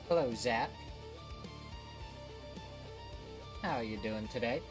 Hello, Zach. How are you doing today?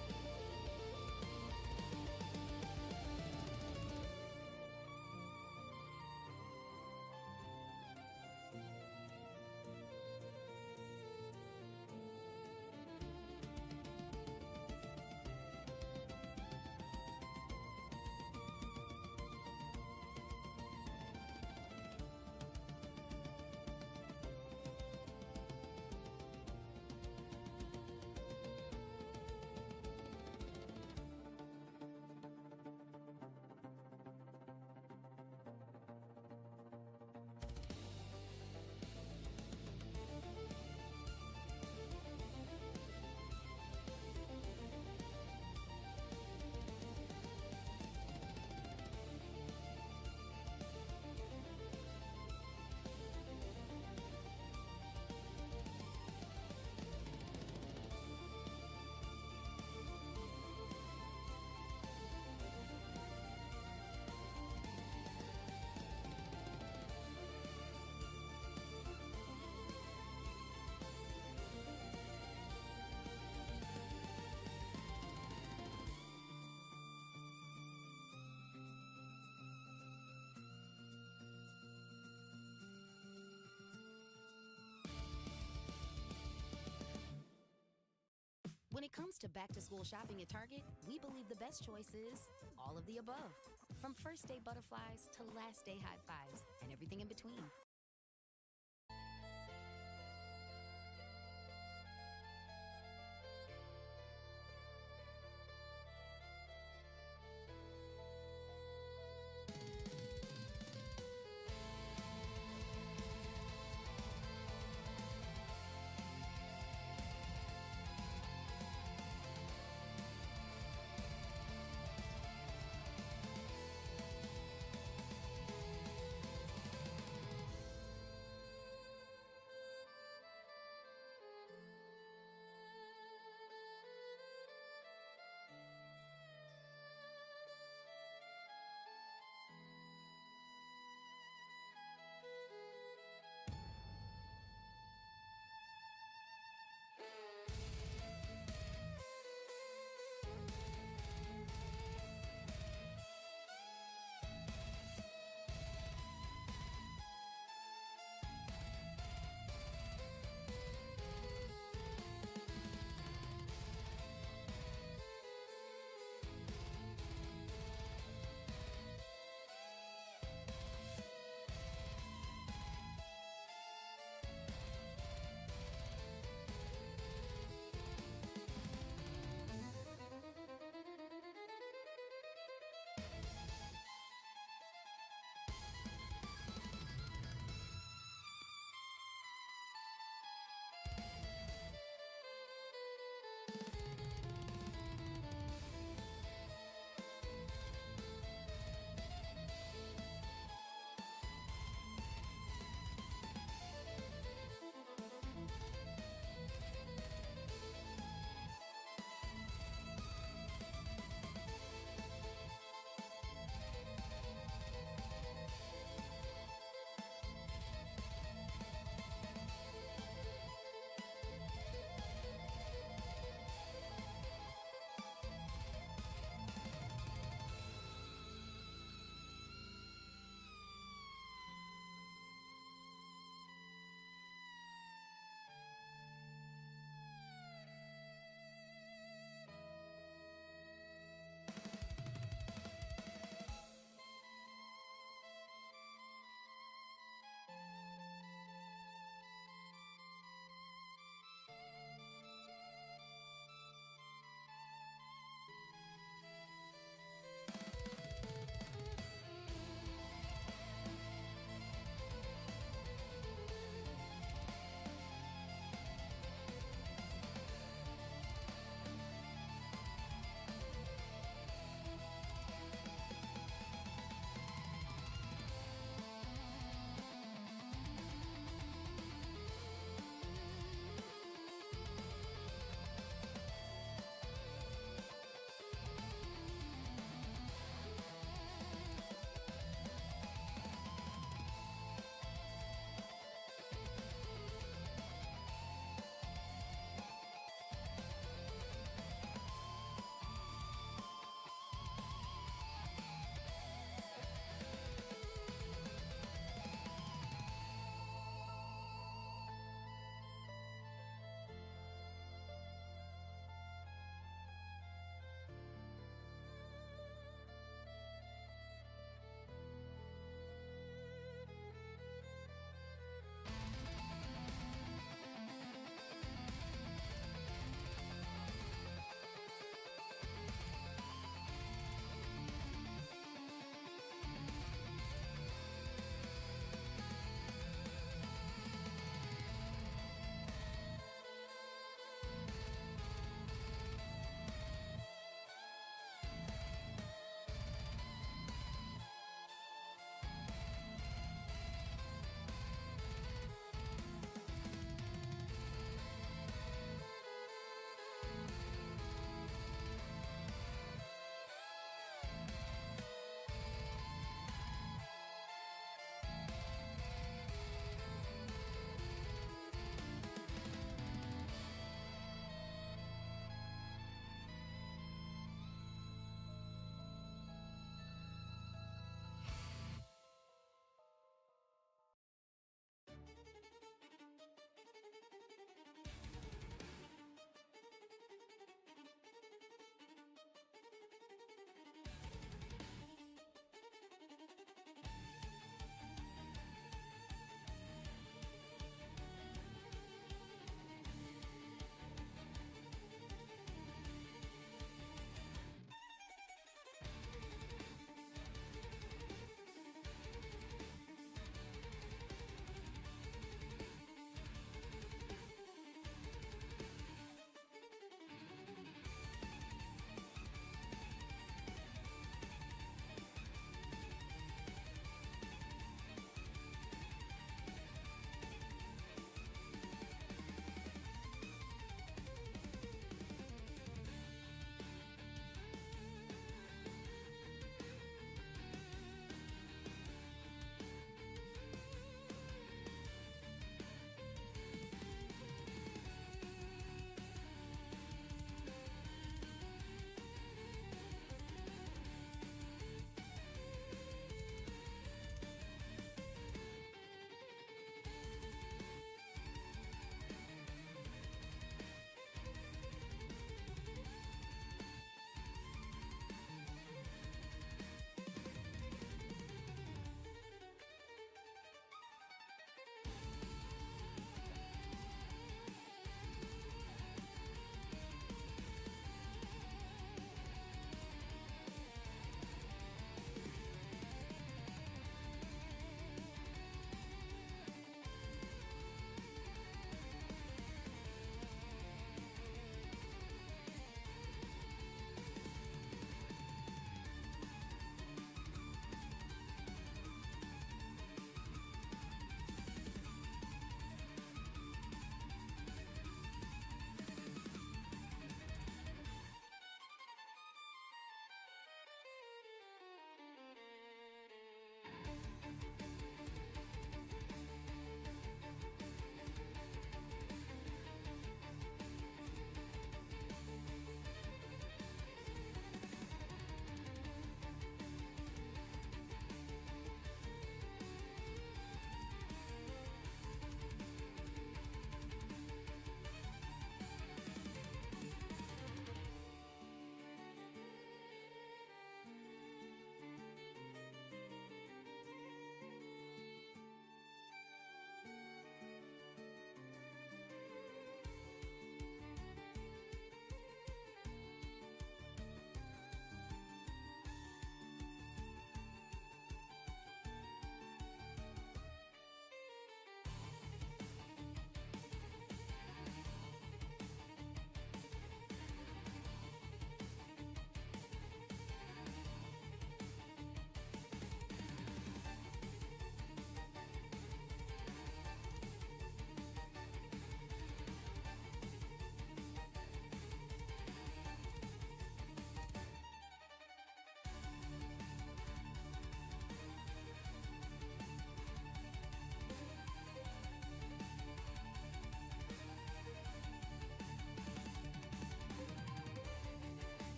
comes to back to school shopping at Target, we believe the best choice is all of the above. From first day butterflies to last day high fives and everything in between.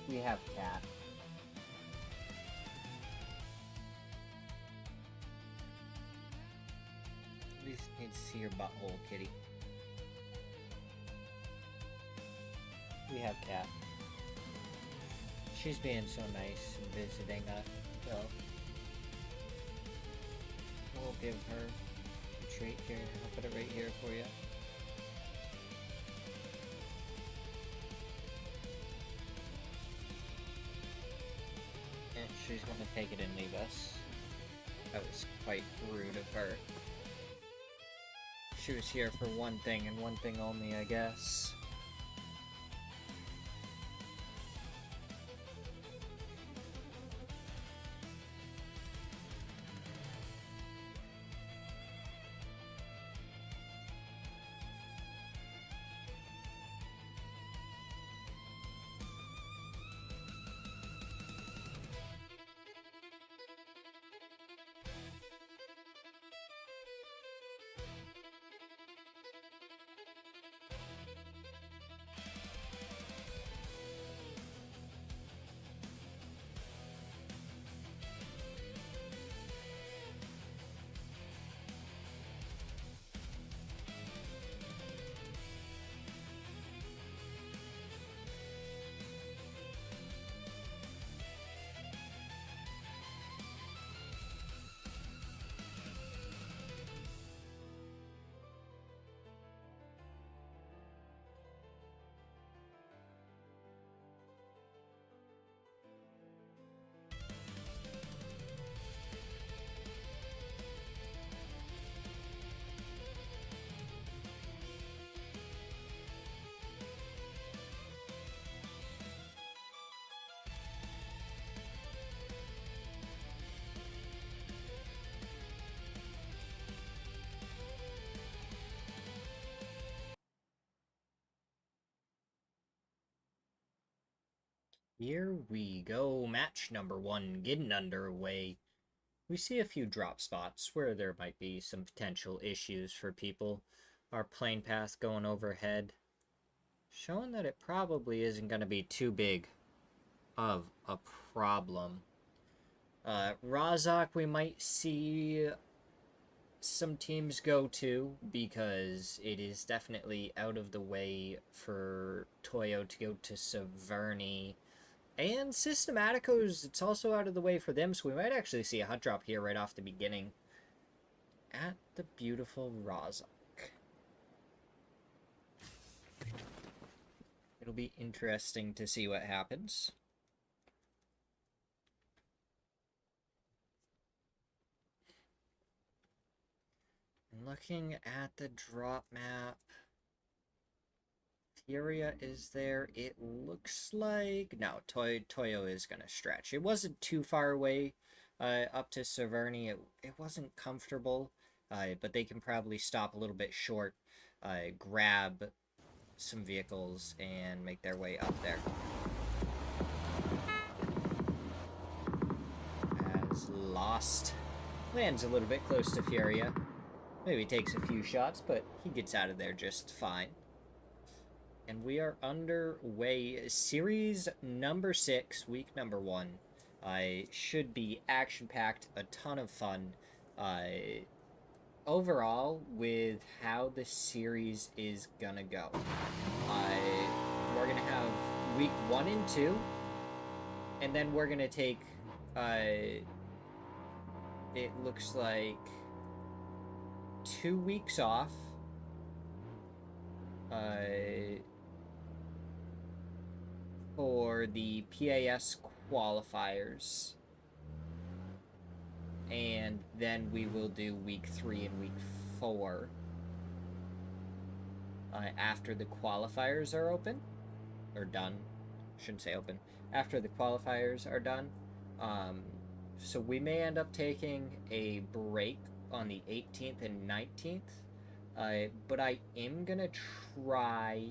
We have cat. At least need to see your butthole, kitty. We have cat. She's being so nice and visiting us, so we'll give her a treat here. I'll put it right here for you. And she's gonna take it and leave us. That was quite rude of her. She was here for one thing and one thing only, I guess. Here we go, match number 1 getting underway. We see a few drop spots where there might be some potential issues for people. Our plane path going overhead, showing that it probably isn't going to be too big of a problem. Razak we might see some teams go to because it is definitely out of the way for Toyo to go to Severny. And Systematicos, it's also out of the way for them, so we might actually see a hot drop here right off the beginning at the beautiful Razak. It'll be interesting to see what happens. Looking at the drop map, Furia is there. It looks like... No, Toyo is going to stretch. It wasn't too far away up to Severny. It wasn't comfortable, but they can probably stop a little bit short, grab some vehicles, and make their way up there. As Lost lands a little bit close to Furia. Maybe takes a few shots, but he gets out of there just fine. And we are underway. Series number 6, week number 1. Should be action-packed, a ton of fun. Overall, with how the series is gonna go. We're gonna have week 1 and 2, and then we're gonna take, it looks like 2 weeks off. For the PAS qualifiers. And then we will do week 3 and week 4. After the qualifiers are open. Or done. Shouldn't say open. After the qualifiers are done. So we may end up taking a break on the 18th and 19th. But I am gonna try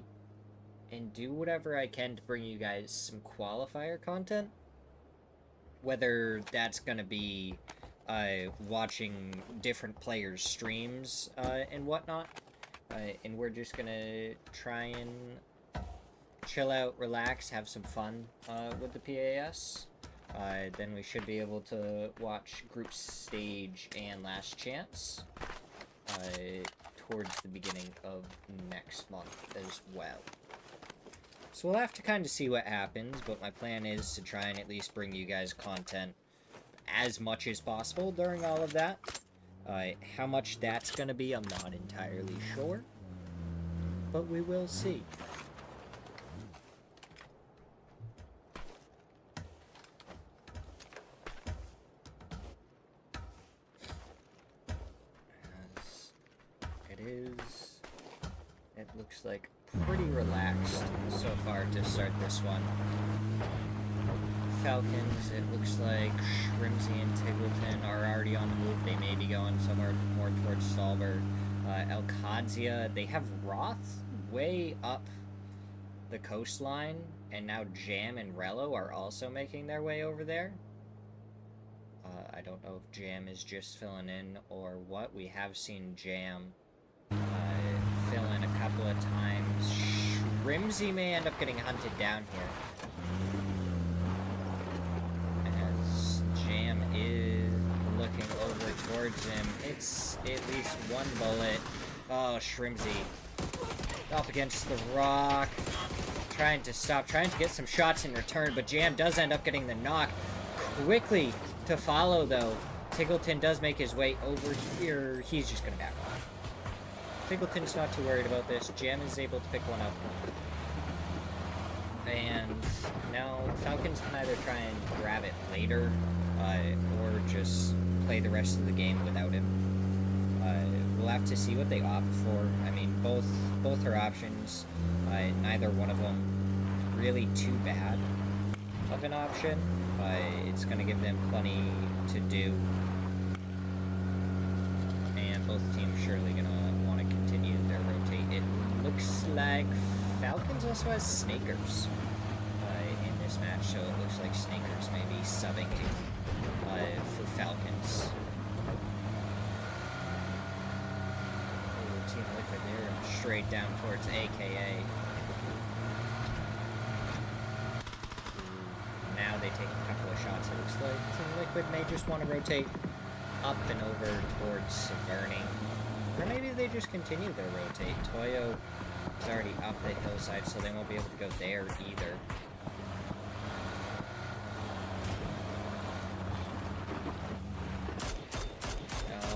and do whatever I can to bring you guys some qualifier content. Whether that's gonna be watching different players' streams and whatnot. And we're just gonna try chill out, relax, have some fun with the PAS. Then we should be able to watch Group Stage and Last Chance towards the beginning of next month as well. So we'll have to kind of see what happens, but my plan is to try and at least bring you guys content as much as possible during all of that. How much that's going to be, I'm not entirely sure, but we will see. It looks like pretty relaxed so far to start this one. Falcons, it looks like Shrimsy and Tiggleton are already on the move. They may be going somewhere more towards Stalber. Alcadzia, they have Roth way up the coastline, and now Jam and Rello are also making their way over there. I don't know if Jam is just filling in or what. We have seen Jam fill in a couple of times. Shrimsy may end up getting hunted down here, as Jam is looking over towards him. It's at least one bullet. Oh, Shrimsy up against the rock, trying to get some shots in return, but Jam does end up getting the knock. Quickly to follow, though. Tiggleton does make his way over here. He's just gonna back off. Tiggleton's not too worried about this. Jam is able to pick one up. And now Falcons can either try and grab it later, or just play the rest of the game without him. We'll have to see what they opt for. I mean, both are options. Neither one of them really too bad of an option. It's going to give them plenty to do. And both teams surely going to want to continue their rotate. It looks like Falcons also has Snakers in this match, so it looks like Snakers may be subbing for Falcons. Team Liquid there, straight down towards AKA. Now they take a couple of shots. It looks like Team Liquid may just want to rotate up and over towards Severny. Or maybe they just continue their rotate. Toyo is already up the hillside, so they won't be able to go there either.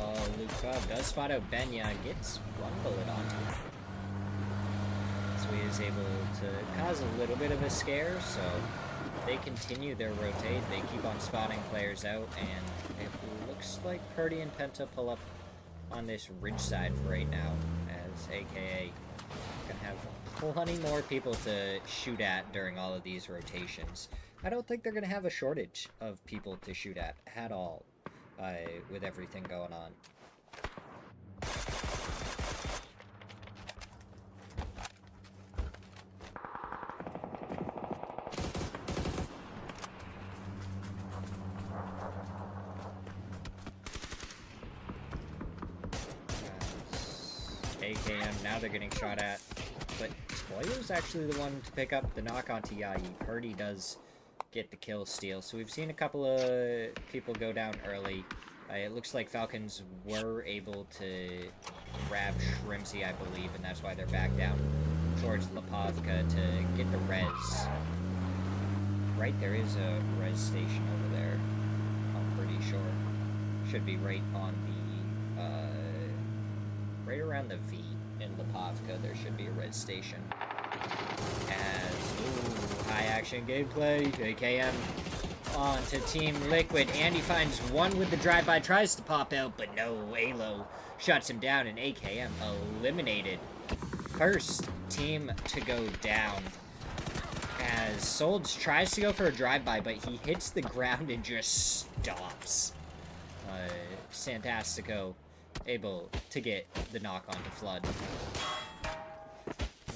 Oh, Lukov does spot out Benya, gets one bullet onto him. So he is able to cause a little bit of a scare, so they continue their rotate. They keep on spotting players out, and it looks like Purdy and Penta pull up on this ridge side right now, as AKA gonna have plenty more people to shoot at during all of these rotations. I don't think they're gonna have a shortage of people to shoot at all, with everything going on. AKM, now they're getting shot at, but Toyo's actually the one to pick up the knock onto Yayi. Purdy does get the kill steal, so we've seen a couple of people go down early. It looks like Falcons were able to grab Shrimsy, I believe, and that's why they're back down towards Lipovka to get the res. Right, there is a res station over there, I'm pretty sure. Should be right on the right around the V in Lipovka, there should be a res station. As, ooh, high action gameplay, AKM on to Team Liquid. Andy finds one with the drive-by, tries to pop out, but no, Alo shuts him down, and AKM eliminated. First team to go down. As Solds tries to go for a drive-by, but he hits the ground and just stops. Santastico able to get the knock onto Flood.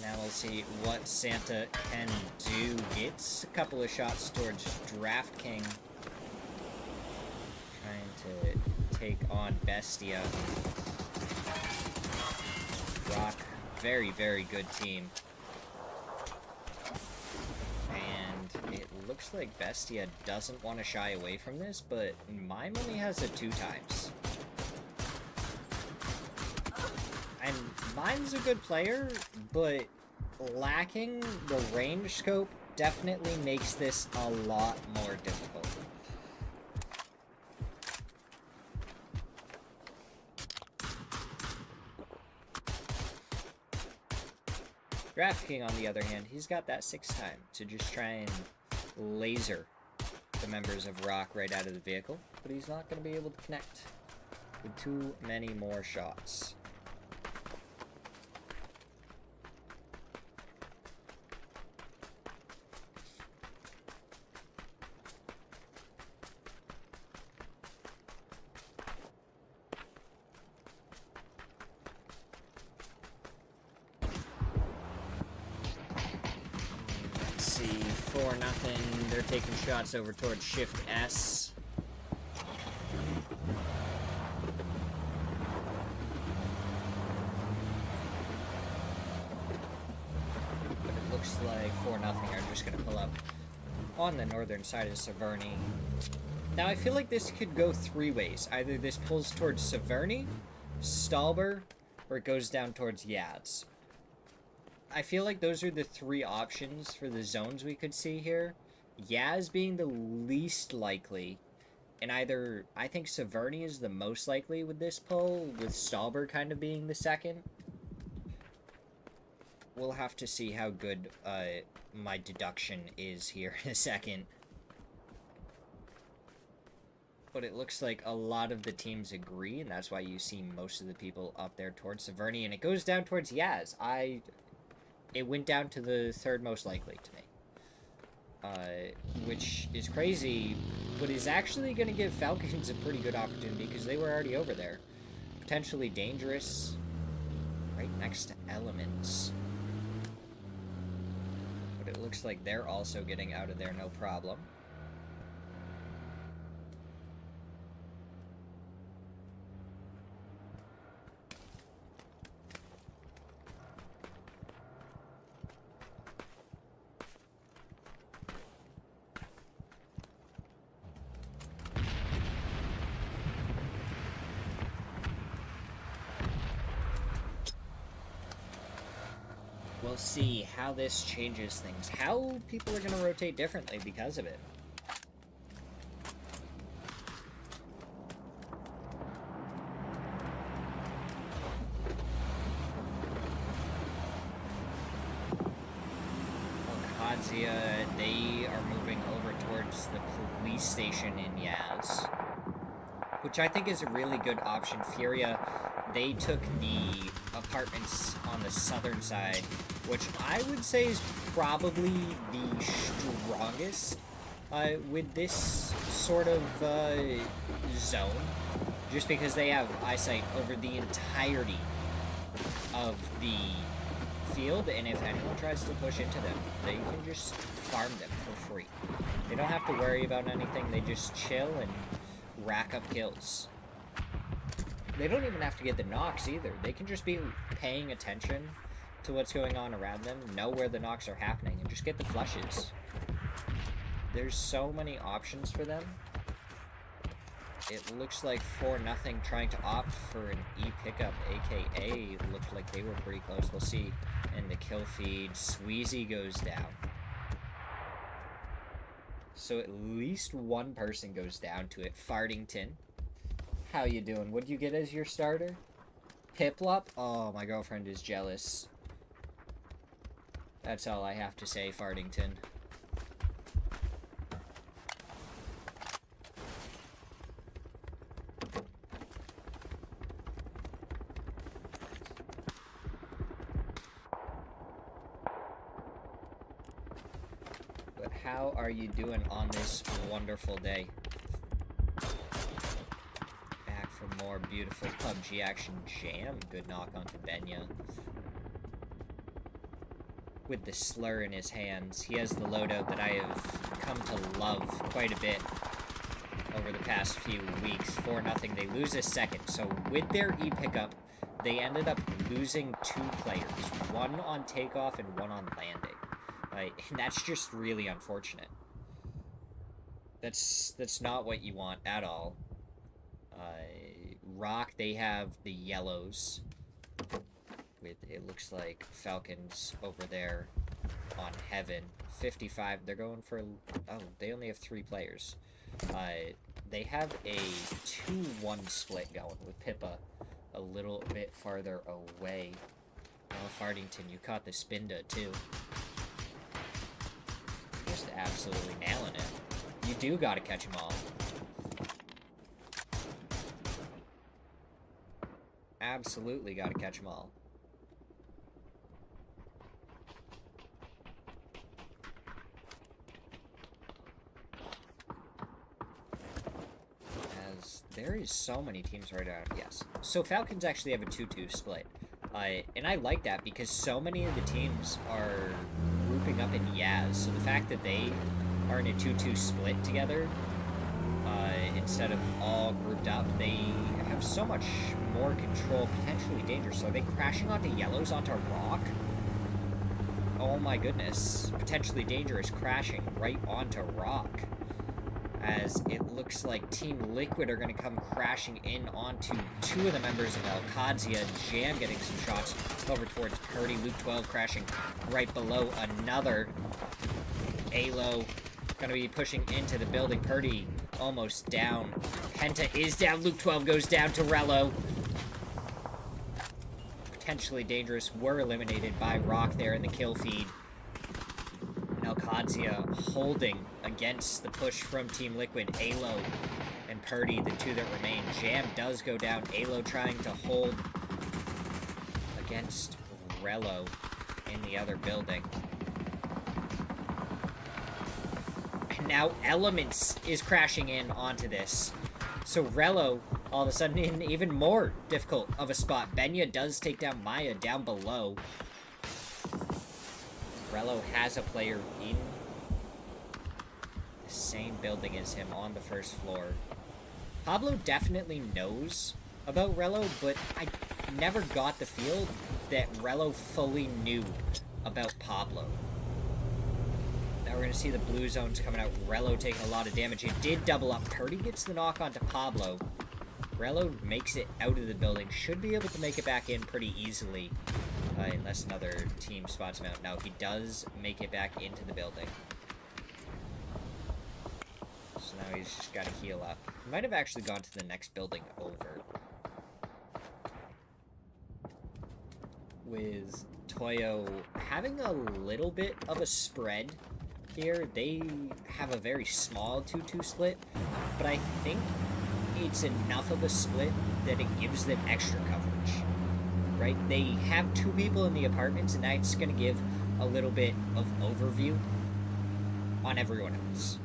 Now we'll see what Santa can do. Gets a couple of shots towards Draft King. Trying to take on Bestia. Rock, very, very good team. it looks like Bestia doesn't want to shy away from this, but my money has it 2 times. And mine's a good player, but lacking the range scope definitely makes this a lot more difficult. Draft King, on the other hand, he's got that 6 time to just try and laser the members of Rock right out of the vehicle, but he's not going to be able to connect with too many more shots. See, 4-0. They're taking shots over towards Shift S. But it looks like 4-0 are just going to pull up on the northern side of Severny. Now, I feel like this could go 3 ways. Either this pulls towards Severny, Stalber, or it goes down towards Yads. I feel like those are the 3 options for the zones we could see here. Yaz being the least likely, and either, I think Severny is the most likely with this pull, with Stalber kind of being the second. We'll have to see how good my deduction is here in a second. But it looks like a lot of the teams agree, and that's why you see most of the people up there towards Severny, and it goes down towards Yaz. It went down to the 3rd most likely to me. Which is crazy, but is actually going to give Falcons a pretty good opportunity because they were already over there. Potentially dangerous. Right next to Elements. But it looks like they're also getting out of there no problem. We'll see how this changes things. How people are going to rotate differently because of it. Kadzia, they are moving over towards the police station in Yaz, which I think is a really good option. Furia, they took the apartments on the southern side, which I would say is probably the strongest with this sort of zone, just because they have eyesight over the entirety of the field, and if anyone tries to push into them, they can just farm them for free. They don't have to worry about anything, they just chill and rack up kills. They don't even have to get the knocks either. They can just be paying attention to what's going on around them, know where the knocks are happening, and just get the flushes. There's so many options for them. It looks like 4-0 trying to opt for an E-pickup, aka looked like they were pretty close. We'll see. And the kill feed, Sweezy goes down. So at least one person goes down to it. Fartington. How you doing? What'd you get as your starter? Piplup? Oh, my girlfriend is jealous. That's all I have to say, Fartington. But how are you doing on this wonderful day? Back for more beautiful PUBG action. Jam. Good knock onto Benya. With the slur in his hands. He has the loadout that I have come to love quite a bit over the past few weeks. 4-0. They lose a second. So with their E-pickup, they ended up losing 2 players. One on takeoff and one on landing. And that's just really unfortunate. That's not what you want at all. Rock, they have the yellows. With, it looks like Falcons over there on Heaven. 55, they're going for... Oh, they only have 3 players. They have a 2-1 split going with Pippa a little bit farther away. Oh, Fardington, you caught the Spinda, too. Just absolutely nailing it. You do gotta catch them all. Absolutely gotta catch them all. As there is so many teams right now. Yes. So Falcons actually have a 2-2 split. And I like that because so many of the teams are grouping up in Yaz. So the fact that they are in a 2-2 split together, instead of all grouped up, they have so much more control, potentially dangerous. So are they crashing onto yellows, onto rock? Oh my goodness. Potentially dangerous, crashing right onto rock. As it looks like Team Liquid are going to come crashing in onto 2 of the members of Alcadzia. Jam getting some shots over towards Purdy. Luke 12 crashing right below another. Alo going to be pushing into the building. Purdy almost down. Penta is down. Luke 12 goes down to Rello. Potentially dangerous. Were eliminated by Rock there in the kill feed. Alcadzia holding against the push from Team Liquid. Alo and Purdy, the 2 that remain. Jam does go down. Alo trying to hold against Rello in the other building. And now Elements is crashing in onto this. So Rello, all of a sudden, in even more difficult of a spot. Benya does take down Maya down below. Rello has a player in the same building as him on the first floor. Pablo definitely knows about Rello, but I never got the feel that Rello fully knew about Pablo. Now we're going to see the blue zones coming out. Rello taking a lot of damage. It did double up. Purdy gets the knock onto Pablo. Rello makes it out of the building. Should be able to make it back in pretty easily. Unless another team spots him out. Now, he does make it back into the building. So now he's just got to heal up. He might have actually gone to the next building over. With Toyo having a little bit of a spread here. They have a very small 2-2 split. But I think it's enough of a split that it gives them extra coverage. Right? They have 2 people in the apartments, and that's going to give a little bit of overview on everyone else.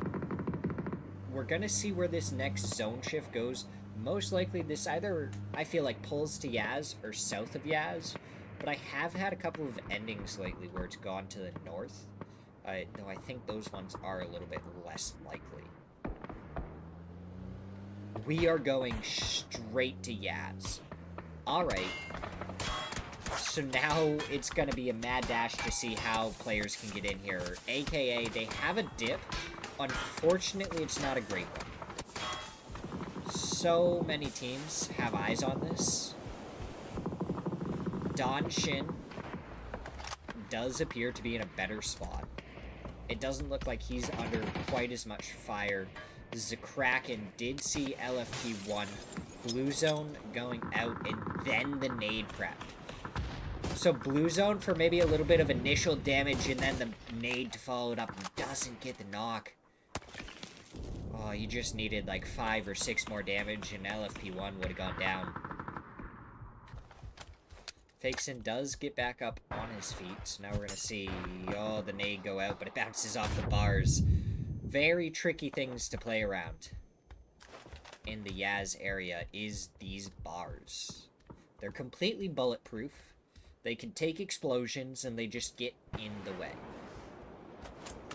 We're going to see where this next zone shift goes. Most likely this either, I feel like, pulls to Yaz or south of Yaz, but I have had a couple of endings lately where it's gone to the north, though I think those ones are a little bit less likely. We are going straight to Yaz. Alright. So now it's going to be a mad dash to see how players can get in here. AKA, they have a dip. Unfortunately, it's not a great one. So many teams have eyes on this. Don Shin does appear to be in a better spot. It doesn't look like he's under quite as much fire. Zakraken did see LFP1. Blue zone going out, and then the nade prepped. So blue zone for maybe a little bit of initial damage, and then the nade to follow it up. Doesn't get the knock. Oh, you just needed like 5 or 6 more damage, and LFP1 would have gone down. Fakeson does get back up on his feet, so now we're going to see, oh, the nade go out, but it bounces off the bars. Very tricky things to play around in the Yaz area is these bars. They're completely bulletproof. They can take explosions, and they just get in the way.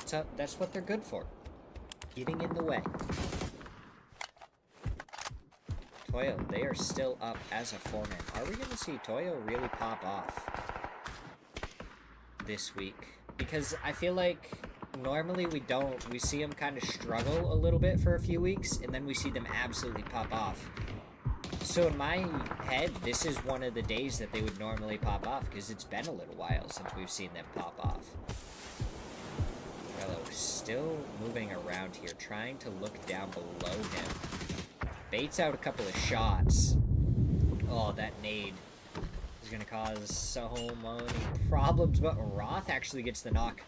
So that's what they're good for. Getting in the way. Toyo, they are still up as a 4-man. Are we going to see Toyo really pop off this week? Because I feel like normally we see them kind of struggle a little bit for a few weeks, and then we see them absolutely pop off. So in my head, this is one of the days that they would normally pop off, because it's been a little while since we've seen them pop off. Rello still moving around here, trying to look down below him. Baits out a couple of shots. Oh, that nade is going to cause so many problems, but Roth actually gets the knock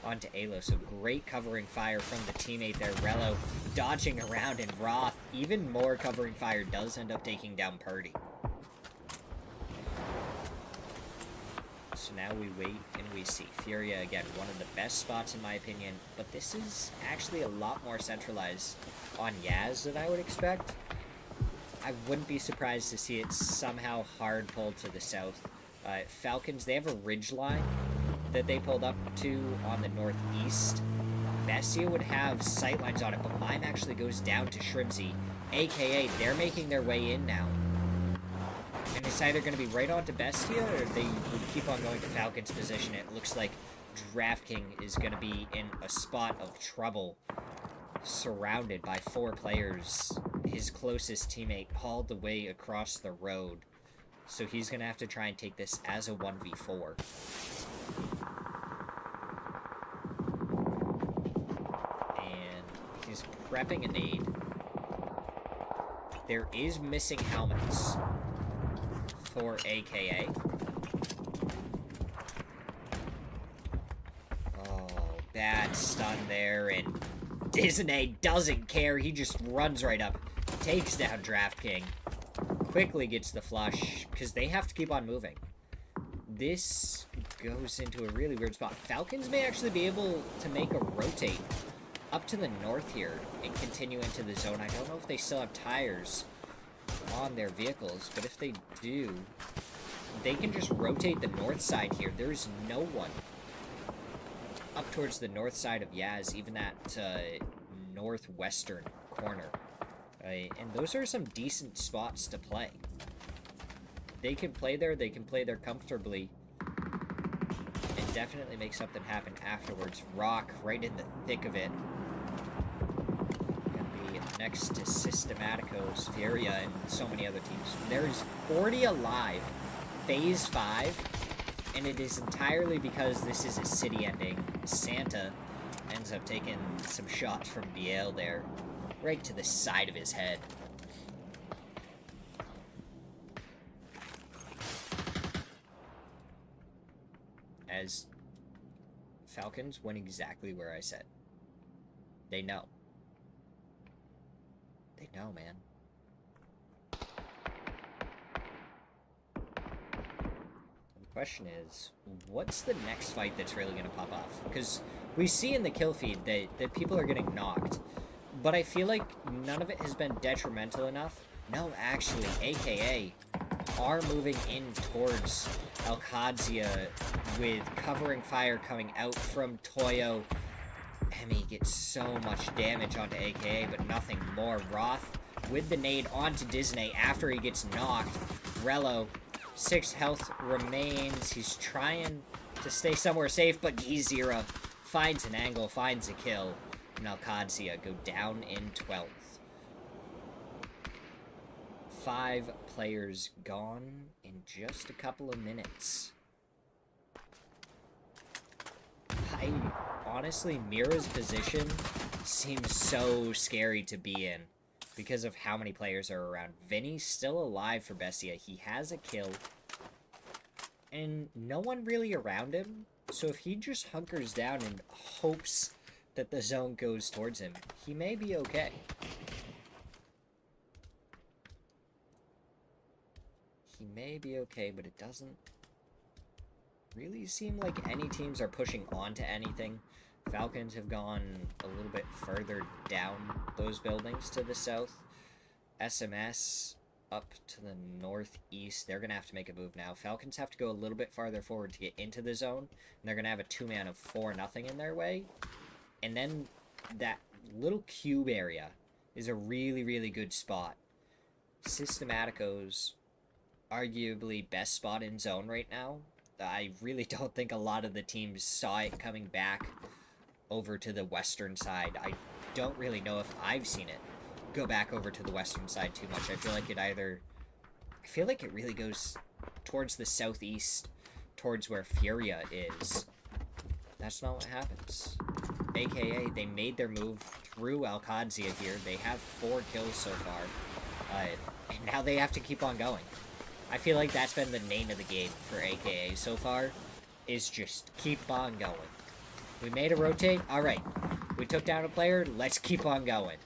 onto Alo, so great covering fire from the teammate there. Rello dodging around, and Roth, even more covering fire, does end up taking down Purdy. So now we wait and we see. Furia, again, one of the best spots in my opinion, but this is actually a lot more centralized on Yaz than I would expect. I wouldn't be surprised to see it somehow hard pulled to the south. Falcons, they have a ridge line that they pulled up to on the northeast. Bestia would have sightlines on it, but mine actually goes down to Shrimsy, aka they're making their way in now. And it's either going to be right onto Bestia, or they would keep on going to Falcon's position. It looks like DraftKings is going to be in a spot of trouble, surrounded by 4 players. His closest teammate hauled the way across the road, so he's going to have to try and take this as a 1v4. He's prepping a nade. There is missing helmets for AKA. Oh, bad stun there, and Disney doesn't care. He just runs right up, takes down DraftKings, quickly gets the flush, because they have to keep on moving. This goes into a really weird spot. Falcons may actually be able to make a rotate up to the north here and continue into the zone. I don't know if they still have tires on their vehicles, but if they do, they can just rotate the north side here. There's no one up towards the north side of Yaz, even that northwestern corner. And those are some decent spots to play. They can play there comfortably, and definitely make something happen afterwards. Rock right in the thick of it. Gonna be next to Systematicos, Furia, and so many other teams. There's 40 alive, Phase 5, and it is entirely because this is a city ending. Santa ends up taking some shots from Biel there, right to the side of his head. As Falcons went exactly where I said. They know. They know, man. The question is, what's the next fight that's really going to pop off? Because we see in the kill feed that people are getting knocked, but I feel like none of it has been detrimental enough. No, actually, AKA are moving in towards Alcadzia with covering fire coming out from Toyo. Emmy gets so much damage onto AKA, but nothing more. Roth with the nade onto Disney after he gets knocked. Rello, 6 health remains. He's trying to stay somewhere safe, but Gizira finds an angle, finds a kill, and Alcadzia go down in 12th. 5 players gone in just a couple of minutes. Honestly, Mira's position seems so scary to be in because of how many players are around. Vinny's still alive for Bestia. He has a kill, and no one really around him. So if he just hunkers down and hopes that the zone goes towards him, he may be okay. He may be okay, but it doesn't really seem like any teams are pushing onto anything. Falcons have gone a little bit further down those buildings to the south. SMS up to the northeast. They're going to have to make a move now. Falcons have to go a little bit farther forward to get into the zone, and they're going to have a 2-man of 4-0 in their way. And then that little cube area is a really, really good spot. Systematicos, arguably best spot in zone right now. I really don't think a lot of the teams saw it coming back over to the western side. I don't really know if I've seen it go back over to the western side too much. I feel like it really goes towards the southeast, towards where Furia is. That's not what happens. AKA, they made their move through Alcadzia here. They have 4 kills so far. And now they have to keep on going. I feel like that's been the name of the game for AKA so far, is just keep on going. We made a rotate, alright. We took down a player, let's keep on going.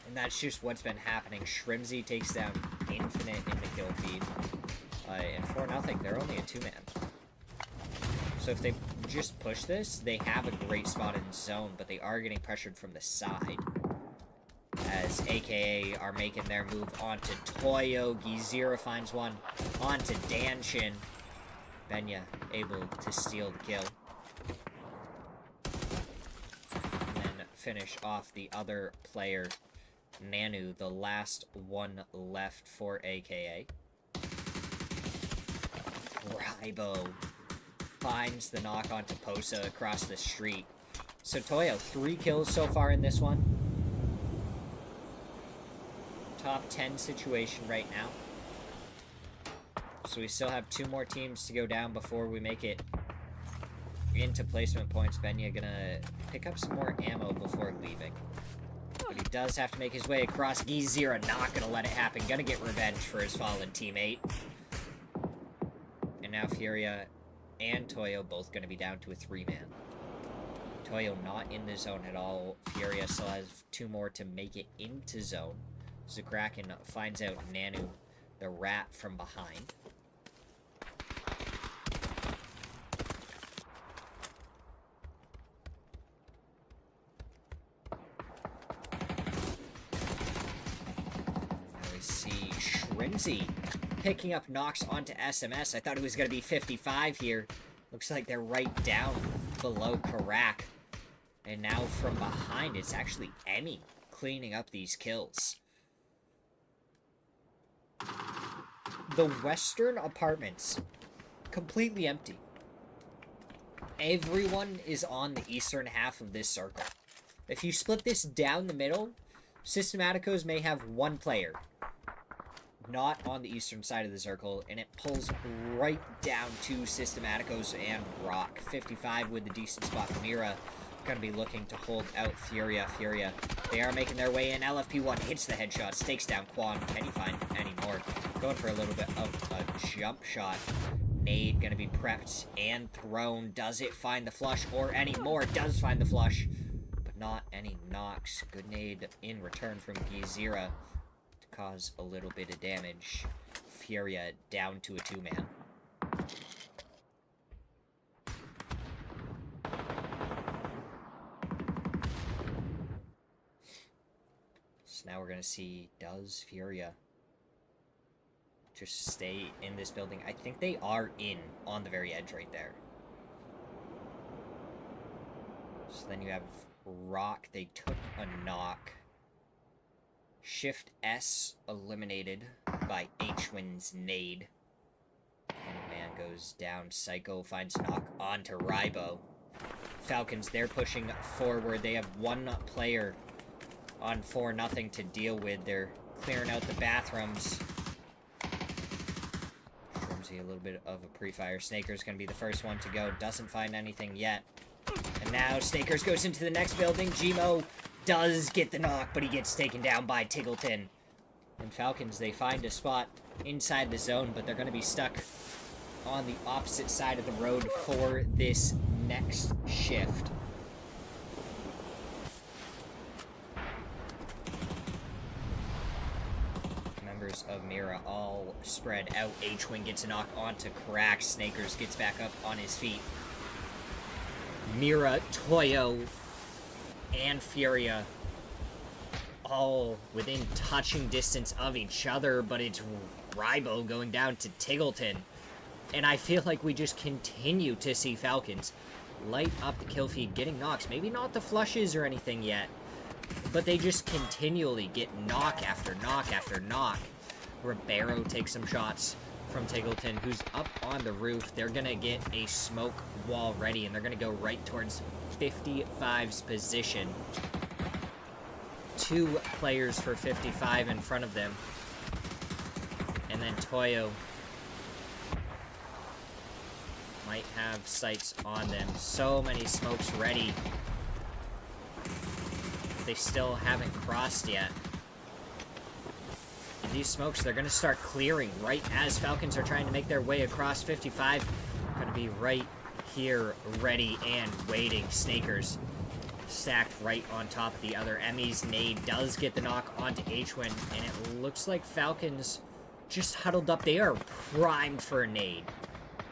And that's just what's been happening. Shrimzy takes down Infinite in the kill feed. And 4-0, they're only a 2-man. So if they just push this, they have a great spot in zone, but they are getting pressured from the side. As AKA are making their move onto Toyo. Gizira finds one onto Danshin. Benya able to steal the kill. And then finish off the other player, Nanu, the last one left for AKA. Raibo finds the knock onto Posa across the street. So Toyo, 3 kills so far in this one. Top 10 situation right now. So we still have 2 more teams to go down before we make it into placement points. Benya gonna pick up some more ammo before leaving. But he does have to make his way across. Gizira not gonna let it happen. Gonna get revenge for his fallen teammate. And now Furia and Toyo both gonna be down to a 3-man. Toyo not in the zone at all. Furia still has 2 more to make it into zone. Zakraken finds out Nanu, the rat, from behind. Now we see Shrimzy picking up knocks onto SMS. I thought it was going to be 55 here. Looks like they're right down below Karak. And now from behind, it's actually Emmy cleaning up these kills. The western apartments, completely empty. Everyone is on the eastern half of this circle. If you split this down the middle, Systematicos may have 1 player not on the eastern side of the circle, and it pulls right down to Systematicos and Rock. 55 with the decent spot. Mira gonna be looking to hold out Furia. They are making their way in. LFP1 hits the headshot, takes down Quan. Can he find any more? Going for a little bit of a jump shot. Nade gonna be prepped and thrown. Does it find the flush or any more? Does find the flush, but not any knocks. Good nade in return from Gizira to cause a little bit of damage. Furia down to a 2-man. So now we're going to see, does Furia just stay in this building? I think they are in on the very edge right there. So then you have Rock. They took a knock. Shift S eliminated by H-Win's nade. And man goes down. Psycho finds knock onto Raibo. Falcons, they're pushing forward. They have 1 player on 4-0 to deal with. They're clearing out the bathrooms. Shrimzy, a little bit of a pre-fire. Snaker's gonna be the first one to go. Doesn't find anything yet. And now Snakers goes into the next building. Gmo does get the knock, but he gets taken down by Tiggleton. And Falcons, they find a spot inside the zone, but they're gonna be stuck on the opposite side of the road for this next shift. Members of Mira all spread out. H-Wing gets a knock onto Crack. Snakers gets back up on his feet. Mira, Toyo, and Furia all within touching distance of each other, but it's Raibo going down to Tiggleton. And I feel like we just continue to see Falcons light up the kill feed, getting knocks. Maybe not the flushes or anything yet, but they just continually get knock after knock after knock. Ribeiro takes some shots from Tiggleton, who's up on the roof. They're going to get a smoke wall ready, and they're going to go right towards 55's position. 2 players for 55 in front of them. And then Toyo might have sights on them. So many smokes ready. They still haven't crossed yet. And these smokes, they're going to start clearing right as Falcons are trying to make their way across 55. Going to be right here, ready and waiting. Snakers stacked right on top of the other. Emmy's nade does get the knock onto H-Win, and it looks like Falcons just huddled up. They are primed for a nade.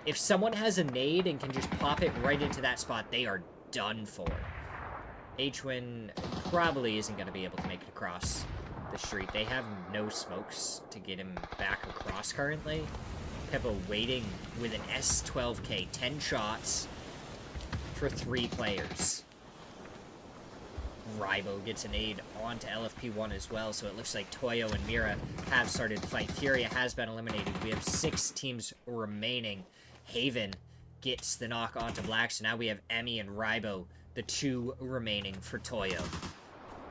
If someone has a nade and can just pop it right into that spot, they are done for. H-Win probably isn't going to be able to make it across the street. They have no smokes to get him back across currently. Pippa waiting with an S12K, 10 shots for 3 players. Rybo gets an aid onto LFP1 as well, so it looks like Toyo and Mira have started to fight. Furia has been eliminated. We have 6 teams remaining. Haven gets the knock onto Black, so now we have Emmy and Rybo, the 2 remaining for Toyo.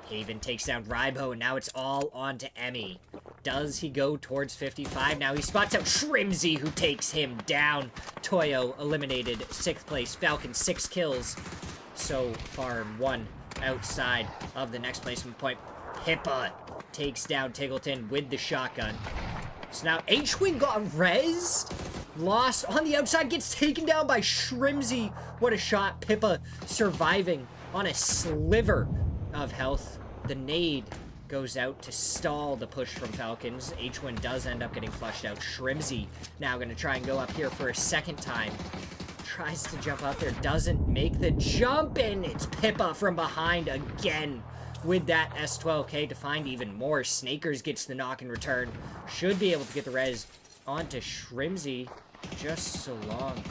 Haven takes down Rybo, and now it's all on to Emmy. Does he go towards 55? Now he spots out Shrimzy, who takes him down. Toyo eliminated 6th place. Falcon 6 kills so far, 1 outside of the next placement point. Pippa takes down Tiggleton with the shotgun. So now H-Wing got rezzed. Lost on the outside, gets taken down by Shrimzy. What a shot. Pippa surviving on a sliver of health. The nade goes out to stall the push from Falcons. H-Win does end up getting flushed out. Shrimzy now going to try and go up here for a second time. Tries to jump up there, doesn't make the jump, and it's Pippa from behind again with that S12K to find even more. Snakers gets the knock in return. Should be able to get the res onto Shrimzy, just so long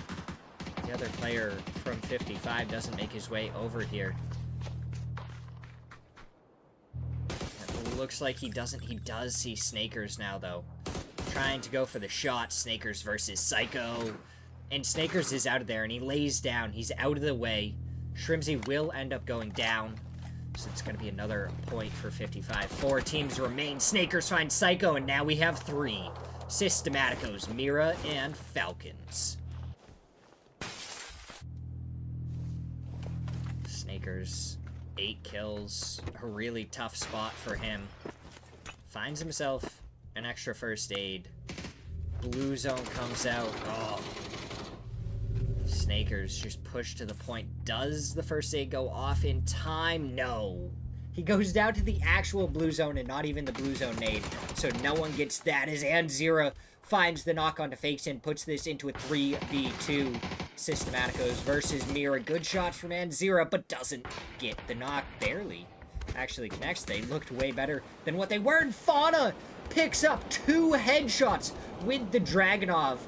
the other player from 55 doesn't make his way over here. It looks like he doesn't. He does see Snakers now, though. Trying to go for the shot. Snakers versus Psycho. And Snakers is out of there, and he lays down. He's out of the way. Shrimzy will end up going down. So it's going to be another point for 55. 4 teams remain. Snakers find Psycho, and now we have 3. Systematicos, Mira, and Falcons. Snakers, 8 kills. A really tough spot for him. Finds himself an extra first aid. Blue zone comes out. Oh. Snakers just push to the point. Does the first aid go off in time? No. He goes down to the actual blue zone and not even the blue zone nade. So no one gets that as Anzira finds the knock onto Fakeson, puts this into a 3v2. Systematicos versus Mira. Good shot from Anzira, but doesn't get the knock. Barely actually connects. They looked way better than what they were. And Fauna picks up 2 headshots with the Dragonov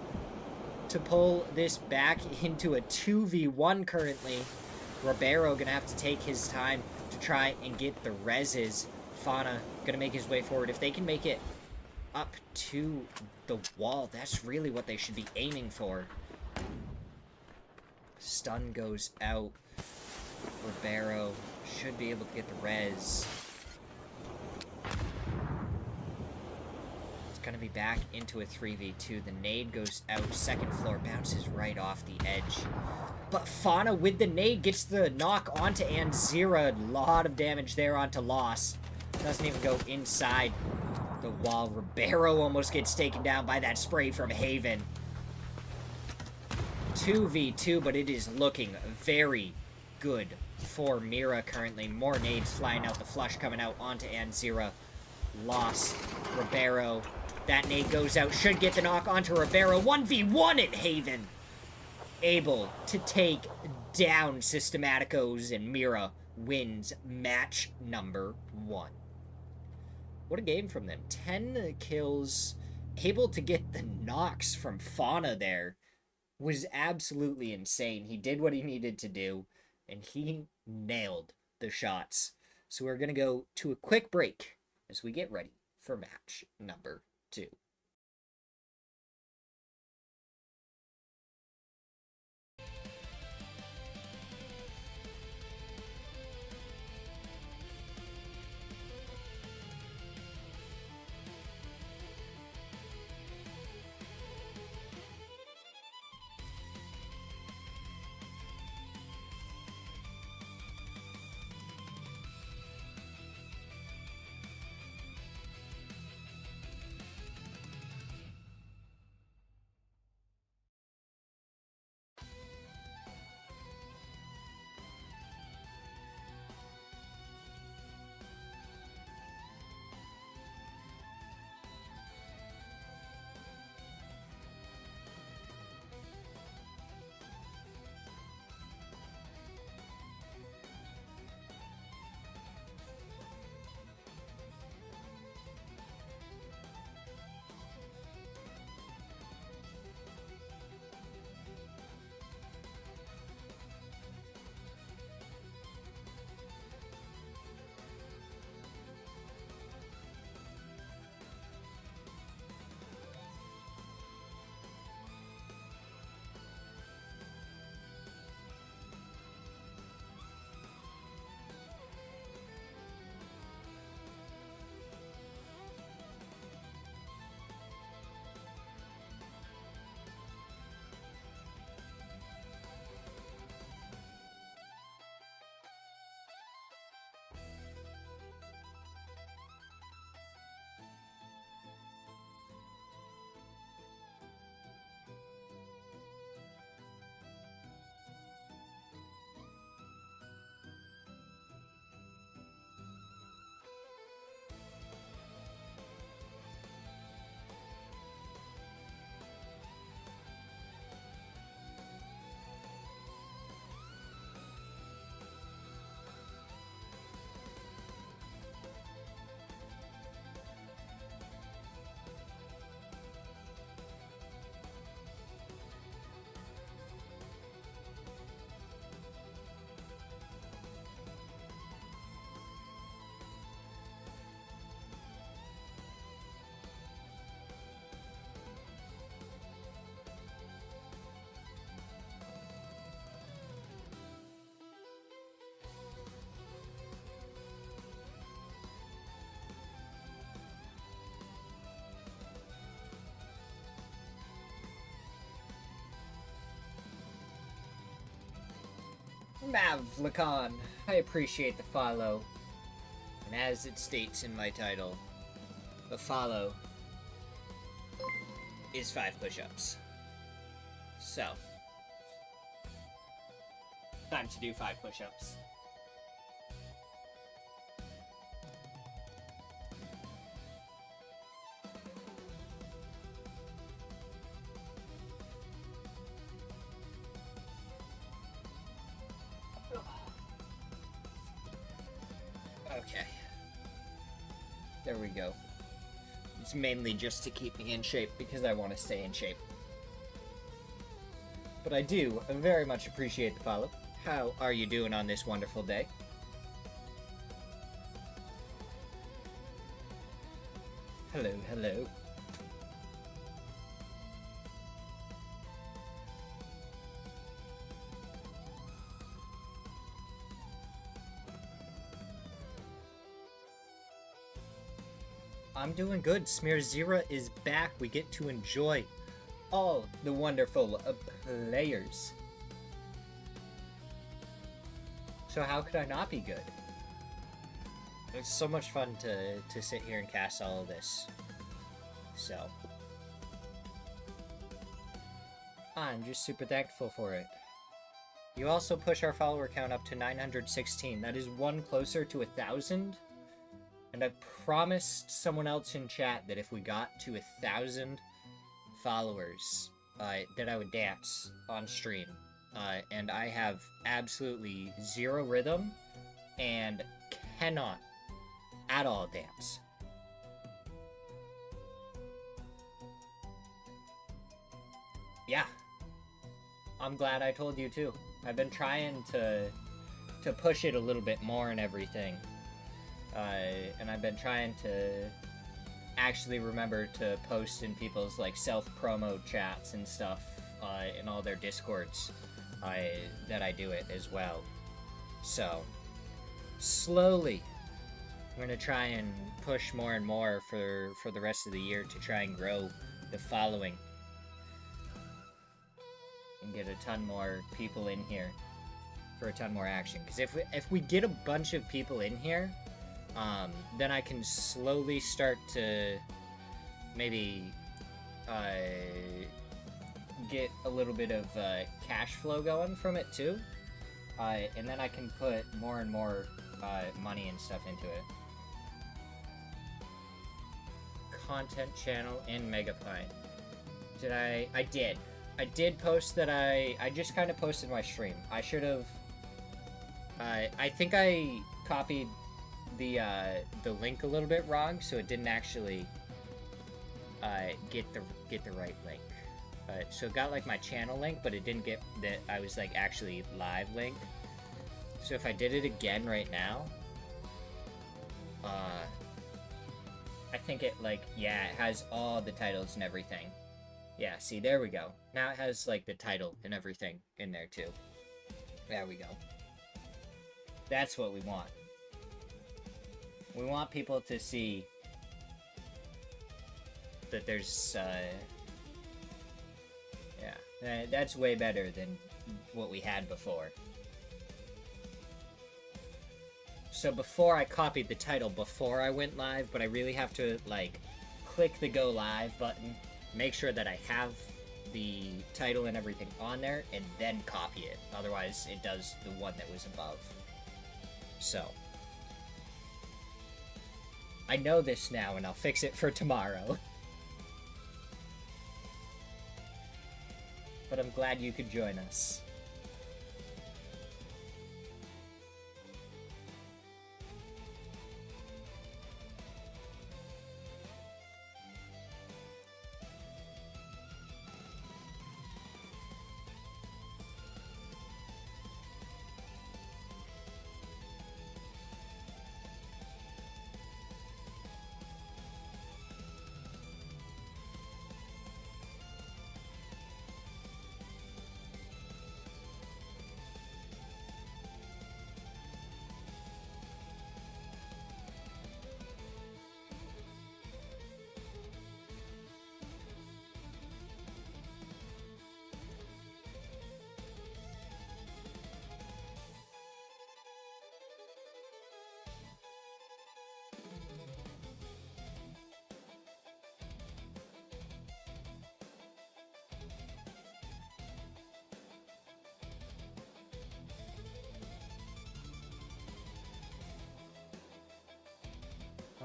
to pull this back into a 2v1 currently. Ribeiro gonna have to take his time to try and get the reses. Fauna gonna make his way forward. If they can make it up to the wall, that's really what they should be aiming for. Stun goes out. Ribeiro should be able to get the res. Going to be back into a 3v2. The nade goes out, 2nd floor, bounces right off the edge. But Fauna with the nade gets the knock onto Anzira. A lot of damage there onto Loss. Doesn't even go inside the wall. Ribeiro almost gets taken down by that spray from Haven. 2v2, but it is looking very good for Mira currently. More nades flying out, the flush coming out onto Anzira. Lost. Ribeiro. That nade goes out. Should get the knock onto Ribeiro. 1v1 at Haven. Able to take down Systematicos, and Mira wins match number 1. What a game from them. 10 kills. Able to get the knocks from Fauna there. Was absolutely insane. He did what he needed to do, and he nailed the shots. So we're going to go to a quick break as we get ready for match number 2. Mavlicon, I appreciate the follow. And as it states in my title, the follow is 5 push-ups. So, time to do 5 push-ups. Okay. There we go. It's mainly just to keep me in shape because I want to stay in shape. But I do very much appreciate the follow. How are you doing on this wonderful day? Hello, hello. I'm doing good. Smirzera is back. We get to enjoy all the wonderful players. So how could I not be good? It's so much fun to sit here and cast all of this. So I'm just super thankful for it. You also push our follower count up to 916. That is one closer to 1,000. And I promised someone else in chat that if we got to 1,000 followers, that I would dance on stream. And I have absolutely zero rhythm and cannot at all dance. Yeah. I'm glad I told you too. I've been trying to push it a little bit more and everything. And I've been trying to actually remember to post in people's like self-promo chats and stuff in all their discords that I do it as well. So slowly I'm gonna try and push more and more for the rest of the year to try and grow the following and get a ton more people in here for a ton more action. Because if we get a bunch of people in here, then I can slowly start to maybe get a little bit of cash flow going from it too, and then I can put more and more money and stuff into it. Content channel in Megapine. Did I did post that I just kind of posted my stream. I should have I think I copied the link a little bit wrong, so it didn't actually get the right link. So it got like my channel link, but it didn't get that I was like actually live link. So if I did it again right now, I think it like, yeah, it has all the titles and everything. Yeah, see, there we go. Now it has like the title and everything in there too. There we go. That's what we want. We want people to see that there's, yeah, that's way better than what we had before. So before I copied the title before I went live, but I really have to, like, click the go live button, make sure that I have the title and everything on there, and then copy it. Otherwise, it does the one that was above. So I know this now, and I'll fix it for tomorrow. But I'm glad you could join us.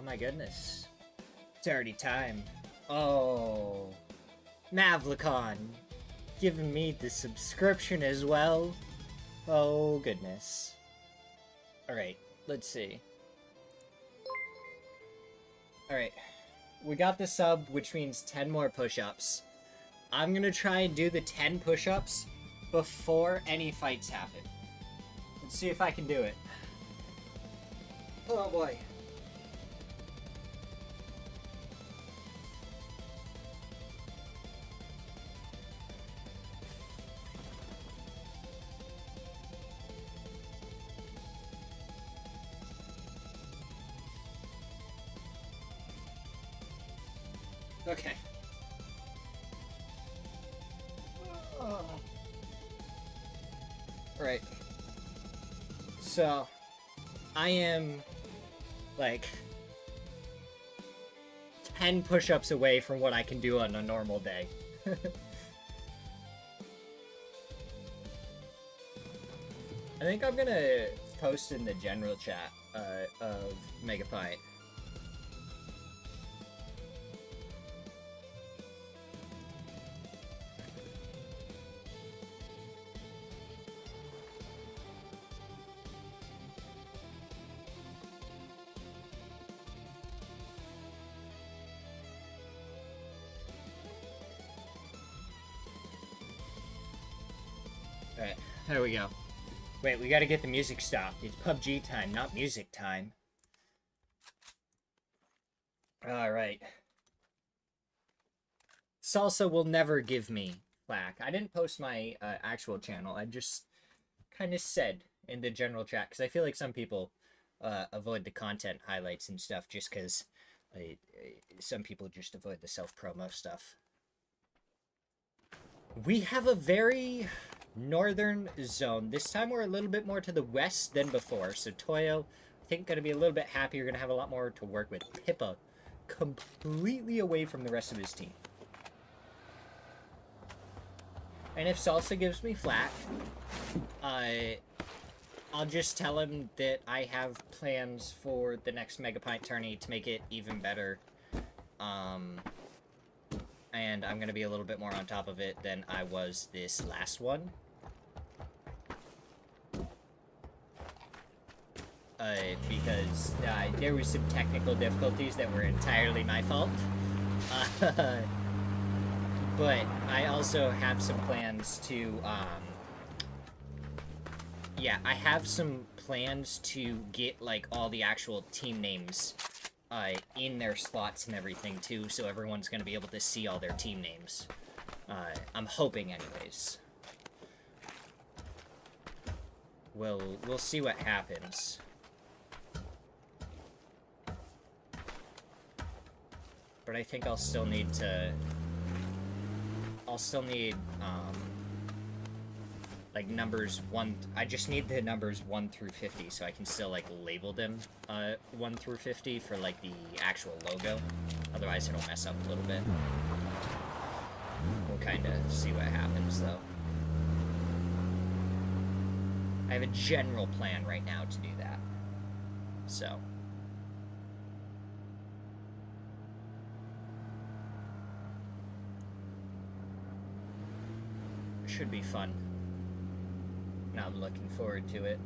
my goodness. It's already time. Oh. Mavlicon. Giving me the subscription as well. Oh, goodness. Alright, let's see. Alright. We got the sub, which means 10 more push-ups. I'm gonna try and do the 10 push-ups before any fights happen. Let's see if I can do it. Oh boy. Okay. Alright. So, I am, like, 10 push-ups away from what I can do on a normal day. I think I'm gonna post in the general chat of Megapint. Alright, there we go. Wait, we gotta get the music stopped. It's PUBG time, not music time. Alright. Salsa will never give me flack. I didn't post my actual channel. I just kind of said in the general chat, because I feel like some people avoid the content highlights and stuff just because some people just avoid the self-promo stuff. We have a very northern zone. This time we're a little bit more to the west than before. So Toyo, I think, going to be a little bit happier. Going to have a lot more to work with. Pippa, completely away from the rest of his team. And if Salsa gives me flack, I'll just tell him that I have plans for the next Megapint tourney to make it even better. And I'm going to be a little bit more on top of it than I was this last one. Because there was some technical difficulties that were entirely my fault. But I also have some plans to, yeah, I have some plans to get, like, all the actual team names in their slots and everything, too, so everyone's going to be able to see all their team names. I'm hoping, anyways. We'll see what happens. But I think I'll still need, like, numbers 1... I just need the numbers 1 through 50, so I can still, like, label them, 1 through 50 for, like, the actual logo. Otherwise, it'll mess up a little bit. We'll kind of see what happens, though. I have a general plan right now to do that. So... should be fun. And I'm looking forward to it.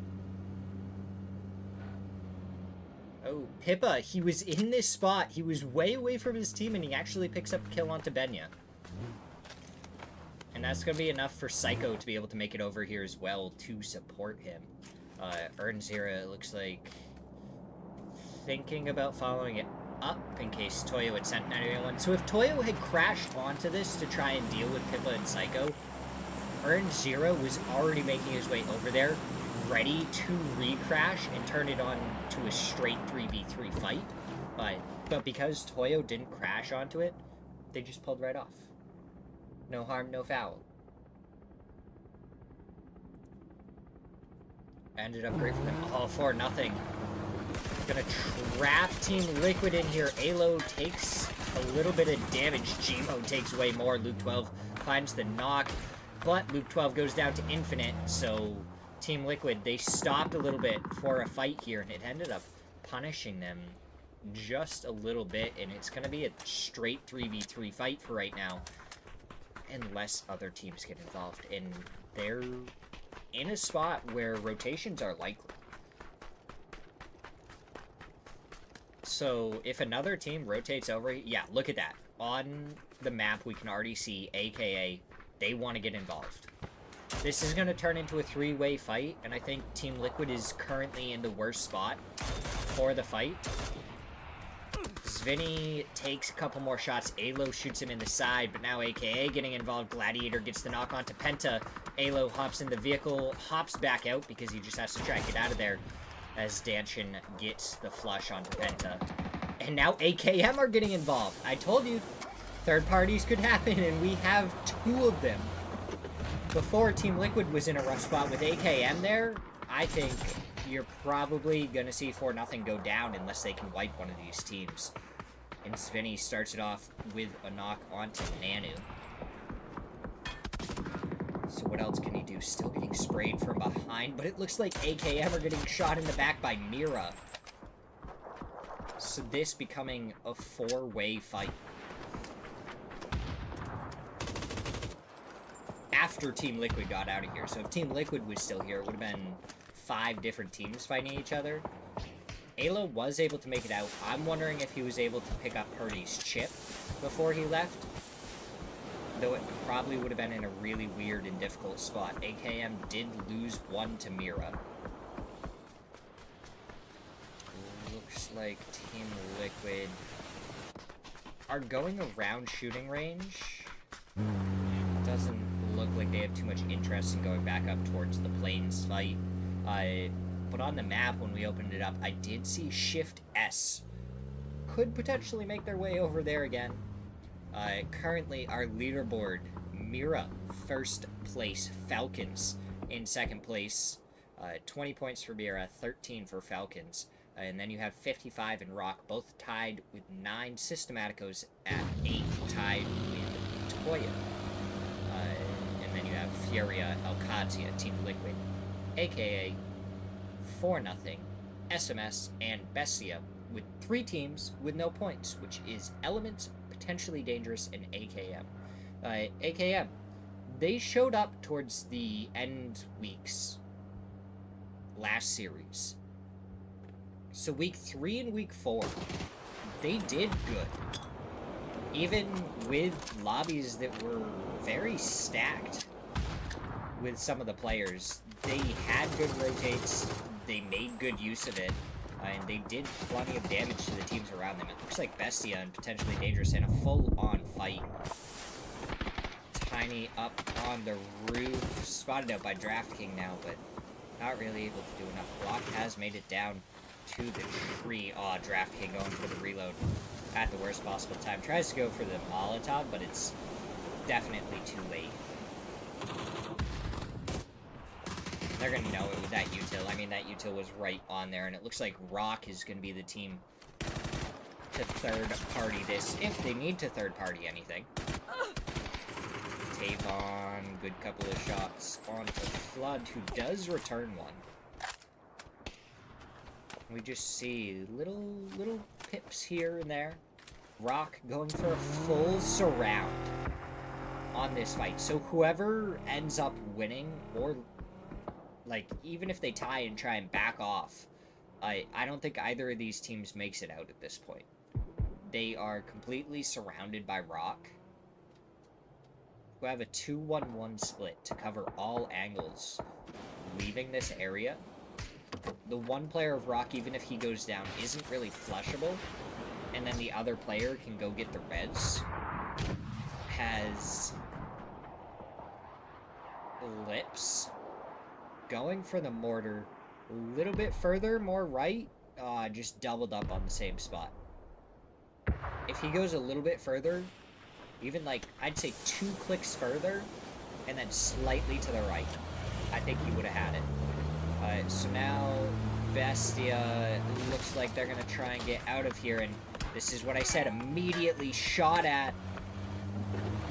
Oh, Pippa, he was in this spot. He was way away from his team, and he actually picks up a kill onto Benya. And that's going to be enough for Psycho to be able to make it over here as well to support him. Smirzera, it looks like, thinking about following it up in case Toyo had sent anyone. So if Toyo had crashed onto this to try and deal with Pippa and Psycho, Smirzera was already making his way over there, ready to re-crash and turn it on to a straight 3v3 fight. But because Toyo didn't crash onto it, they just pulled right off. No harm, no foul. Ended up great for them. All for nothing. Gonna trap Team Liquid in here. Alo takes a little bit of damage. Gmo takes way more. Luke 12 finds the knock. But Luke 12 goes down to infinite, so Team Liquid, they stopped a little bit for a fight here, and it ended up punishing them just a little bit, and it's going to be a straight 3v3 fight for right now, unless other teams get involved. And they're in a spot where rotations are likely. So if another team rotates over, yeah, look at that. On the map, we can already see, AKA, they want to get involved. This is going to turn into a three-way fight, and I think Team Liquid is currently in the worst spot for the fight. Svinny takes a couple more shots. Alo shoots him in the side, but now AKA getting involved. Gladiator gets the knock onto Penta. Alo hops in the vehicle, hops back out because he just has to try and get out of there as Danchin gets the flush onto Penta. And now AKM are getting involved. I told you, third parties could happen, and we have two of them. Before Team Liquid was in a rough spot with AKM there, I think you're probably going to see 4-0 go down unless they can wipe one of these teams. And Svinny starts it off with a knock onto Nanu. So what else can he do? Still getting sprayed from behind, but it looks like AKM are getting shot in the back by Mira. So this becoming a four-way fight. After Team Liquid got out of here. So if Team Liquid was still here, it would have been 5 different teams fighting each other. Alo was able to make it out. I'm wondering if he was able to pick up Purdy's chip before he left. Though it probably would have been in a really weird and difficult spot. AKM did lose 1 to Mira. Looks like Team Liquid are going around shooting range. Doesn't look like they have too much interest in going back up towards the plains fight. But on the map, when we opened it up, I did see Shift S. Could potentially make their way over there again. Currently, our leaderboard, Mira, first place, Falcons in second place. 20 points for Mira, 13 for Falcons. And then you have 55 and Rock, both tied with 9. Systematicos at 8, tied with Toya. And then you have Furia, Alcazia, Team Liquid, AKA 4-0, SMS, and Bestia, with 3 teams with no points, which is Elements, Potentially Dangerous, and AKM. AKM, they showed up towards the end weeks last series. So week 3 and week 4, they did good. Even with lobbies that were very stacked with some of the players, they had good rotates, they made good use of it, and they did plenty of damage to the teams around them. It looks like Bestia and Potentially Dangerous in a full-on fight. Tiny up on the roof, spotted out by DraftKing now, but not really able to do enough. Block has made it down to the tree. Aw, DraftKing going for the reload at the worst possible time. Tries to go for the Molotov, but it's definitely too late. They're going to know it with that util. I mean, that util was right on there, and it looks like Rock is going to be the team to third-party this, if they need to third-party anything. Tavon, good couple of shots onto Flood, who does return one. We just see little pips here and there. Rock going for a full surround on this fight. So whoever ends up winning, or like even if they tie and try and back off, I don't think either of these teams makes it out at this point. They are completely surrounded by Rock, who have a 2-1-1 split to cover all angles, leaving this area. The one player of Rock, even if he goes down, isn't really flushable, and then the other player can go get the res. Has Lips going for the mortar a little bit further, more right, just doubled up on the same spot. If he goes a little bit further, even like, I'd say 2 clicks further, and then slightly to the right, I think he would have had it. So now Bestia looks like they're going to try and get out of here, and this is what I said, immediately shot at.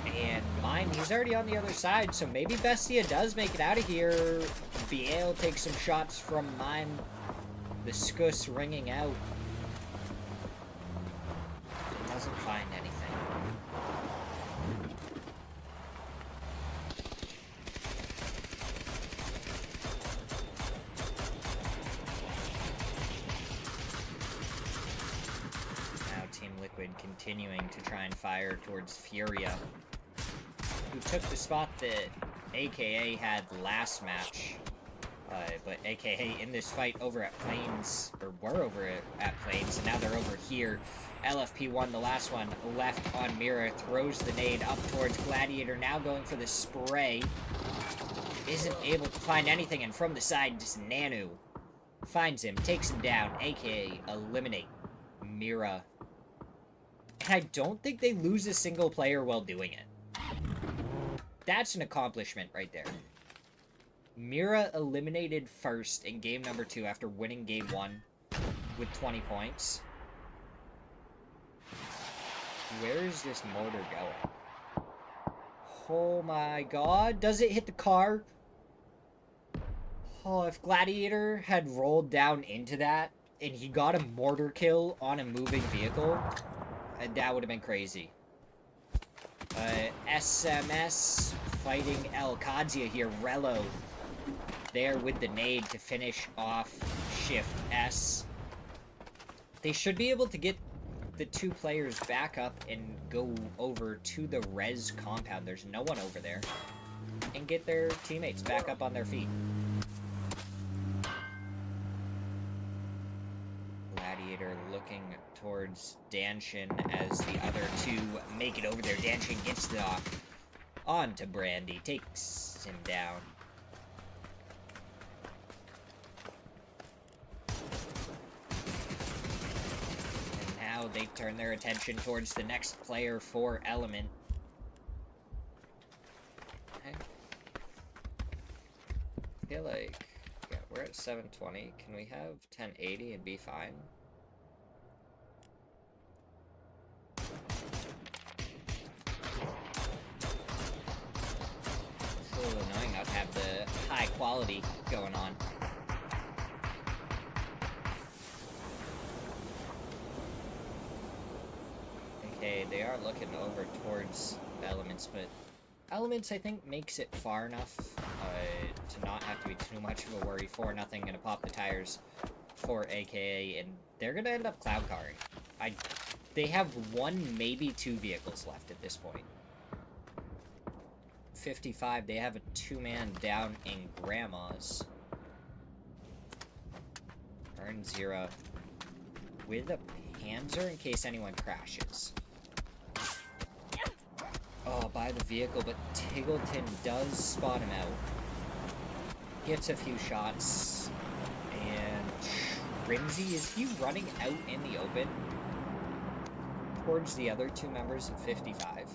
And Mine, he's already on the other side, so maybe Bestia does make it out of here. Biel takes some shots from Mine. The Skuss ringing out. Liquid continuing to try and fire towards Furia, who took the spot that AKA had last match. But AKA in this fight over at Plains, or were over at Plains, and now they're over here. LFP won the last one, left on Mira, throws the nade up towards Gladiator, now going for the spray. Isn't able to find anything, and from the side, just Nanu finds him, takes him down, AKA eliminate Mira. And I don't think they lose a single player while doing it. That's an accomplishment right there. Mira eliminated first in game number 2 after winning game 1 with 20 points. Where is this mortar going? Oh my god. Does it hit the car? Oh, if Gladiator had rolled down into that and he got a mortar kill on a moving vehicle, that would have been crazy. SMS fighting El Kadzia here. Rello there with the nade to finish off Shift S. They should be able to get the 2 players back up and go over to the res compound. There's no one over there. And get their teammates back up on their feet. Gladiator looking towards Danshin as the other 2 make it over there. Danshin gets the knock onto Brandy, takes him down. And now they turn their attention towards the next player for Element. Okay. I feel like, yeah, we're at 720. Can we have 1080 and be fine? It's a little annoying not to have the high quality going on. Okay, they are looking over towards Elements, but Elements, I think, makes it far enough to not have to be too much of a worry. 4-0, gonna pop the tires for AKA, and they're gonna end up cloud carring. They have 1, maybe 2 vehicles left at this point. 55, they have a 2-man down in Grandma's. Burn 0 with a Panzer in case anyone crashes. Oh, by the vehicle, but Tiggleton does spot him out. Gets a few shots. And Trimsy, is he running out in the open? Towards the other 2 members of 55.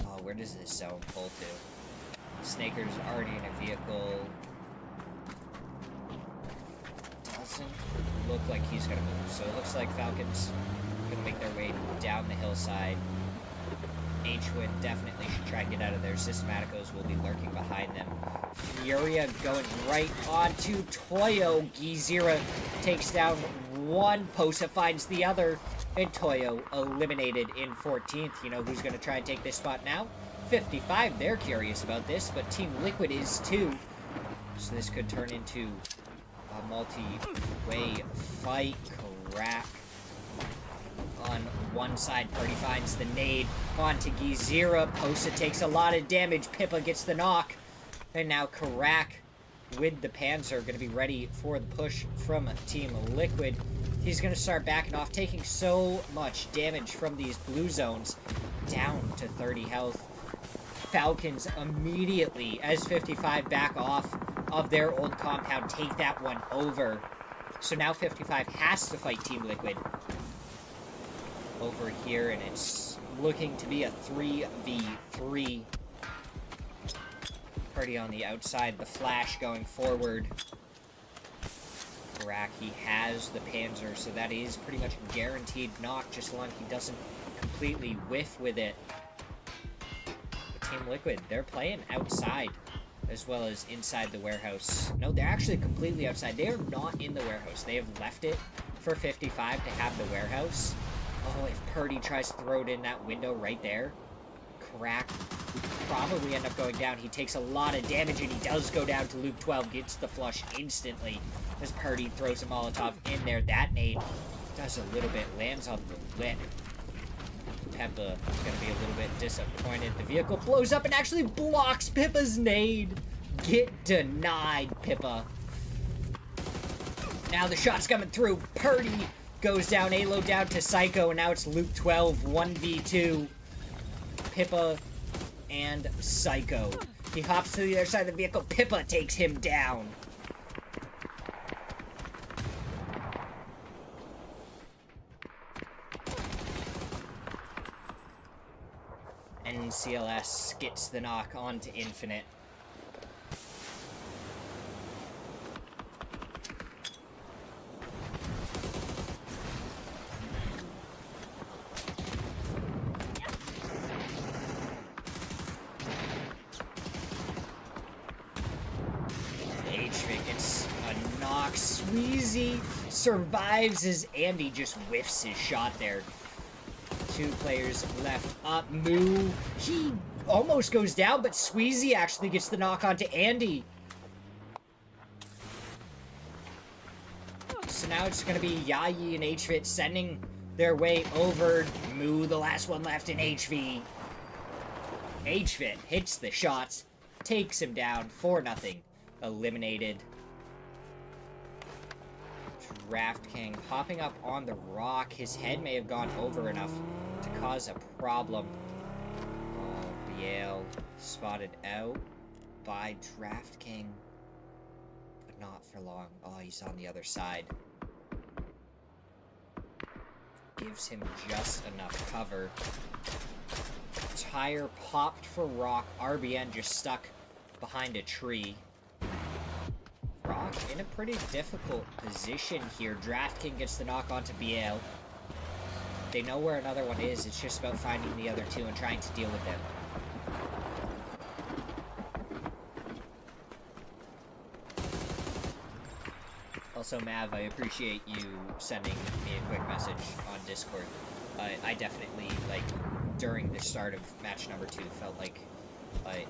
Oh, where does this zone pull to? Snaker's already in a vehicle. Doesn't look like he's gonna move. So it looks like Falcons gonna make their way down the hillside. H-Win definitely should try and get out of there. Systematicos will be lurking behind them. Furia going right onto Toyo. Gizira takes down one. Posa finds the other. And Toyo eliminated in 14th. You know who's going to try and take this spot now? 55. They're curious about this, but Team Liquid is too. So this could turn into a multi-way fight. Crack. On one side, Purdy finds the nade onto Gizira. Posa takes a lot of damage. Pippa gets the knock. And now Karak with the Panzer going to be ready for the push from Team Liquid. He's going to start backing off, taking so much damage from these blue zones. Down to 30 health. Falcons immediately, as 55 back off of their old compound, take that one over. So now 55 has to fight Team Liquid over here, and it's looking to be a 3v3. Purdy on the outside, the flash going forward. Karaki has the Panzer, so that is pretty much a guaranteed knock, just as long as he doesn't completely whiff with it. But Team Liquid, they're playing outside as well as inside the warehouse. No, they're actually completely outside. They are not in the warehouse. They have left it for 55 to have the warehouse. Oh, if Purdy tries to throw it in that window right there, Crack would probably end up going down. He takes a lot of damage, and he does go down to Luke 12, gets the flush instantly as Purdy throws a Molotov in there. That nade does a little bit, lands on the lip. have the... Gonna be a little bit disappointed. The vehicle blows up and actually blocks Pippa's nade. Get denied, Pippa. Now the shot's coming through. Purdy goes down. Alo down to Psycho. And now it's Luke 12, 1v2. Pippa and Psycho. He hops to the other side of the vehicle. Pippa takes him down. NCLS gets the knock onto Infinite. Gets a knock. Sweezy survives as Andy just whiffs his shot there. 2 players left up. Moo, he almost goes down, but Sweezy actually gets the knock onto Andy. So now it's going to be Yayi and HVIT sending their way over. Moo, the last one left in HV. HVIT hits the shots, takes him down, 4-0. Eliminated. DraftKing popping up on the rock. His head may have gone over enough to cause a problem. Oh, Biel spotted out by DraftKing, but not for long. Oh, he's on the other side. Gives him just enough cover. Tire popped for Rock. RBN just stuck behind a tree. Rock in a pretty difficult position here. DraftKing gets the knock onto BL. They know where another one is. It's just about finding the other 2 and trying to deal with them. Also, Mav, I appreciate you sending me a quick message on Discord. I definitely, like, during the start of match number 2, felt like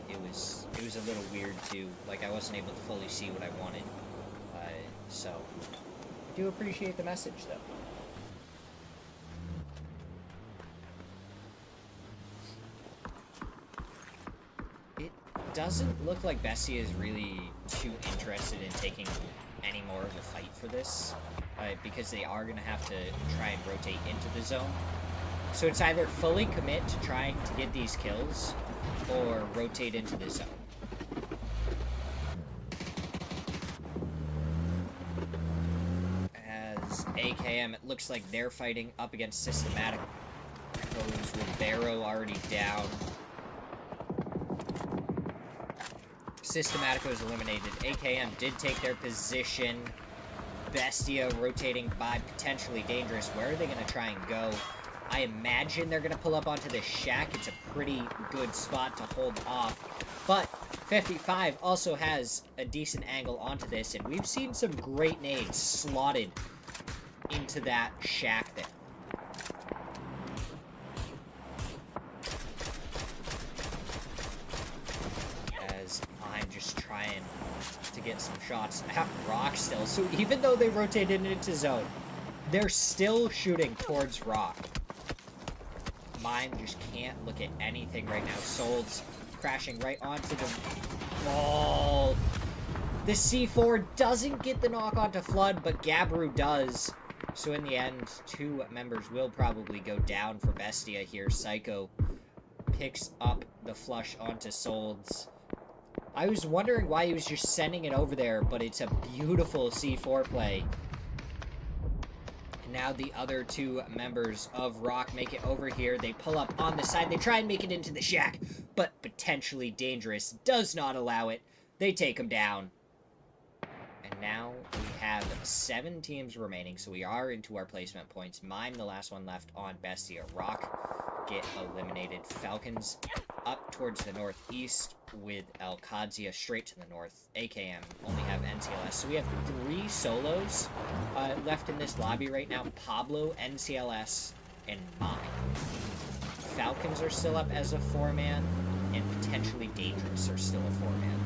it was a little weird too. Like I wasn't able to fully see what I wanted. So I do appreciate the message though. It doesn't look like Bessie is really too interested in taking any more of a fight for this, because they are gonna have to try and rotate into the zone. So it's either fully commit to trying to get these kills, or rotate into the zone. As AKM, it looks like they're fighting up against Systematic. Goes with Barrow already down. Systematico is eliminated. AKM did take their position. Bestia rotating by potentially dangerous. Where are they going to try and go? I imagine they're going to pull up onto the shack. It's a pretty good spot to hold off. But 55 also has a decent angle onto this, and we've seen some great nades slotted into that shack there. As I'm just trying to get some shots at Rock still. So even though they rotated into zone, they're still shooting towards Rock. Mine just can't look at anything right now. Sold's crashing right onto the wall. The C4 doesn't get the knock onto Flood, but Gabru does. So in the end, 2 members will probably go down for Bestia here. Psycho picks up the flush onto Solds. I was wondering why he was just sending it over there, but it's a beautiful C4 play. Now the other 2 members of Rock make it over here. They pull up on the side. They try and make it into the shack, but potentially dangerous. Does not allow it. They take him down. And now we have 7 teams remaining, so we are into our placement points. Mime, the last one left on Bestia. Rock get eliminated. Falcons up towards the northeast with Alcadzia straight to the north. AKM only have NCLS. So we have 3 solos left in this lobby right now. Pablo, NCLS, and Mime. Falcons are still up as a 4-man, and potentially Dangerous are still a 4-man.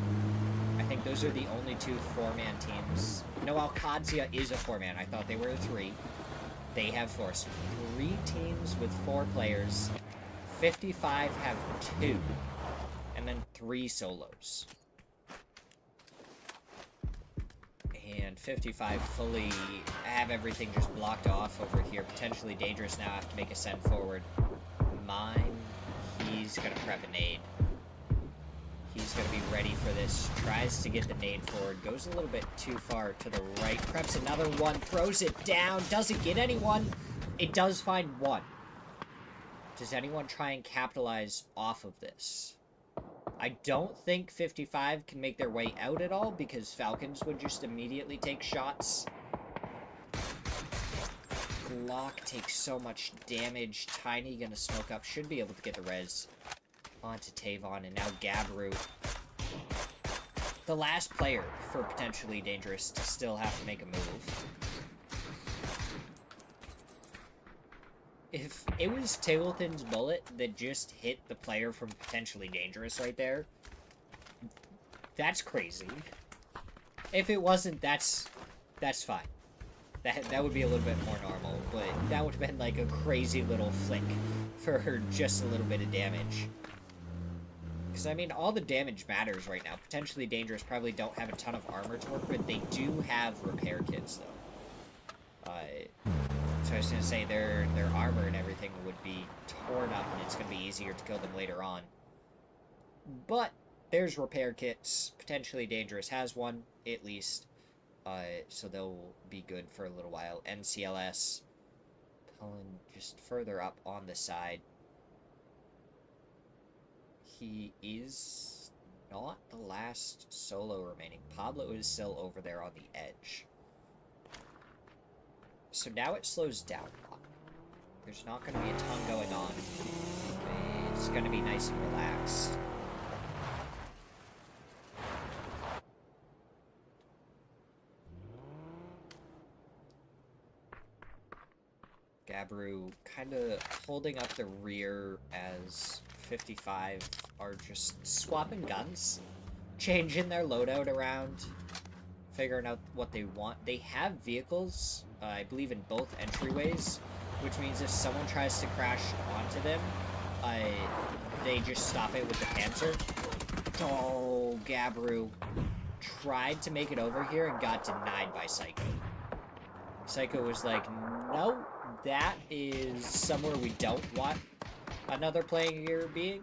I think those are the only 2 4-man teams. No, Alcadzia is a 4-man. I thought they were a 3. They have 4. So 3 teams with 4 players. 55 have 2. And then 3 solos. And 55 fully have everything just blocked off over here. Potentially dangerous now. Have to make a send forward. Mine. He's going to prep a nade. He's going to be ready for this. Tries to get the nade forward. Goes a little bit too far to the right. Preps another one. Throws it down. Doesn't get anyone. It does find one. Does anyone try and capitalize off of this? I don't think 55 can make their way out at all because Falcons would just immediately take shots. Glock takes so much damage. Tiny gonna smoke up. Should be able to get the res onto Tavon. And now Gabru. The last player for potentially dangerous to still have to make a move. If it was Tableton's bullet that just hit the player from potentially dangerous right there, that's crazy. If it wasn't, that's fine. That would be a little bit more normal, but that would have been like a crazy little flick for just a little bit of damage. Because, I mean, all the damage matters right now. Potentially dangerous probably don't have a ton of armor to work with. They do have repair kits, though. So I was going to say, their armor and everything would be torn up, and it's going to be easier to kill them later on. But there's repair kits. Potentially dangerous has one, at least. So they'll be good for a little while. NCLS pulling just further up on the side. He is not the last solo remaining. Pablo is still over there on the edge. So now it slows down a lot. There's not going to be a ton going on. It's going to be nice and relaxed. Gabru kind of holding up the rear as 55 are just swapping guns, changing their loadout around, figuring out what they want. They have vehicles, I believe, in both entryways, which means if someone tries to crash onto them, they just stop it with the Panzer. Oh, Gabru tried to make it over here and got denied by Psycho. Psycho was like, no, that is somewhere we don't want another player being.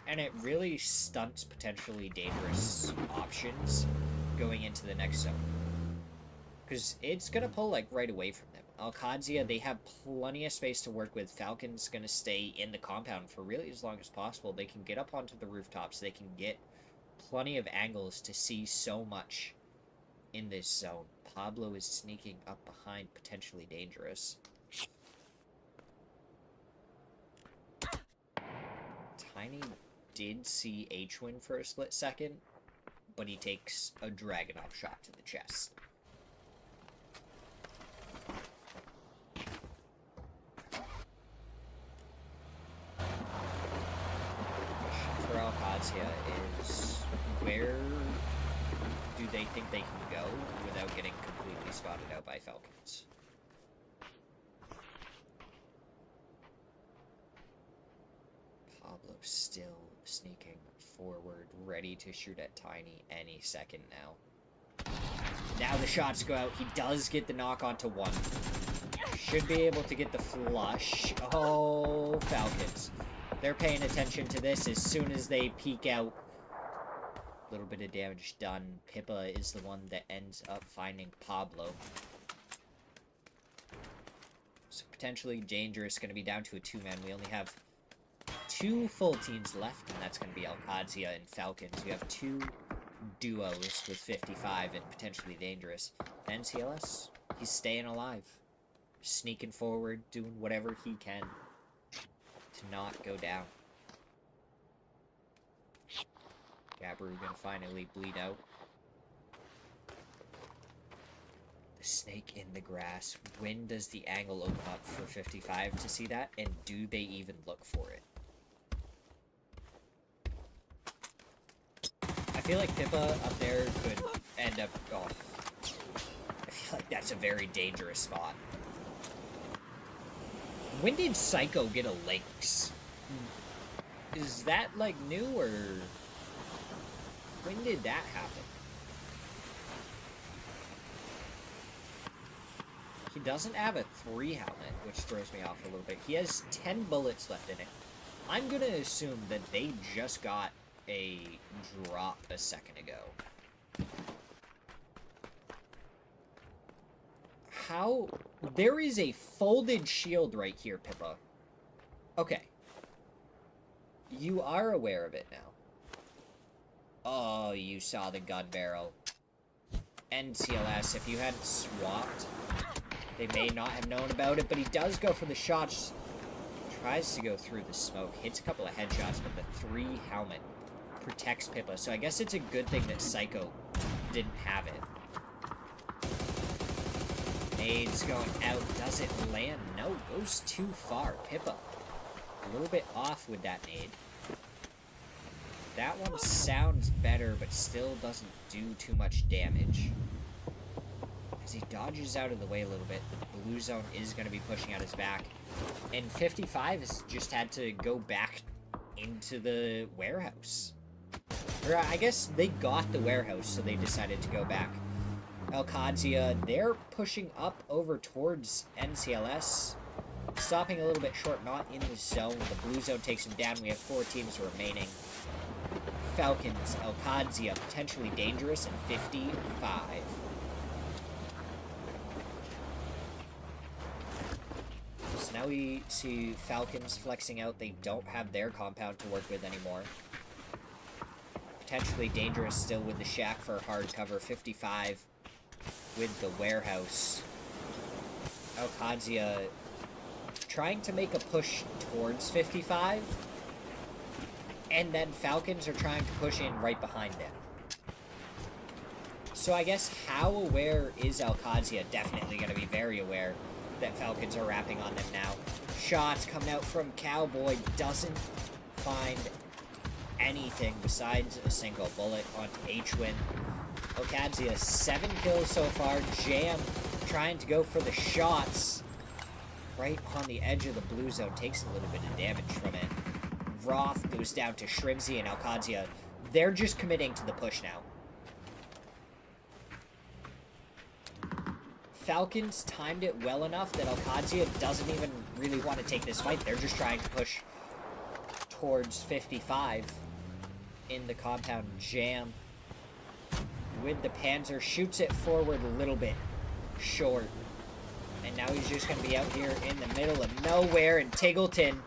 And it really stunts potentially dangerous options going into the next zone. Because it's going to pull, like, right away from them. Alcadzia, they have plenty of space to work with. Falcon's going to stay in the compound for really as long as possible. They can get up onto the rooftops. They can get plenty of angles to see so much in this zone. Pablo is sneaking up behind potentially dangerous. Tiny did see H-Win for a split second, but he takes a Dragunov shot to the chest. For Alcadzia is, where do they think they can go without getting completely spotted out by Falcons? Pablo still sneaking forward, ready to shoot at Tiny any second now. Now the shots go out. He does get the knock onto one. Should be able to get the flush. Oh, Falcons. They're paying attention to this as soon as they peek out. A little bit of damage done. Pippa is the one that ends up finding Pablo. So potentially dangerous. Going to be down to a 2-man. We only have 2 full teams left, and that's going to be Alcadzia and Falcons. You have 2 duos with 55 and potentially dangerous. NCLS, he's staying alive. Sneaking forward, doing whatever he can to not go down. Gabru gonna finally bleed out. The snake in the grass. When does the angle open up for 55 to see that? And do they even look for it? I feel like Pippa up there could end up... Oh. I feel like that's a very dangerous spot. When did Psycho get a Lynx? Is that, like, new, or... When did that happen? He doesn't have a 3 helmet, which throws me off a little bit. He has 10 bullets left in it. I'm gonna assume that they just got a drop a second ago. How? There is a folded shield right here, Pippa. Okay. You are aware of it now. Oh, you saw the gun barrel. NCLS, if you hadn't swapped, they may not have known about it, but he does go for the shots. Tries to go through the smoke, hits a couple of headshots, but the 3 helmet protects Pippa. So I guess it's a good thing that Psycho didn't have it. Nade's going out, doesn't land. No, goes too far. Pippa, a little bit off with that nade. That one sounds better, but still doesn't do too much damage. As he dodges out of the way a little bit, the blue zone is going to be pushing out his back. And 55 has just had to go back into the warehouse. Or I guess they got the warehouse, so they decided to go back. Alcadzia, they're pushing up over towards NCLS. Stopping a little bit short, not in the zone. The blue zone takes him down. We have 4 teams remaining. Falcons, Alcadzia, potentially dangerous, and 55. So now we see Falcons flexing out. They don't have their compound to work with anymore. Potentially dangerous still with the shack for hard cover. 55 with the warehouse. Alcadzia trying to make a push towards 55. And then Falcons are trying to push in right behind them. So I guess how aware is Alcadzia? Definitely going to be very aware that Falcons are wrapping on them now. Shots coming out from Cowboy. Doesn't find anything besides a single bullet onto H-Win. Alcadzia, 7 kills so far. Jam trying to go for the shots. Right on the edge of the blue zone. Takes a little bit of damage from it. Roth goes down to Shrimsy and Alcadzia. They're just committing to the push now. Falcons timed it well enough that Alcadzia doesn't even really want to take this fight. They're just trying to push towards 55 in the compound. Jam with the Panzer shoots it forward a little bit short. And now he's just going to be out here in the middle of nowhere, and Tiggleton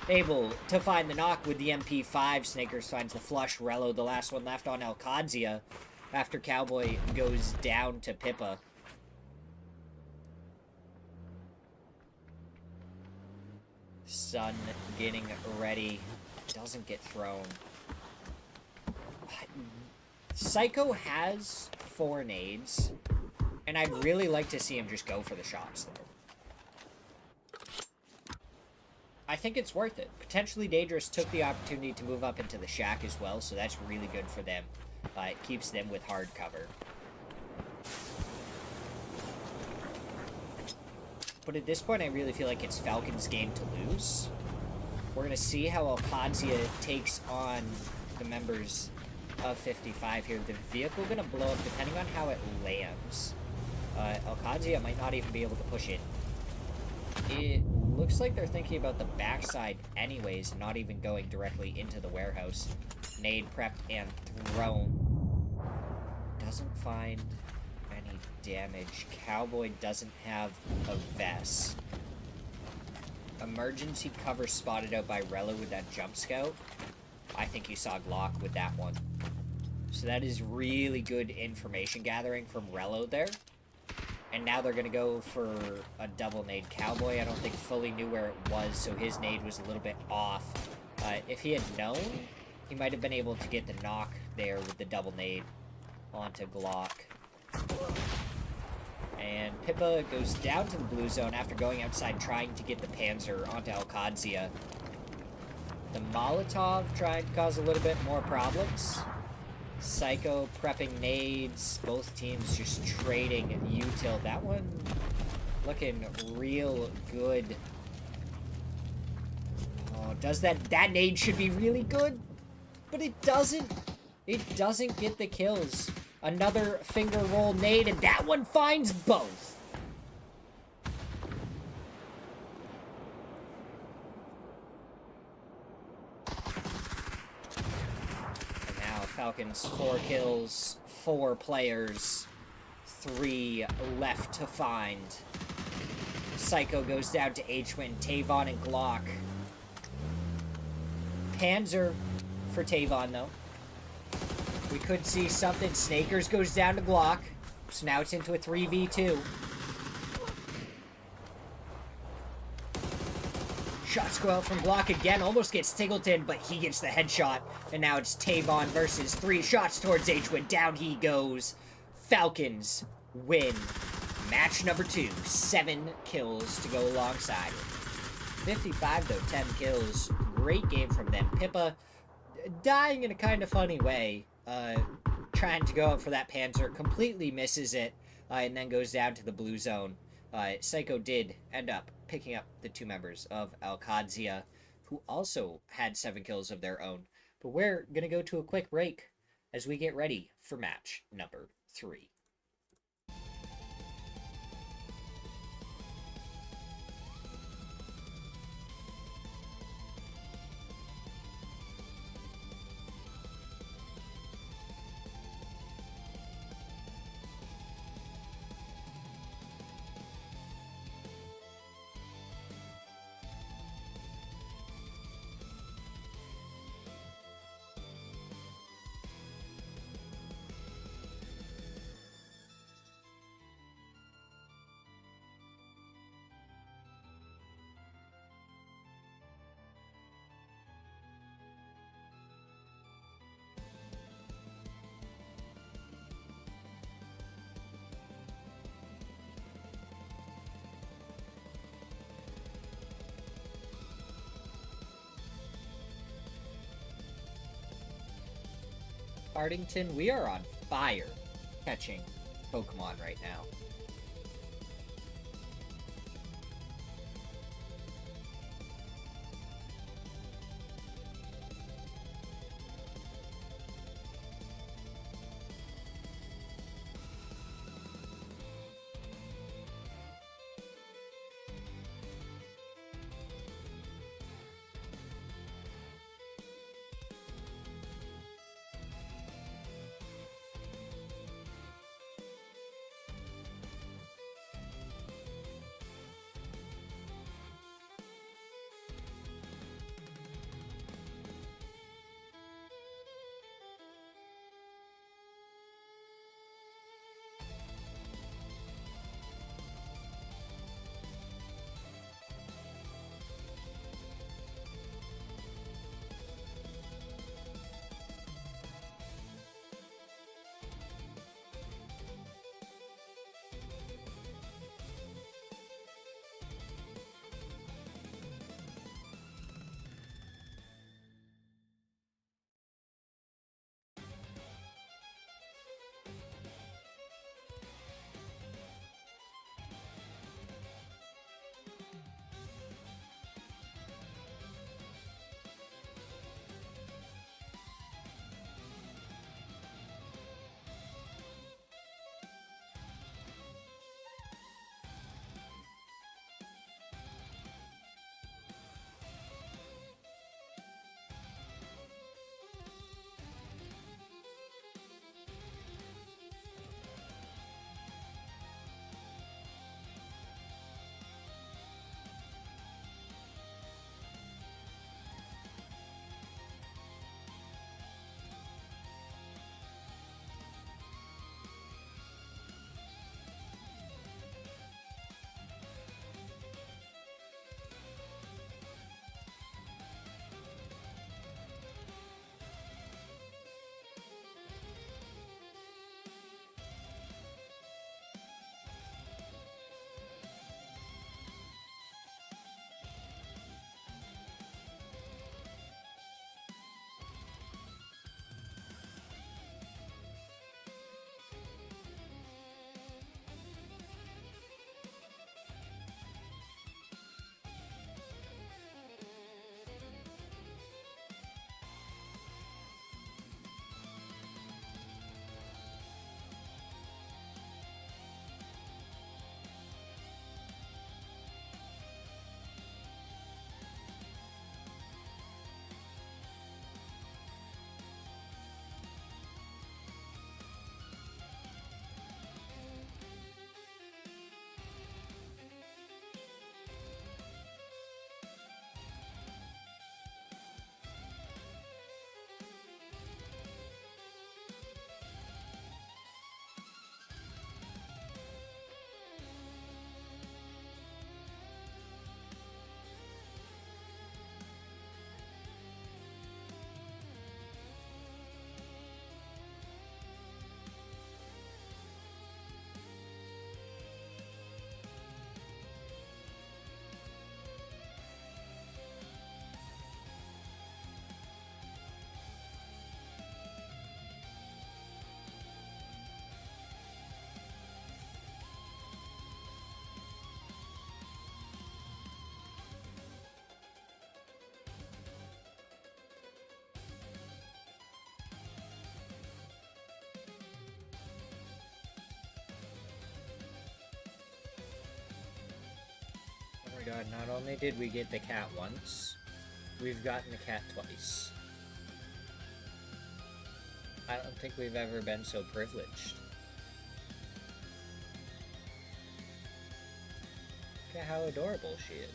able to find the knock with the MP5. Snakers finds the flush. Rello, the last one left on Alcadzia after Cowboy goes down to Pippa. Sun getting ready. Doesn't get thrown. Psycho has 4 nades, and I'd really like to see him just go for the shots there. I think it's worth it. Potentially Dangerous took the opportunity to move up into the shack as well, so that's really good for them. It keeps them with hard cover. But at this point, I really feel like it's Falcons' game to lose. We're going to see how Alcadzia takes on the members of 55 here. The vehicle going to blow up depending on how it lands. Alcadzia might not even be able to push it. It looks like they're thinking about the backside anyways, not even going directly into the warehouse. Nade prepped and thrown. Doesn't find any damage. Cowboy doesn't have a vest. Emergency cover spotted out by Rello with that jump scout. I think you saw Glock with that one. So that is really good information gathering from Rello there. And now they're going to go for a double nade. Cowboy, I don't think fully knew where it was, so his nade was a little bit off. If he had known, he might have been able to get the knock there with the double nade onto Glock. And Pippa goes down to the blue zone after going outside trying to get the Panzer onto Alcadzia. The Molotov trying to cause a little bit more problems. Psycho prepping nades. Both teams just trading util. That one looking real good. Oh, does that nade should be really good, but it doesn't. It doesn't get the kills. Another finger roll nade, and that one finds both. And now Falcons 4 kills, 4 players, 3 left to find. Psycho goes down to H-Win, Tavon and Glock. Panzer for Tavon, though. We could see something. Snakers goes down to Glock. So now it's into a 3v2. Shots go out from Glock again. Almost gets Tingleton, but he gets the headshot. And now it's Tavon versus 3 shots towards H-Win. Down he goes. Falcons win. Match number 2. 7 kills to go alongside it. 55, though, 10 kills. Great game from them. Pippa dying in a kind of funny way. Trying to go out for that Panzer. Completely misses it. And then goes down to the blue zone. Psycho did end up picking up the 2 members of Al-Qadzia, who also had 7 kills of their own. But we're going to go to a quick break as we get ready for match number 3. Artington, we are on fire catching Pokemon right now. my god, not only did we get the cat once, we've gotten the cat twice. I don't think we've ever been so privileged. Look at how adorable she is.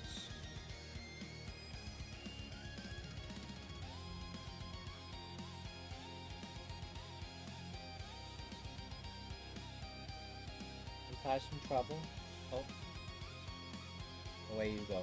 You cause some trouble? Oh. Away you go.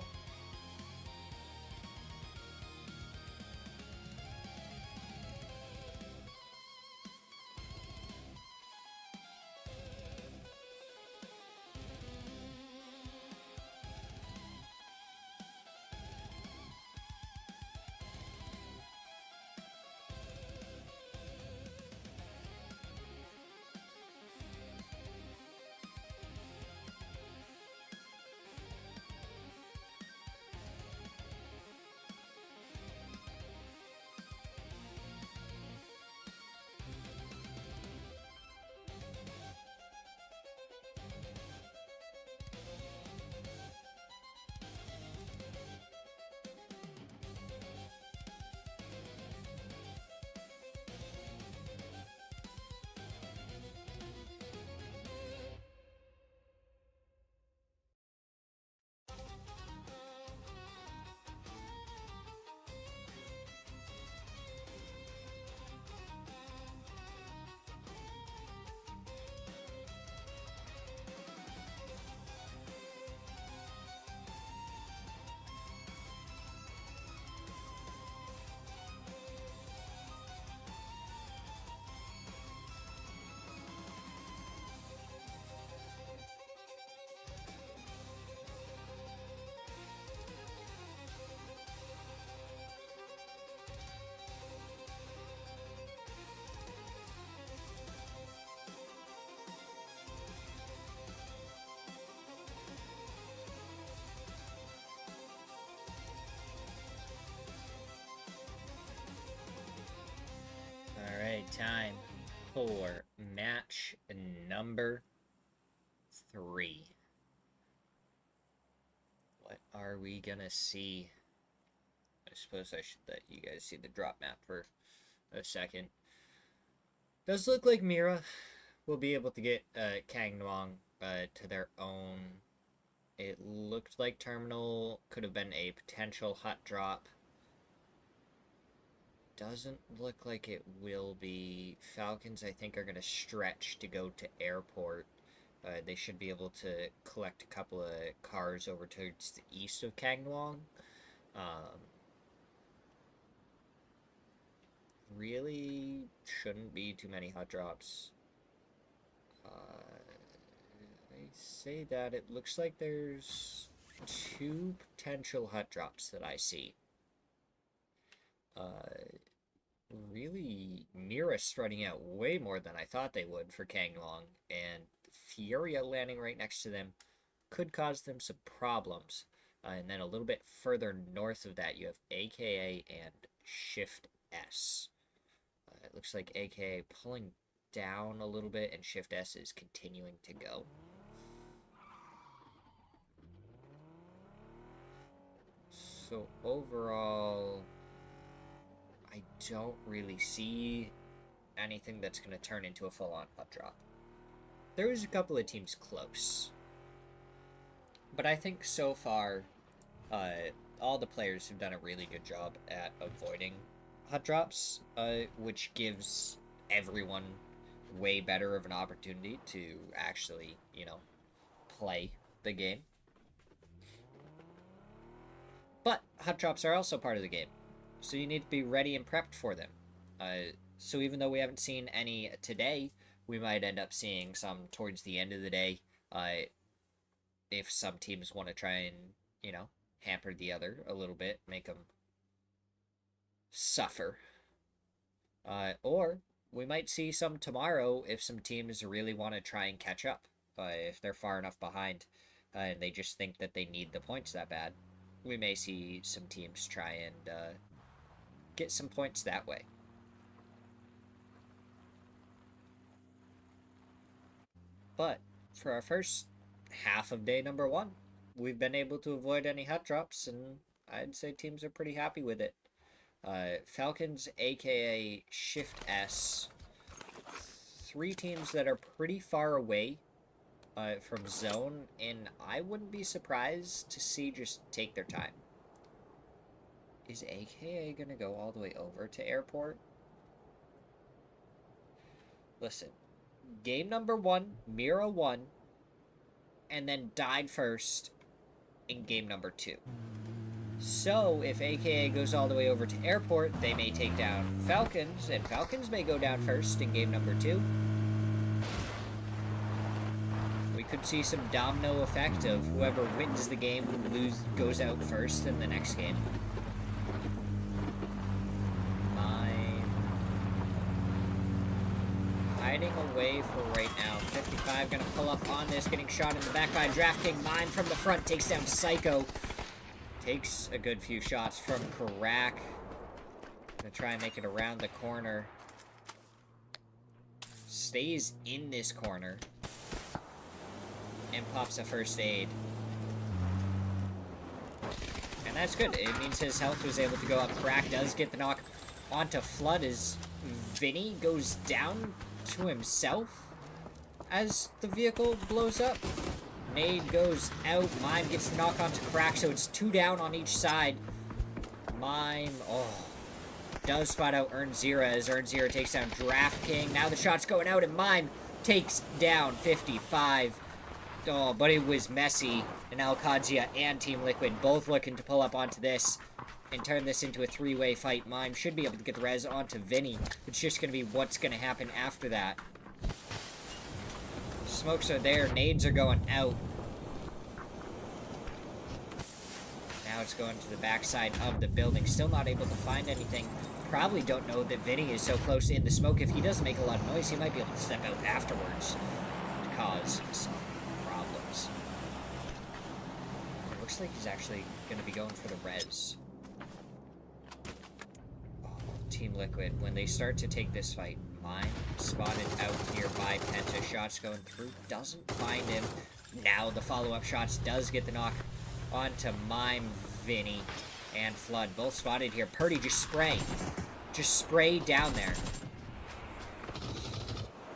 Alright, time for match number 3. What are we gonna see? I suppose I should let you guys see the drop map for a second. Does look like Mira will be able to get Kang Nuang to their own. It looked like Terminal could have been a potential hot drop. Doesn't look like it will be. Falcons, I think, are going to stretch to go to airport. They should be able to collect a couple of cars over towards the east of Kang Nuang. Really shouldn't be too many hot drops. I say that it looks like there's 2 potential hot drops that I see. Really, Mira spreading out way more than I thought they would for Kang Nuang, and Furia landing right next to them could cause them some problems. And then a little bit further north of that, you have AKA and Shift S. It looks like AKA pulling down a little bit, and Shift S is continuing to go. So overall, I don't really see anything that's going to turn into a full-on hot drop. There was a couple of teams close. But I think so far, all the players have done a really good job at avoiding hot drops, which gives everyone way better of an opportunity to actually, play the game. But hot drops are also part of the game, so you need to be ready and prepped for them. So even though we haven't seen any today, we might end up seeing some towards the end of the day, if some teams want to try and, hamper the other a little bit, make them suffer. Or we might see some tomorrow if some teams really want to try and catch up, if they're far enough behind, and they just think that they need the points that bad. We may see some teams try and get some points that way. But for our first half of day number 1, we've been able to avoid any hut drops, and I'd say teams are pretty happy with it. Falcons, aka Shift S. 3 teams that are pretty far away from zone, and I wouldn't be surprised to see just take their time. Is AKA gonna go all the way over to airport? Listen, game number 1, Mira won, and then died first in game number 2. So, if AKA goes all the way over to airport, they may take down Falcons, and Falcons may go down first in game number 2. We could see some domino effect of whoever wins the game goes out first in the next game. Hiding away for right now. 55 gonna pull up on this, getting shot in the back by DraftKing. Mime from the front takes down Psycho. Takes a good few shots from Karak. Gonna try and make it around the corner. Stays in this corner. And pops a first aid. And that's good. It means his health was able to go up. Karak does get the knock onto Flood as Vinny goes down to himself as the vehicle blows up. Nade goes out. Mime gets the knock onto Crack, so it's 2 down on each side. Mime, does spot out Smirzera as Smirzera takes down DraftKing. Now the shot's going out, and Mime takes down 55. Oh, but it was messy. And Alcadzia and Team Liquid both looking to pull up onto this and turn this into a 3-way fight. Mime should be able to get the res onto Vinny. It's just going to be what's going to happen after that. Smokes are there. Nades are going out. Now it's going to the backside of the building. Still not able to find anything. Probably don't know that Vinny is so close in the smoke. If he doesn't make a lot of noise, he might be able to step out afterwards to cause some problems. It looks like he's actually going to be going for the res. Team Liquid, when they start to take this fight, Mime spotted out here by Penta. Shots going through, doesn't find him. Now the follow-up shots does get the knock onto Mime, Vinny, and Flood. Both spotted here. Purdy just spray. Just spray down there.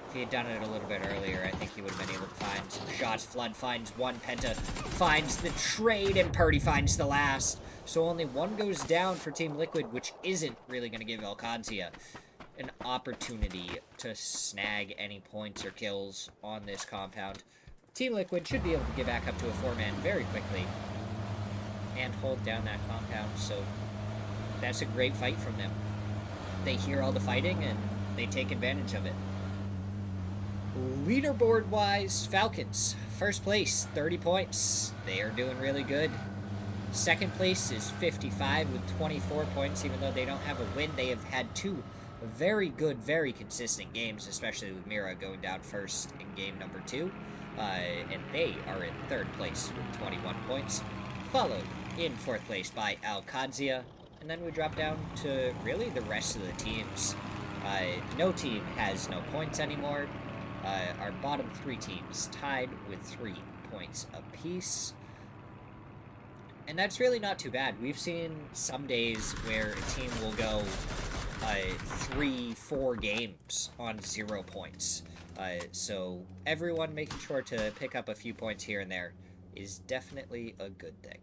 If he had done it a little bit earlier, I think he would have been able to find some shots. Flood finds one. Penta finds the trade, and Purdy finds the last. So only one goes down for Team Liquid, which isn't really going to give Alcadzia an opportunity to snag any points or kills on this compound. Team Liquid should be able to get back up to a 4-man very quickly and hold down that compound, so that's a great fight from them. They hear all the fighting, and they take advantage of it. Leaderboard-wise, Falcons, first place, 30 points. They are doing really good. Second place is 55 with 24 points. Even though they don't have a win, they have had 2 very good, very consistent games, especially with Mira going down first in game number 2. And they are in 3rd place with 21 points, followed in 4th place by Alcadzia. And then we drop down to really the rest of the teams. No team has no points anymore. Our bottom 3 teams tied with 3 points apiece. And that's really not too bad. We've seen some days where a team will go 3-4 games on 0 points. So everyone making sure to pick up a few points here and there is definitely a good thing.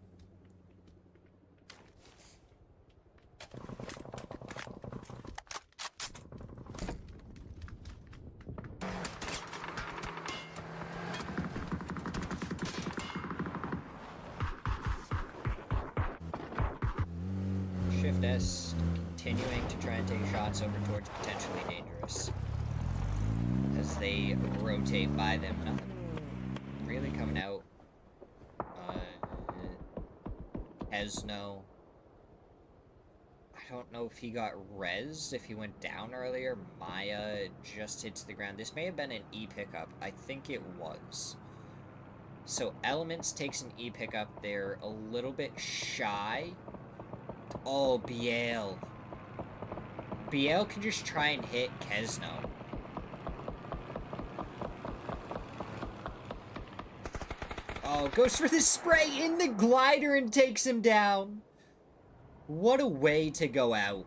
Shift S continuing to try and take shots over towards potentially dangerous as they rotate by them. Nothing really coming out. Esno. I don't know if he got res, if he went down earlier. Maya just hits the ground. This may have been an E pickup. I think it was. So Elements takes an E pickup. They're a little bit shy. Oh, Biel. Biel can just try and hit Kesno. Oh, goes for the spray in the glider and takes him down. What a way to go out.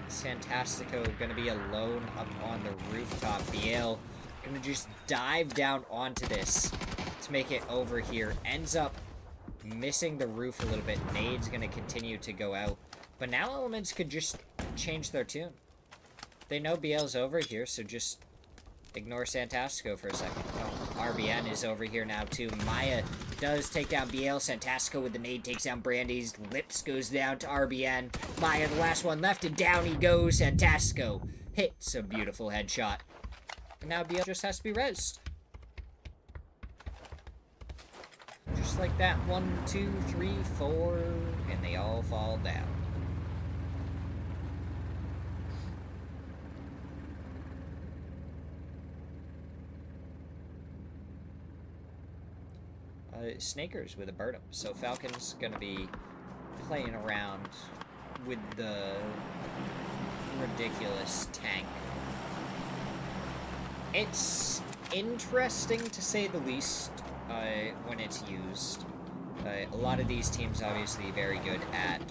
Santastico gonna be alone up on the rooftop. Biel gonna just dive down onto this to make it over here. Ends up missing the roof a little bit. Nade's gonna continue to go out. But now Elements could just change their tune. They know Biel's over here, so just ignore Santastico for a second. Oh, RBN is over here now, too. Maya does take down Biel. Santastico with the nade takes down Brandy's. Lips goes down to RBN. Maya, the last one left, and down he goes. Santastico hits a beautiful headshot. And now Biel just has to be rezzed. Just like that. 1, 2, 3, 4, and they all fall down. Snakers with a Burnham. So Falcon's gonna be playing around with the ridiculous tank. It's interesting to say the least when it's used. A lot of these teams obviously very good at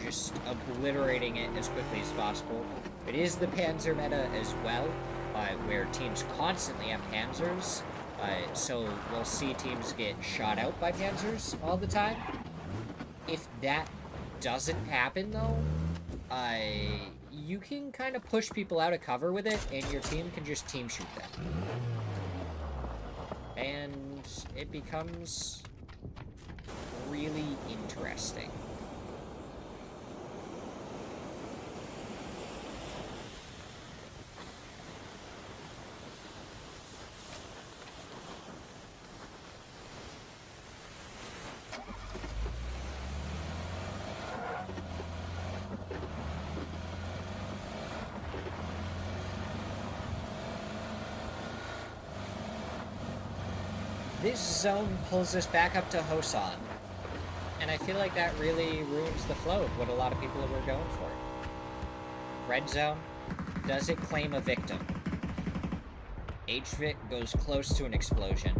just obliterating it as quickly as possible. It is the Panzer meta as well, where teams constantly have Panzers. So we'll see teams get shot out by Panzers all the time. If that doesn't happen, though, you can kind of push people out of cover with it, and your team can just team shoot them. And it becomes really interesting. This zone pulls us back up to Hosan, and I feel like that really ruins the flow of what a lot of people were going for. Red zone, does it claim a victim? HVIC goes close to an explosion,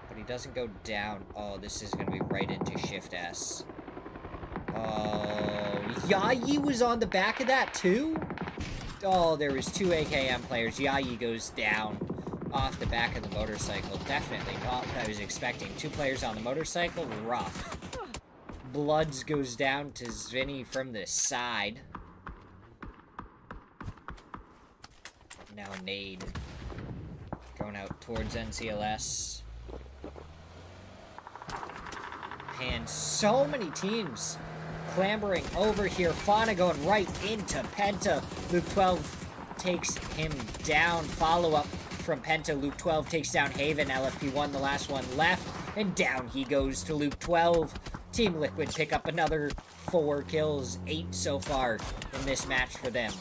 but he doesn't go down. Oh, this is going to be right into Shift S. Oh, Yayi was on the back of that too? Oh, there was 2 AKM players. Yayi goes down off the back of the motorcycle. Definitely not what I was expecting. 2 players on the motorcycle, rough. Bloods goes down to Zvinny from the side. Now Nade going out towards NCLS. And so many teams clambering over here. Fauna going right into Penta. Luke 12 takes him down. Follow-up from Penta. Luke 12 takes down Haven. LFP1, the last one left. And down he goes to Luke 12. Team Liquid pick up another 4 kills. 8 so far in this match for them.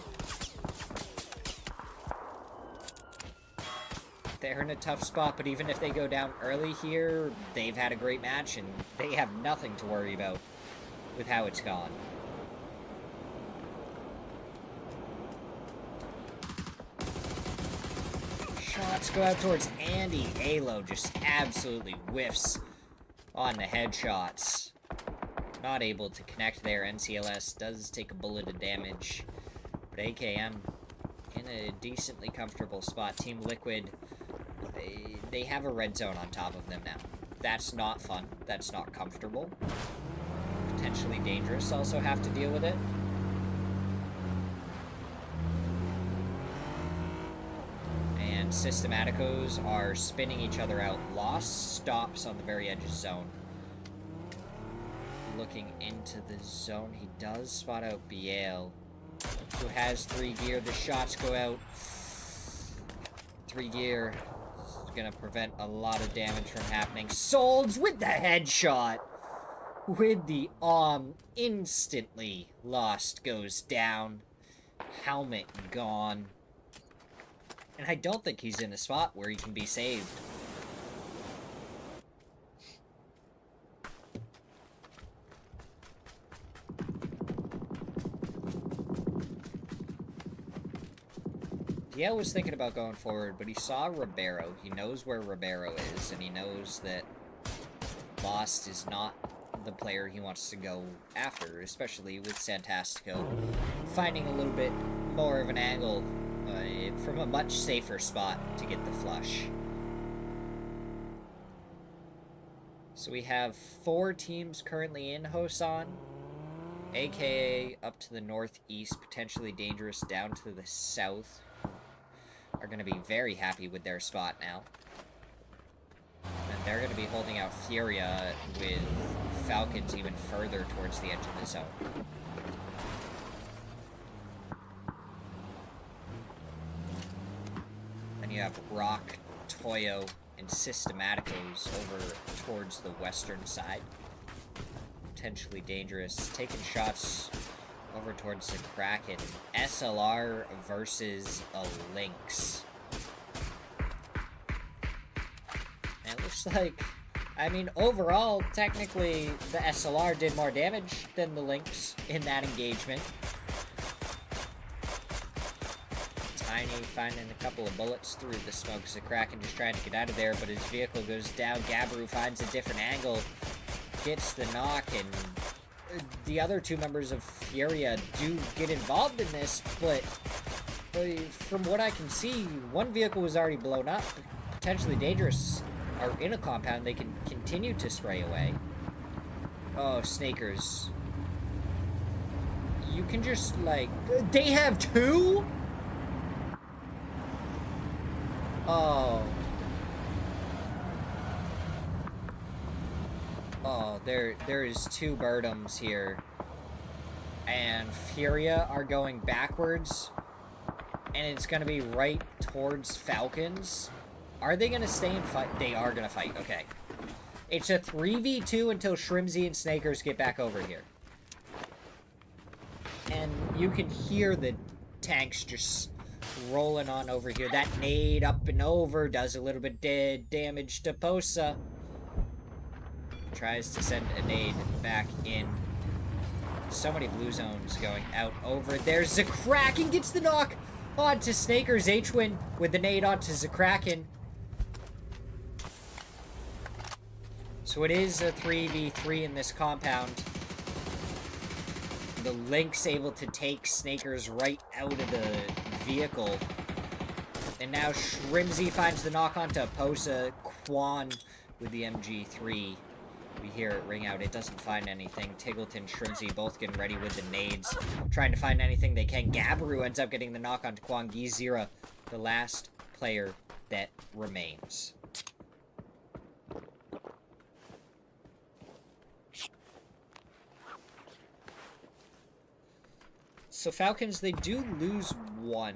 They're in a tough spot, but even if they go down early here, they've had a great match, and they have nothing to worry about with how it's gone. Shots go out towards Andy. Halo just absolutely whiffs on the headshots. Not able to connect there. NCLS does take a bullet of damage, but AKM in a decently comfortable spot. Team Liquid, they have a red zone on top of them now. That's not fun. That's not comfortable. Potentially dangerous. Also have to deal with it. And Systematicos are spinning each other out. Lost stops on the very edge of zone. Looking into the zone, he does spot out Biel, who has 3 gear. The shots go out. 3 gear is gonna prevent a lot of damage from happening. Solds with the headshot. With the instantly Lost goes down. Helmet gone. And I don't think he's in a spot where he can be saved. DL was thinking about going forward, but he saw Ribeiro. He knows where Ribeiro is, and he knows that Lost is not the player he wants to go after, especially with Santastico finding a little bit more of an angle from a much safer spot to get the flush. So we have 4 teams currently in Hosan, aka up to the northeast, potentially dangerous down to the south, are going to be very happy with their spot now. And they're going to be holding out Furia with Falcons even further towards the edge of the zone. Then you have Rock, Toyo, and Systematicos over towards the western side. Potentially dangerous. Taking shots over towards the Kraken. SLR versus a Lynx. And it looks like, I mean, overall, technically, the SLR did more damage than the Lynx in that engagement. Tiny finding a couple of bullets through the smoke. The Kraken just trying to get out of there, but his vehicle goes down. Gabru finds a different angle, gets the knock, and the other 2 members of Furia do get involved in this, but from what I can see, one vehicle was already blown up, potentially dangerous, are in a compound. They can continue to spray away. Oh, Snakers. You can just, like... They have 2?! Oh. Oh, there is 2 Birdums here. And Furia are going backwards. And it's going to be right towards Falcons. Are they going to stay and fight? They are going to fight. Okay. It's a 3v2 until Shrimzy and Snakers get back over here. And you can hear the tanks just rolling on over here. That nade up and over does a little bit damage to Posa. Tries to send a nade back in. So many blue zones going out over. There's Zakraken, gets the knock onto Snakers. H-Win with the nade onto Zakraken. So it is a 3v3 in this compound. The Lynx able to take Snakers right out of the vehicle. And now Shrimzy finds the knock onto Posa. Quan with the MG3. We hear it ring out. It doesn't find anything. Tiggleton, Shrimzy both getting ready with the nades. Trying to find anything they can. Gabru ends up getting the knock onto Quan. Gizira, the last player that remains. So Falcons, they do lose 1.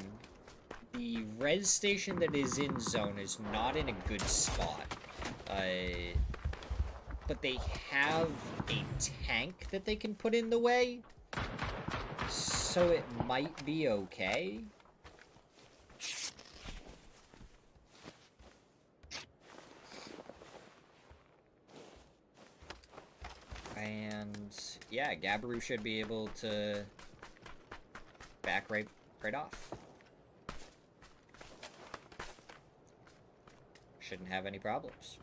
The res station that is in zone is not in a good spot. But they have a tank that they can put in the way. So it might be okay. And yeah, Gabru should be able to back right off. Shouldn't have any problems.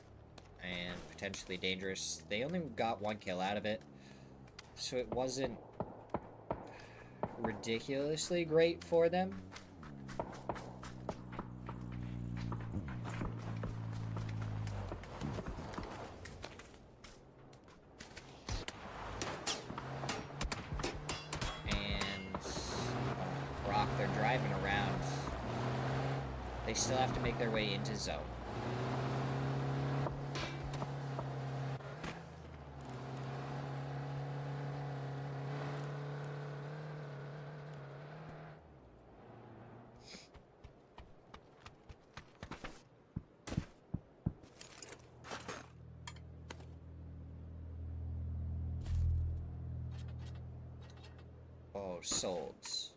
And potentially dangerous. They only got 1 kill out of it, so it wasn't ridiculously great for them. And Rock, they're driving around. They still have to make their way into zone. Oh, solds.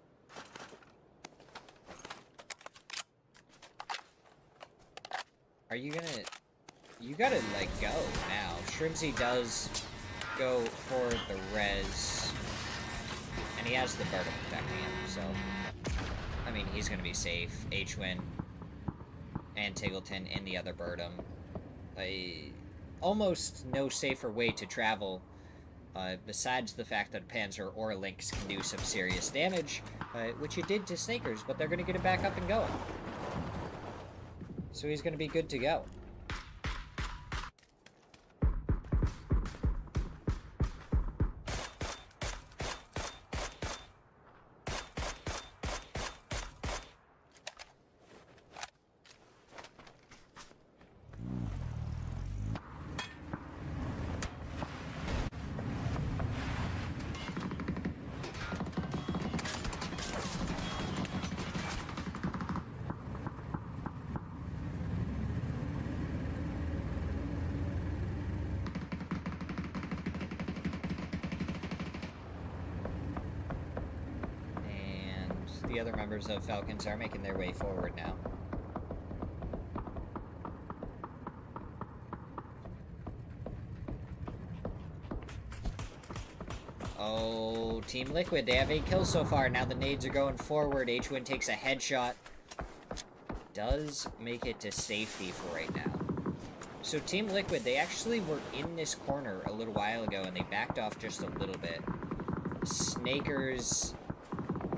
Are you gonna... You gotta, like, go now. Shrimzy does go for the res. And he has the Berta protecting him, so... I mean, he's going to be safe. H-Win and Tiggleton in the other Birdum. Almost no safer way to travel, besides the fact that Panzer or Lynx can do some serious damage, which it did to Snakers, but they're going to get it back up and going. So he's going to be good to go. The other members of Falcons are making their way forward now. Oh, Team Liquid, they have 8 kills so far. Now the nades are going forward. H-Win takes a headshot. Does make it to safety for right now. So Team Liquid, they actually were in this corner a little while ago, and they backed off just a little bit. Snakers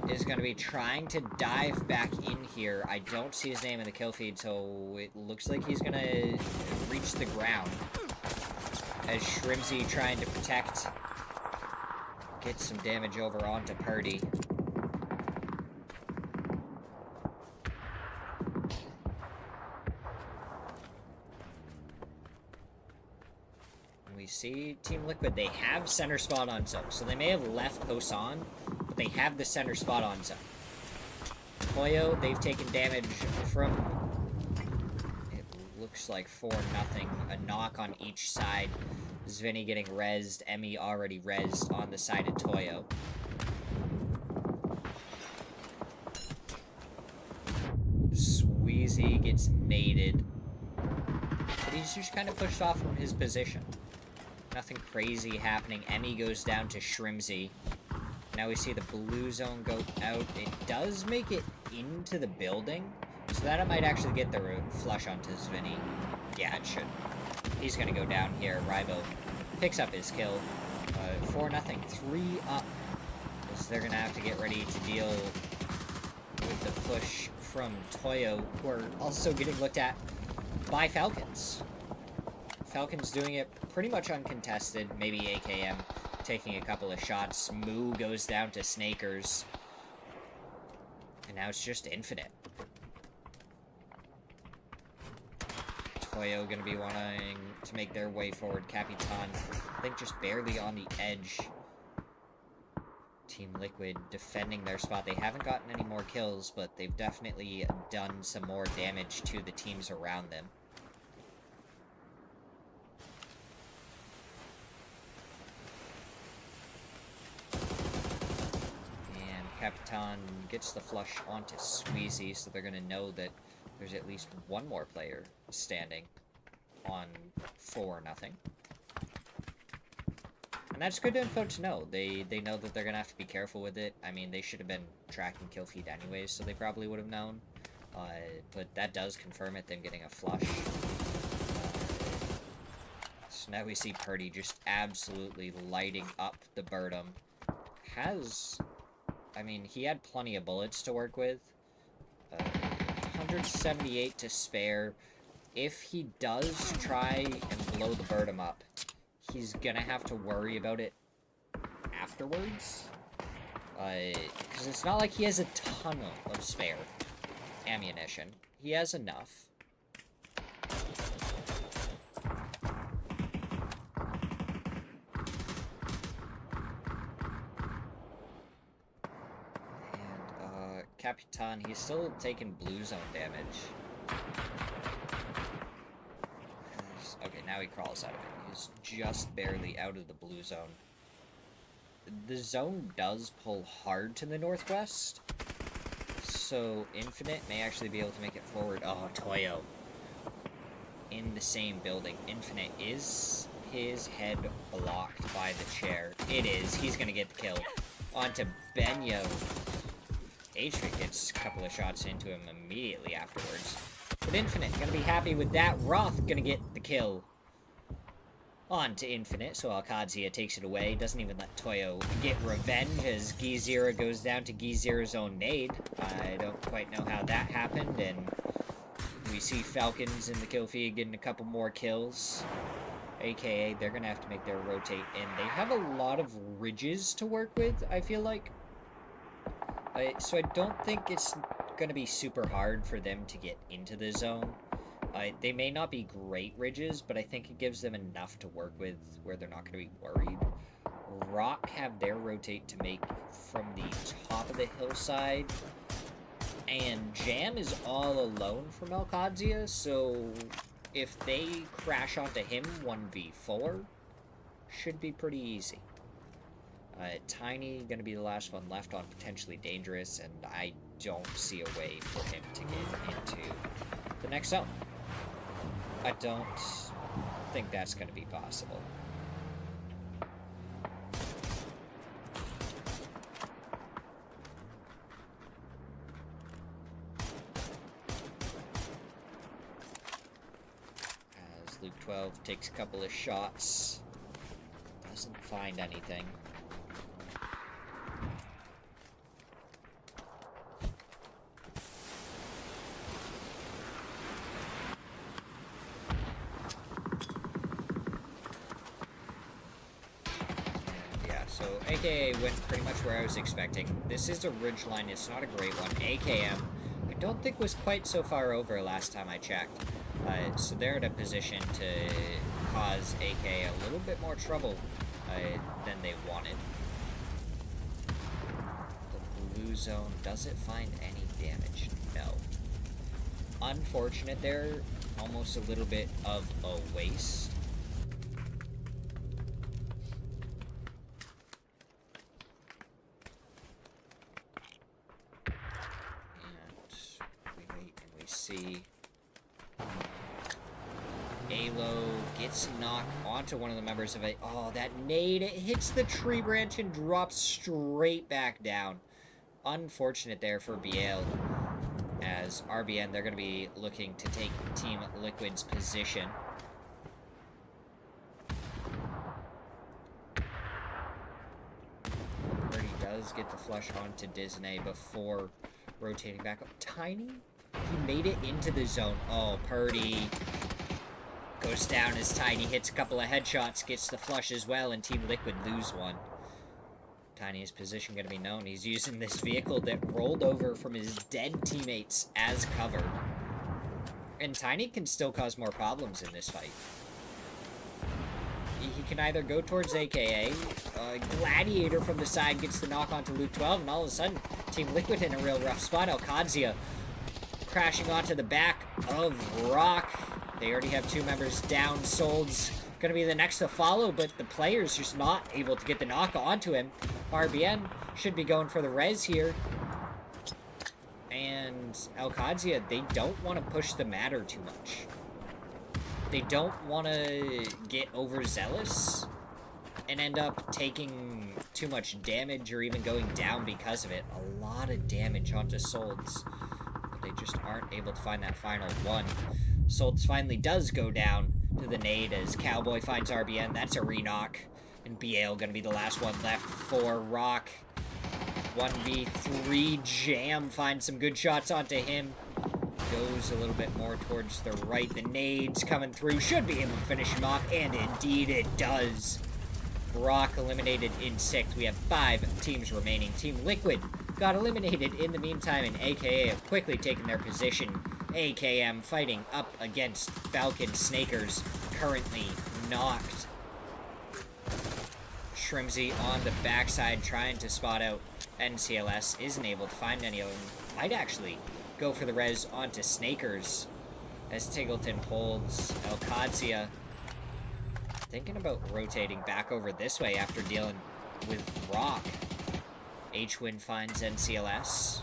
is going to be trying to dive back in here. I don't see his name in the kill feed, so it looks like he's going to reach the ground. As Shrimzy trying to protect, get some damage over onto Purdy. And we see Team Liquid, they have center spot on zone, so they may have left Hosan, but they have the center spot on zone. Toyo, they've taken damage from, it looks like 4-0, a knock on each side. Zvinny getting rezzed, Emmy already rezzed on the side of Toyo. Sweezy gets naded. But he's just kind of pushed off from his position. Nothing crazy happening. Emmy goes down to Shrimzy. Now we see the blue zone go out. It does make it into the building, so that it might actually get the flush onto Zvinny. Yeah, it should. He's going to go down here. Rybo picks up his kill. 4-0, 3 up. As they're going to have to get ready to deal with the push from Toyo, who are also getting looked at by Falcons. Falcons doing it pretty much uncontested. Maybe AKM taking a couple of shots. Moo goes down to Snakers. And now it's just Infinite. Toyo going to be wanting to make their way forward. Capitan, I think, just barely on the edge. Team Liquid defending their spot. They haven't gotten any more kills, but they've definitely done some more damage to the teams around them. And Capitan gets the flush onto Squeezy, so they're going to know that there's at least one more player standing on 4-0. And that's good info to know. They know that they're going to have to be careful with it. I mean, they should have been tracking kill feed anyways, so they probably would have known. But that does confirm it, them getting a flush. So now we see Purdy just absolutely lighting up the Birdum. I mean, he had plenty of bullets to work with. 178 to spare. If he does try and blow the Birdum up, he's gonna have to worry about it afterwards. Because it's not like he has a ton of spare ammunition. He has enough. And, Capitan, he's still taking blue zone damage. Okay, now he crawls out of it. He's just barely out of the blue zone. The zone does pull hard to the northwest, so Infinite may actually be able to make it forward. Oh, Toyo. In the same building. Infinite, is his head blocked by the chair? It is. He's gonna get the kill. Onto Benyo. HV gets a couple of shots into him immediately afterwards. But Infinite gonna be happy with that. Roth gonna get the kill on to Infinite, so Alkadzia takes it away. Doesn't even let Toyo get revenge as Gizira goes down to Gizira's own nade. I don't quite know how that happened, and we see Falcons in the kill feed getting a couple more kills. AKA, they're gonna have to make their rotate in. They have a lot of ridges to work with, I feel like. So I don't think it's gonna be super hard for them to get into the zone. They may not be great ridges, but I think it gives them enough to work with where they're not going to be worried. Rock have their rotate to make from the top of the hillside, and Jam is all alone from Alkadzia, so if they crash onto him 1v4, should be pretty easy. Tiny going to be the last one left on Potentially Dangerous, and I don't see a way for him to get into the next zone. I don't think that's going to be possible. As Luke 12 takes a couple of shots, doesn't find anything. So AKA went pretty much where I was expecting. This is a ridgeline, it's not a great one. AKM, I don't think was quite so far over last time I checked. So they're in a position to cause AK a little bit more trouble than they wanted. The blue zone, does it find any damage? No. Unfortunate there, almost a little bit of a waste. See, Alo gets knocked onto one of the members of it. Oh, that nade, it hits the tree branch and drops straight back down. Unfortunate there for Biel. As RBN, they're going to be looking to take Team Liquid's position. Purdy does get the flush onto Disney before rotating back up. Tiny? He made it into the zone. Oh, Purdy goes down as Tiny hits a couple of headshots, gets the flush as well, and Team Liquid lose one. Tiny's position going to be known. He's using this vehicle that rolled over from his dead teammates as cover. And Tiny can still cause more problems in this fight. He can either go towards AKA, Gladiator from the side gets the knock onto Luke 12, and all of a sudden, Team Liquid in a real rough spot. Alkadzia crashing onto the back of Rock. They already have two members down. Sold's going to be the next to follow, but the player's just not able to get the knock onto him. RBN should be going for the res here. And Alkadzia, they don't want to push the matter too much. They don't want to get overzealous and end up taking too much damage or even going down because of it. A lot of damage onto Solds. They just aren't able to find that final one. Solds finally does go down to the nade as Cowboy finds RBN. That's a re-knock. And BL gonna be the last one left for Rock. 1v3. Jam finds some good shots onto him. Goes a little bit more towards the right. The nades coming through. Should be able to finish him off. And indeed it does. Rock eliminated in 6th. We have 5 teams remaining. Team Liquid got eliminated in the meantime, and AKA have quickly taken their position. AKM fighting up against Falcon Snakers, currently knocked. Shrimsy on the backside trying to spot out NCLS. Isn't able to find any of them. Might actually go for the res onto Snakers as Tiggleton holds Alkadzia. Thinking about rotating back over this way after dealing with Rock. H-Win finds NCLS.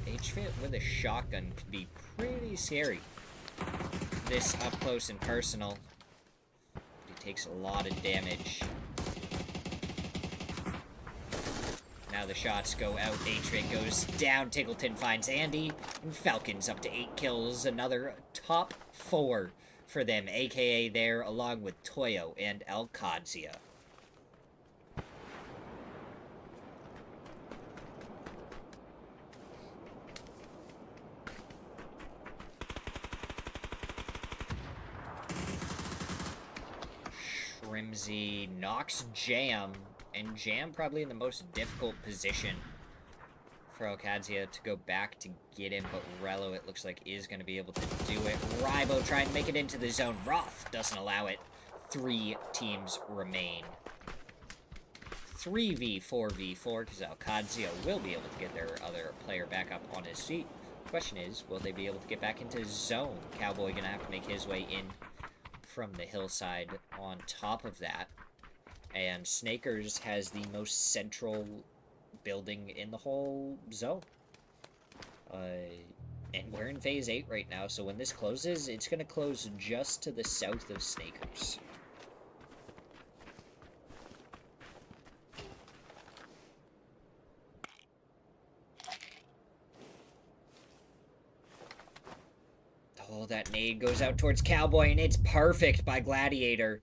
H-Fit with a shotgun could be pretty scary. This up close and personal. He takes a lot of damage. how the shots go out. Atrit goes down. Tickleton finds Andy. And Falcons up to 8 kills. Another top 4 for them. AKA there along with Toyo and Alcadzia. Shrimzy knocks Jam, and Jam probably in the most difficult position for Alcadzia to go back to get him, but Rello, it looks like, is going to be able to do it. Rybo trying to make it into the zone. Roth doesn't allow it. 3 teams remain. 3v4v4, because Alcadzia will be able to get their other player back up on his feet. Question is, will they be able to get back into zone? Cowboy going to have to make his way in from the hillside on top of that. And Snakers has the most central building in the whole zone. And we're in phase 8 right now, so when this closes, it's going to close just to the south of Snakers. Oh, that nade goes out towards Cowboy, and it's perfect by Gladiator.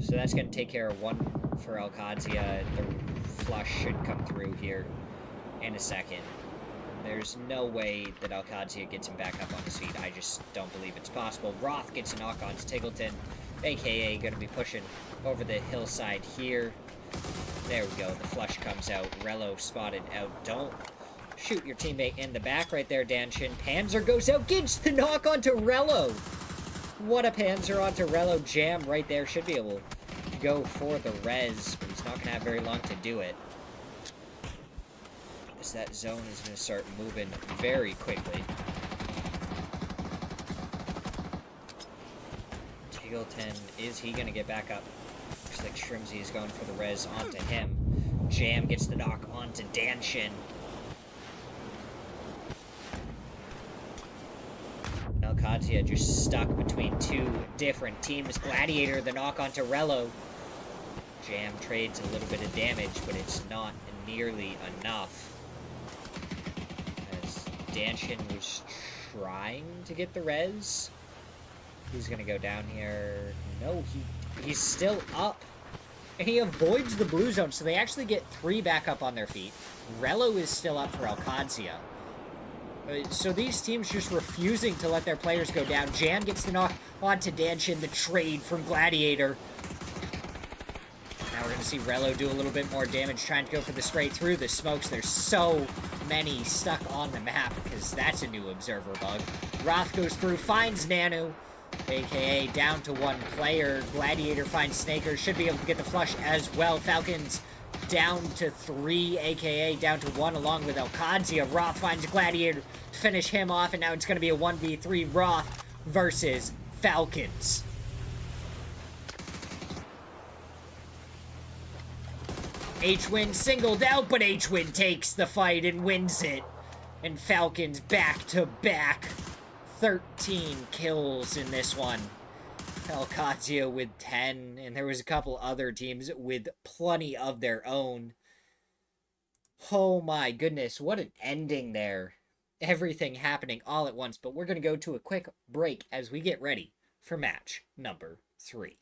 So that's going to take care of one for Alcadzia. The flush should come through here in a second. There's no way that Alcadzia gets him back up on his feet. I just don't believe it's possible. Roth gets a knock on to Tiggleton, a.k.a. going to be pushing over the hillside here. There we go. The flush comes out. Rello spotted out. Don't shoot your teammate in the back right there, Danshin. Panzer goes out, gets the knock onto Rello. What a Panzer onto Rello. Jam right there. Should be able to go for the res, but he's not going to have very long to do it. As that zone is going to start moving very quickly. Tiggleton, is he going to get back up? Looks like Shrimzy is going for the res onto him. Jam gets the knock onto Danshin. Alcadzia just stuck between 2 different teams. Gladiator, the knock onto Rello. Jam trades a little bit of damage, but it's not nearly enough. As Danshin was trying to get the res. He's gonna go down here. No, he's still up. And he avoids the blue zone, so they actually get 3 back up on their feet. Rello is still up for Alcadzia. So these teams just refusing to let their players go down. Jan gets the knock onto Danshin, the trade from Gladiator. Now we're going to see Rello do a little bit more damage, trying to go for the spray through the smokes. There's so many stuck on the map, because that's a new observer bug. Roth goes through, finds Nanu, a.k.a. down to 1 player. Gladiator finds Snaker, should be able to get the flush as well. Falcons down to 3, a.k.a. down to 1, along with Alcadzia. Roth finds Gladiator to finish him off, and now it's going to be a 1v3 Roth versus Falcons. H-Win singled out, but H-Win takes the fight and wins it. And Falcons back to back. 13 kills in this one. Alcadzia with 10, and there was a couple other teams with plenty of their own. Oh my goodness, what an ending there. Everything happening all at once, but we're going to go to a quick break as we get ready for match number 3.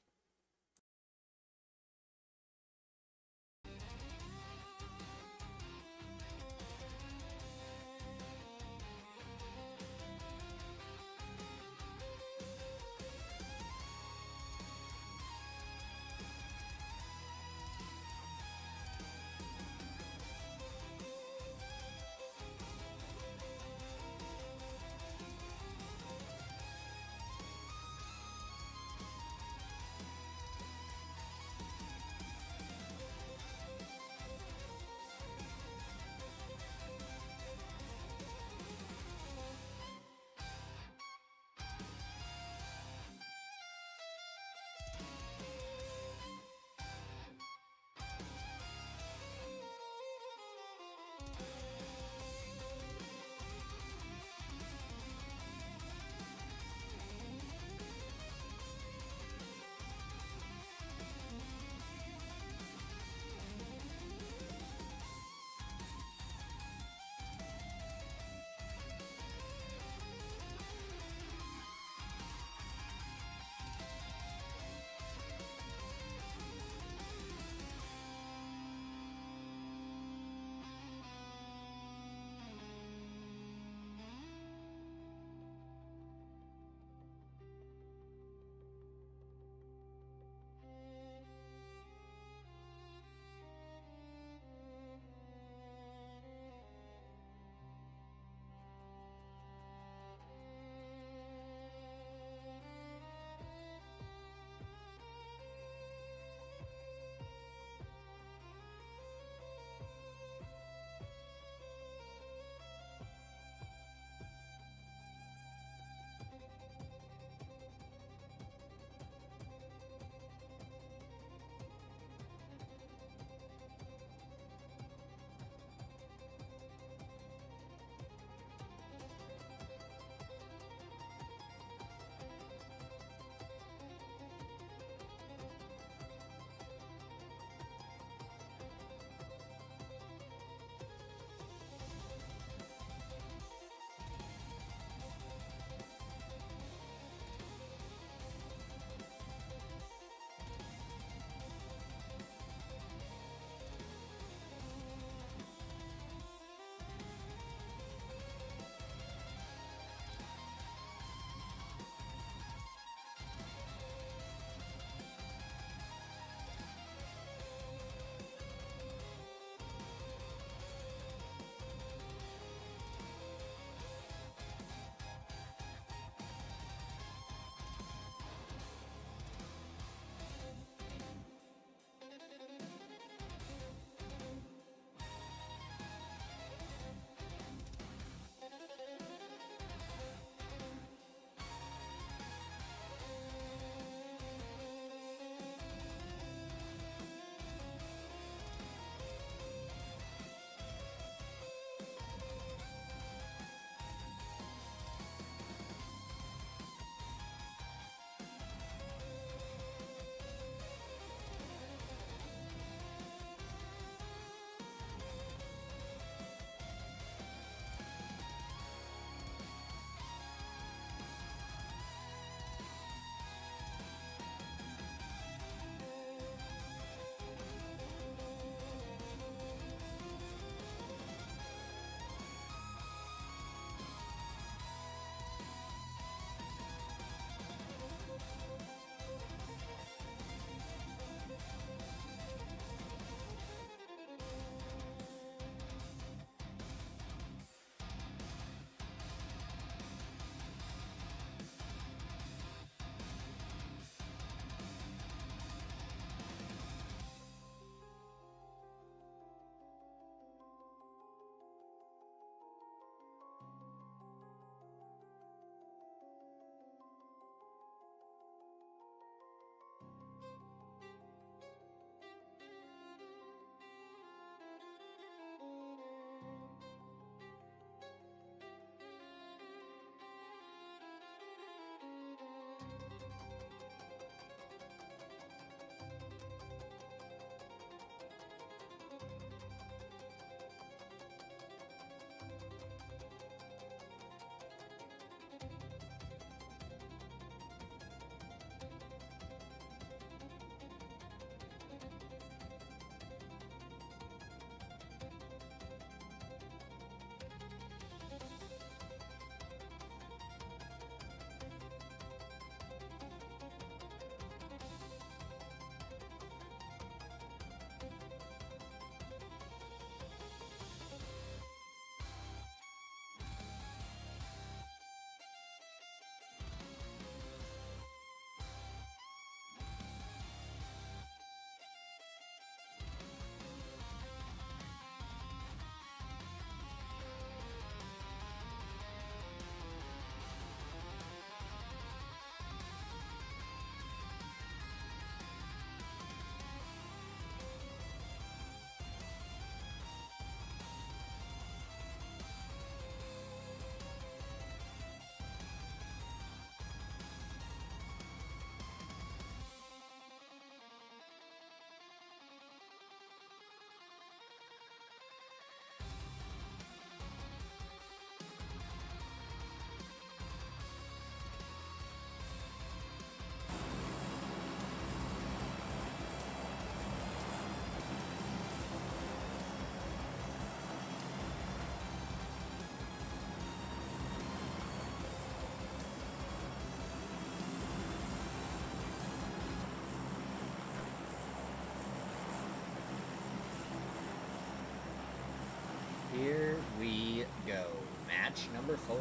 match number 4.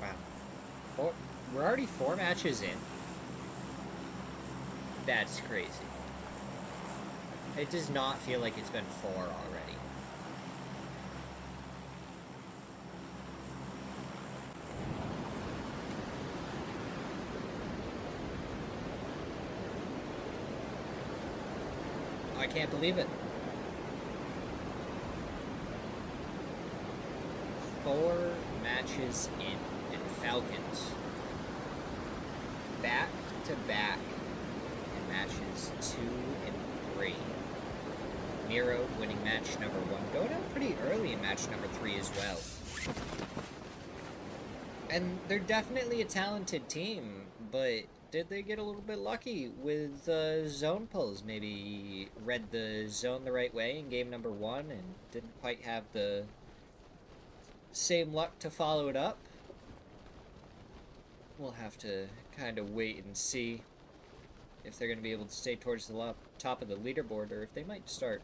Wow. We're already 4 matches in. That's crazy. It does not feel like it's been 4 already. I can't believe it. 4 matches in, and Falcons back to back in matches 2 and 3. Miro winning match number 1, going out pretty early in match number 3 as well. And they're definitely a talented team, but did they get a little bit lucky with zone pulls? Maybe read the zone the right way in game number 1 and didn't quite have the same luck to follow it up? We'll have to kind of wait and see if they're going to be able to stay towards the top of the leaderboard, or if they might start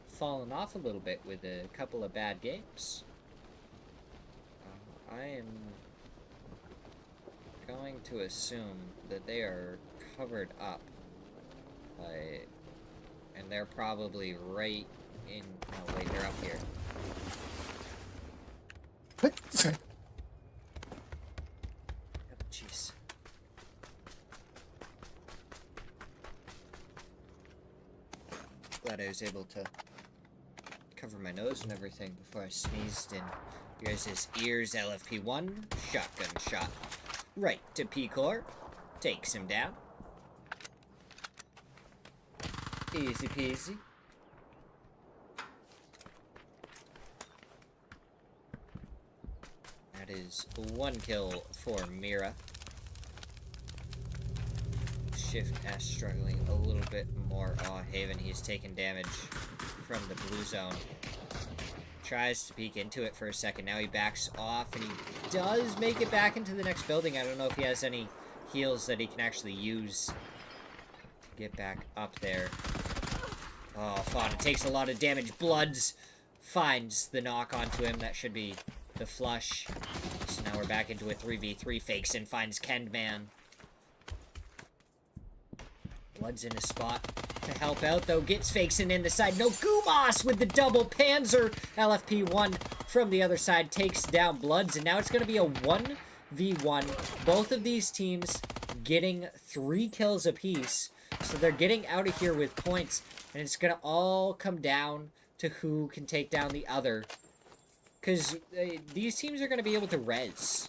falling off a little bit with a couple of bad games. I am going to assume that they are covered up, and they're probably right in... Oh, wait, they're up here. What? Sorry. Oh, jeez. Glad I was able to cover my nose and everything before I sneezed in you guys' ears. LFP1, shotgun shot. Right to P-Core. Takes him down. Easy peasy. That is 1 kill for Mira. Shift S struggling a little bit more. Oh, Haven, he's taking damage from the blue zone. Tries to peek into it for a second. Now he backs off, and he does make it back into the next building. I don't know if he has any heals that he can actually use to get back up there. Oh, Fauna takes a lot of damage. Bloods finds the knock onto him. That should be the flush. So now we're back into a 3v3. Fakes and finds Kendman. Blood's in a spot to help out, though. Gets Fakeson in the side. No, Gumas with the double Panzer. LFP1 from the other side takes down Bloods, and now it's going to be a 1v1. Both of these teams getting 3 kills apiece, so they're getting out of here with points, and it's going to all come down to who can take down the other, because these teams are going to be able to res.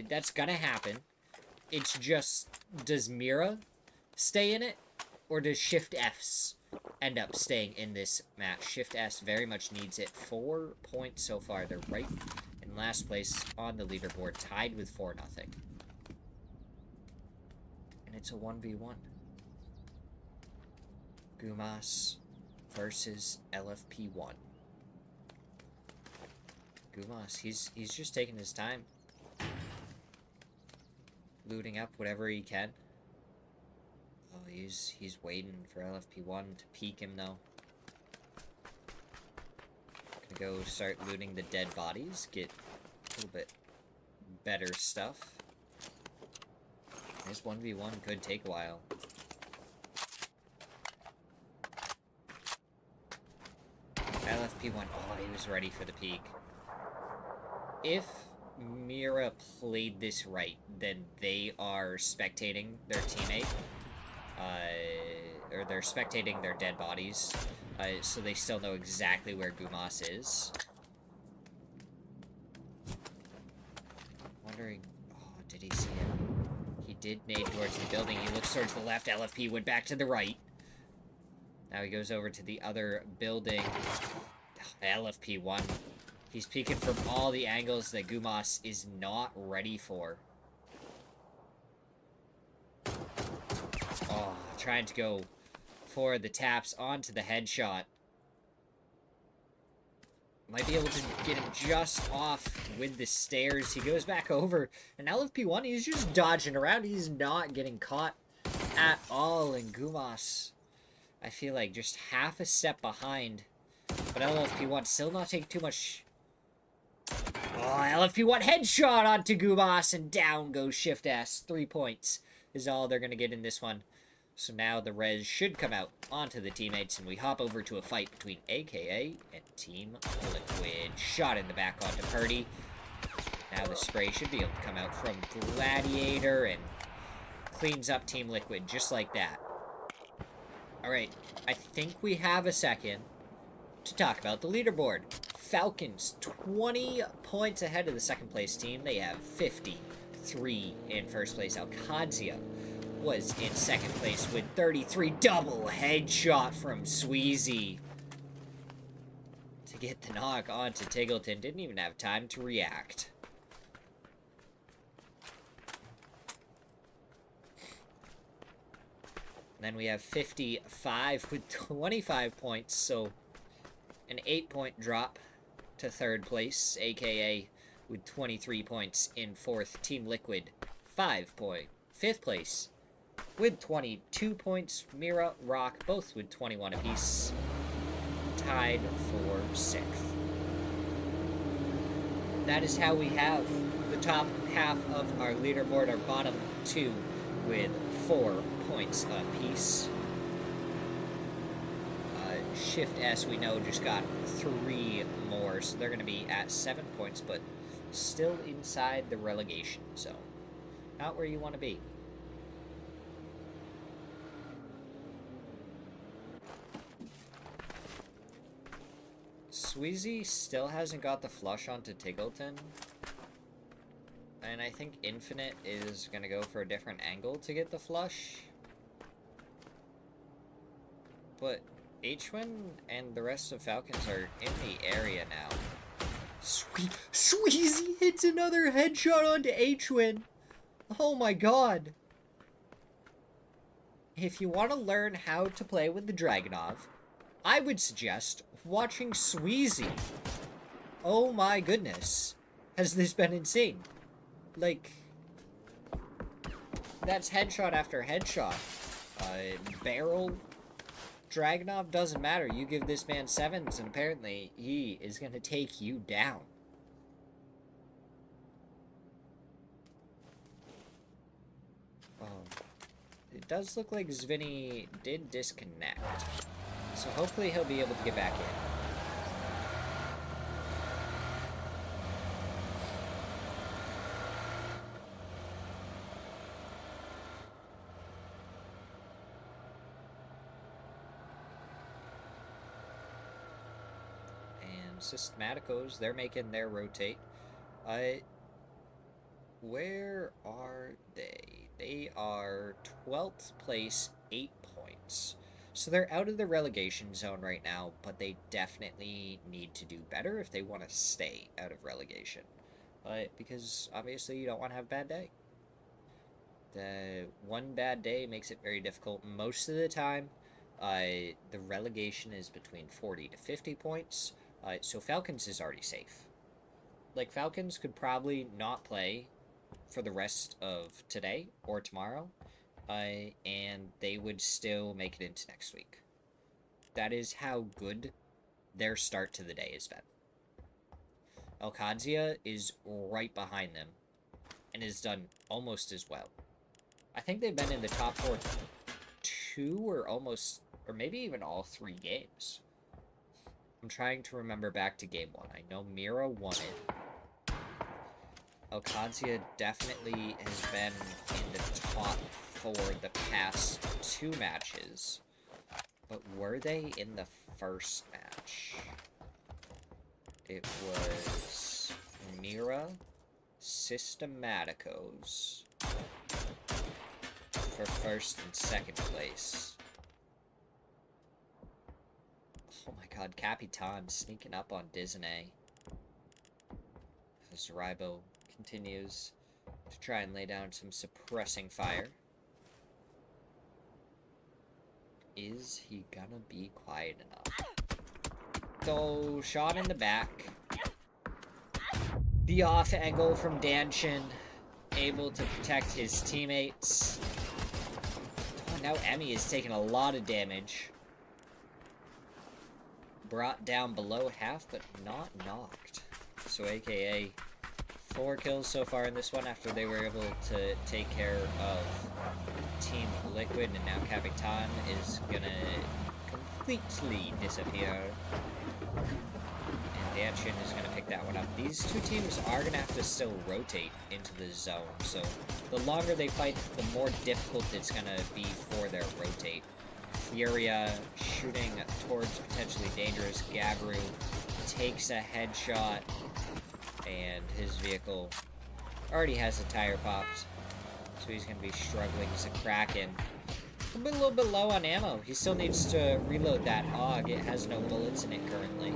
That's going to happen. It's just, does Mira stay in it, or does Shift S end up staying in this match? Shift S very much needs it. 4 points so far. They're right in last place on the leaderboard, tied with 4-0. And it's a 1v1. Gumas versus LFP1. Gumas, he's just taking his time, looting up whatever he can. Oh, he's waiting for LFP1 to peek him, though. Gonna go start looting the dead bodies, get a little bit better stuff. This 1v1 could take a while. LFP1, oh, he was ready for the peek. If Mira played this right, then they are spectating their teammate. Or they're spectating their dead bodies, so they still know exactly where Gumas is. Wondering, oh, did he see him? He did nade towards the building. He looks towards the left. LFP went back to the right. Now he goes over to the other building. LFP1. He's peeking from all the angles that Gumas is not ready for. Oh, trying to go for the taps onto the headshot. Might be able to get him just off with the stairs. He goes back over, and LFP1, he's just dodging around. He's not getting caught at all, and Gumas, I feel like, just half a step behind. But LFP1 still not taking too much... LFP1 headshot onto Gubas, and down goes Shift S. 3 points is all they're going to get in this one. So now the res should come out onto the teammates, and we hop over to a fight between AKA and Team Liquid. Shot in the back onto Purdy. Now the spray should be able to come out from Gladiator and cleans up Team Liquid just like that. Alright, I think we have a second to talk about the leaderboard. Falcons, 20 points ahead of the second place team. They have 53 in first place. Alcadzia was in second place with 33. Double headshot from Sweezy to get the knock onto Tiggleton. Didn't even have time to react. And then we have 55 with 25 points, so an 8-point drop to third place, aka with 23 points in fourth. Team Liquid, 5th place with 22 points. Mira, Rock, both with 21 apiece, tied for 6th. That is how we have the top half of our leaderboard. Our bottom 2 with 4 points apiece. Shift S, we know, just got 3 more, so they're going to be at 7 points, but still inside the relegation zone. Not where you want to be. Sweezy still hasn't got the flush onto Tiggleton. And I think Infinite is going to go for a different angle to get the flush. But H-Win and the rest of Falcons are in the area now. Sweezy hits another headshot onto H-Win. Oh my god. If you want to learn how to play with the Dragunov, I would suggest watching Sweezy. Oh my goodness. Has this been insane? Like, that's headshot after headshot. Barrel Dragunov doesn't matter. You give this man 7s, and apparently he is going to take you down. It does look like Zvinny did disconnect. So hopefully he'll be able to get back in. Systematicos, they're making their rotate. Where are they? They are 12th place, 8 points. So they're out of the relegation zone right now, but they definitely need to do better if they want to stay out of relegation. Because obviously you don't want to have a bad day. The one bad day makes it very difficult. Most of the time, the relegation is between 40 to 50 points. So Falcons is already safe. Like, Falcons could probably not play for the rest of today or tomorrow, and they would still make it into next week. That is how good their start to the day has been. Alcadzia is right behind them and has done almost as well. I think they've been in the top 4 2 or maybe even all 3 games. I'm trying to remember back to game 1. I know Mira won it. Alcadzia definitely has been in the top 4 the past 2 matches. But were they in the first match? It was Mira, Systematicos for first and second place. Oh my god, Capitan sneaking up on Disney. As Rybo continues to try and lay down some suppressing fire. Is he gonna be quiet enough? So, shot in the back. The off angle from Danshin, able to protect his teammates. Oh, now Emmy is taking a lot of damage. Brought down below half, but not knocked. So AKA 4 kills so far in this one after they were able to take care of Team Liquid, and now Capitan is gonna completely disappear. And Danchin is gonna pick that one up. These two teams are gonna have to still rotate into the zone, so the longer they fight, the more difficult it's gonna be for their rotate. Furia shooting towards potentially dangerous Gabru takes a headshot, and his vehicle already has a tire popped, so he's going to be struggling. He's a Kraken. A little bit low on ammo. He still needs to reload that AUG. It has no bullets in it currently,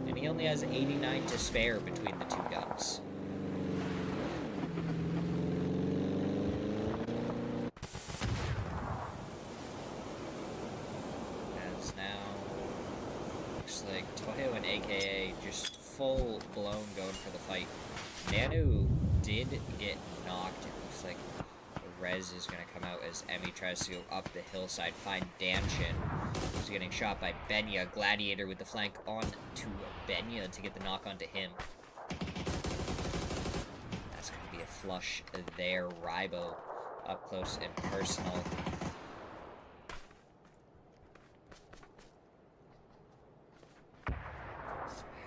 and he only has 89 to spare between the two guns. Like Toyo and AKA just full blown going for the fight. Nanu did get knocked. It looks like the res is going to come out as Emmy tries to go up the hillside, find Danchin, who's getting shot by Benya. Gladiator with the flank on to Benya to get the knock onto him. That's going to be a flush there. Rybo up close and personal.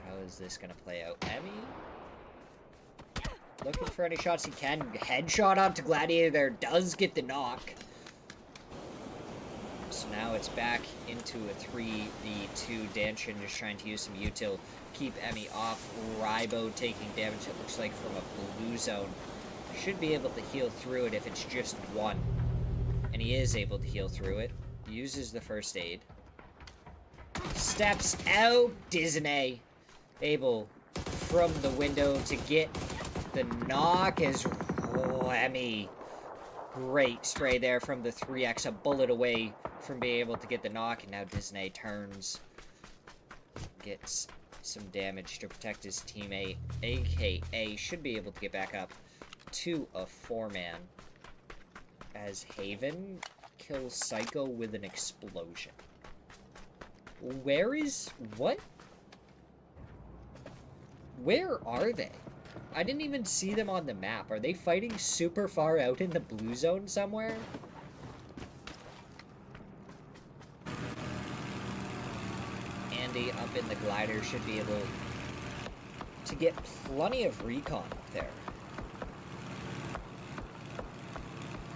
How is this going to play out? Emmy looking for any shots he can. Headshot up to Gladiator there. Does get the knock. So now it's back into a 3v2. Danchin just trying to use some util. Keep Emmy off. Rybo taking damage, it looks like, from a blue zone. Should be able to heal through it if it's just one. And he is able to heal through it. Uses the first aid. Steps out. Disney able from the window to get the knock as Emmy. Great spray there from the 3x, a bullet away from being able to get the knock, and now Disney turns. Gets some damage to protect his teammate. AKA should be able to get back up to a 4-man as Haven kills Psycho with an explosion. Where is... what? Where are they? I didn't even see them on the map. Are they fighting super far out in the blue zone somewhere? Andy up in the glider should be able to get plenty of recon up there.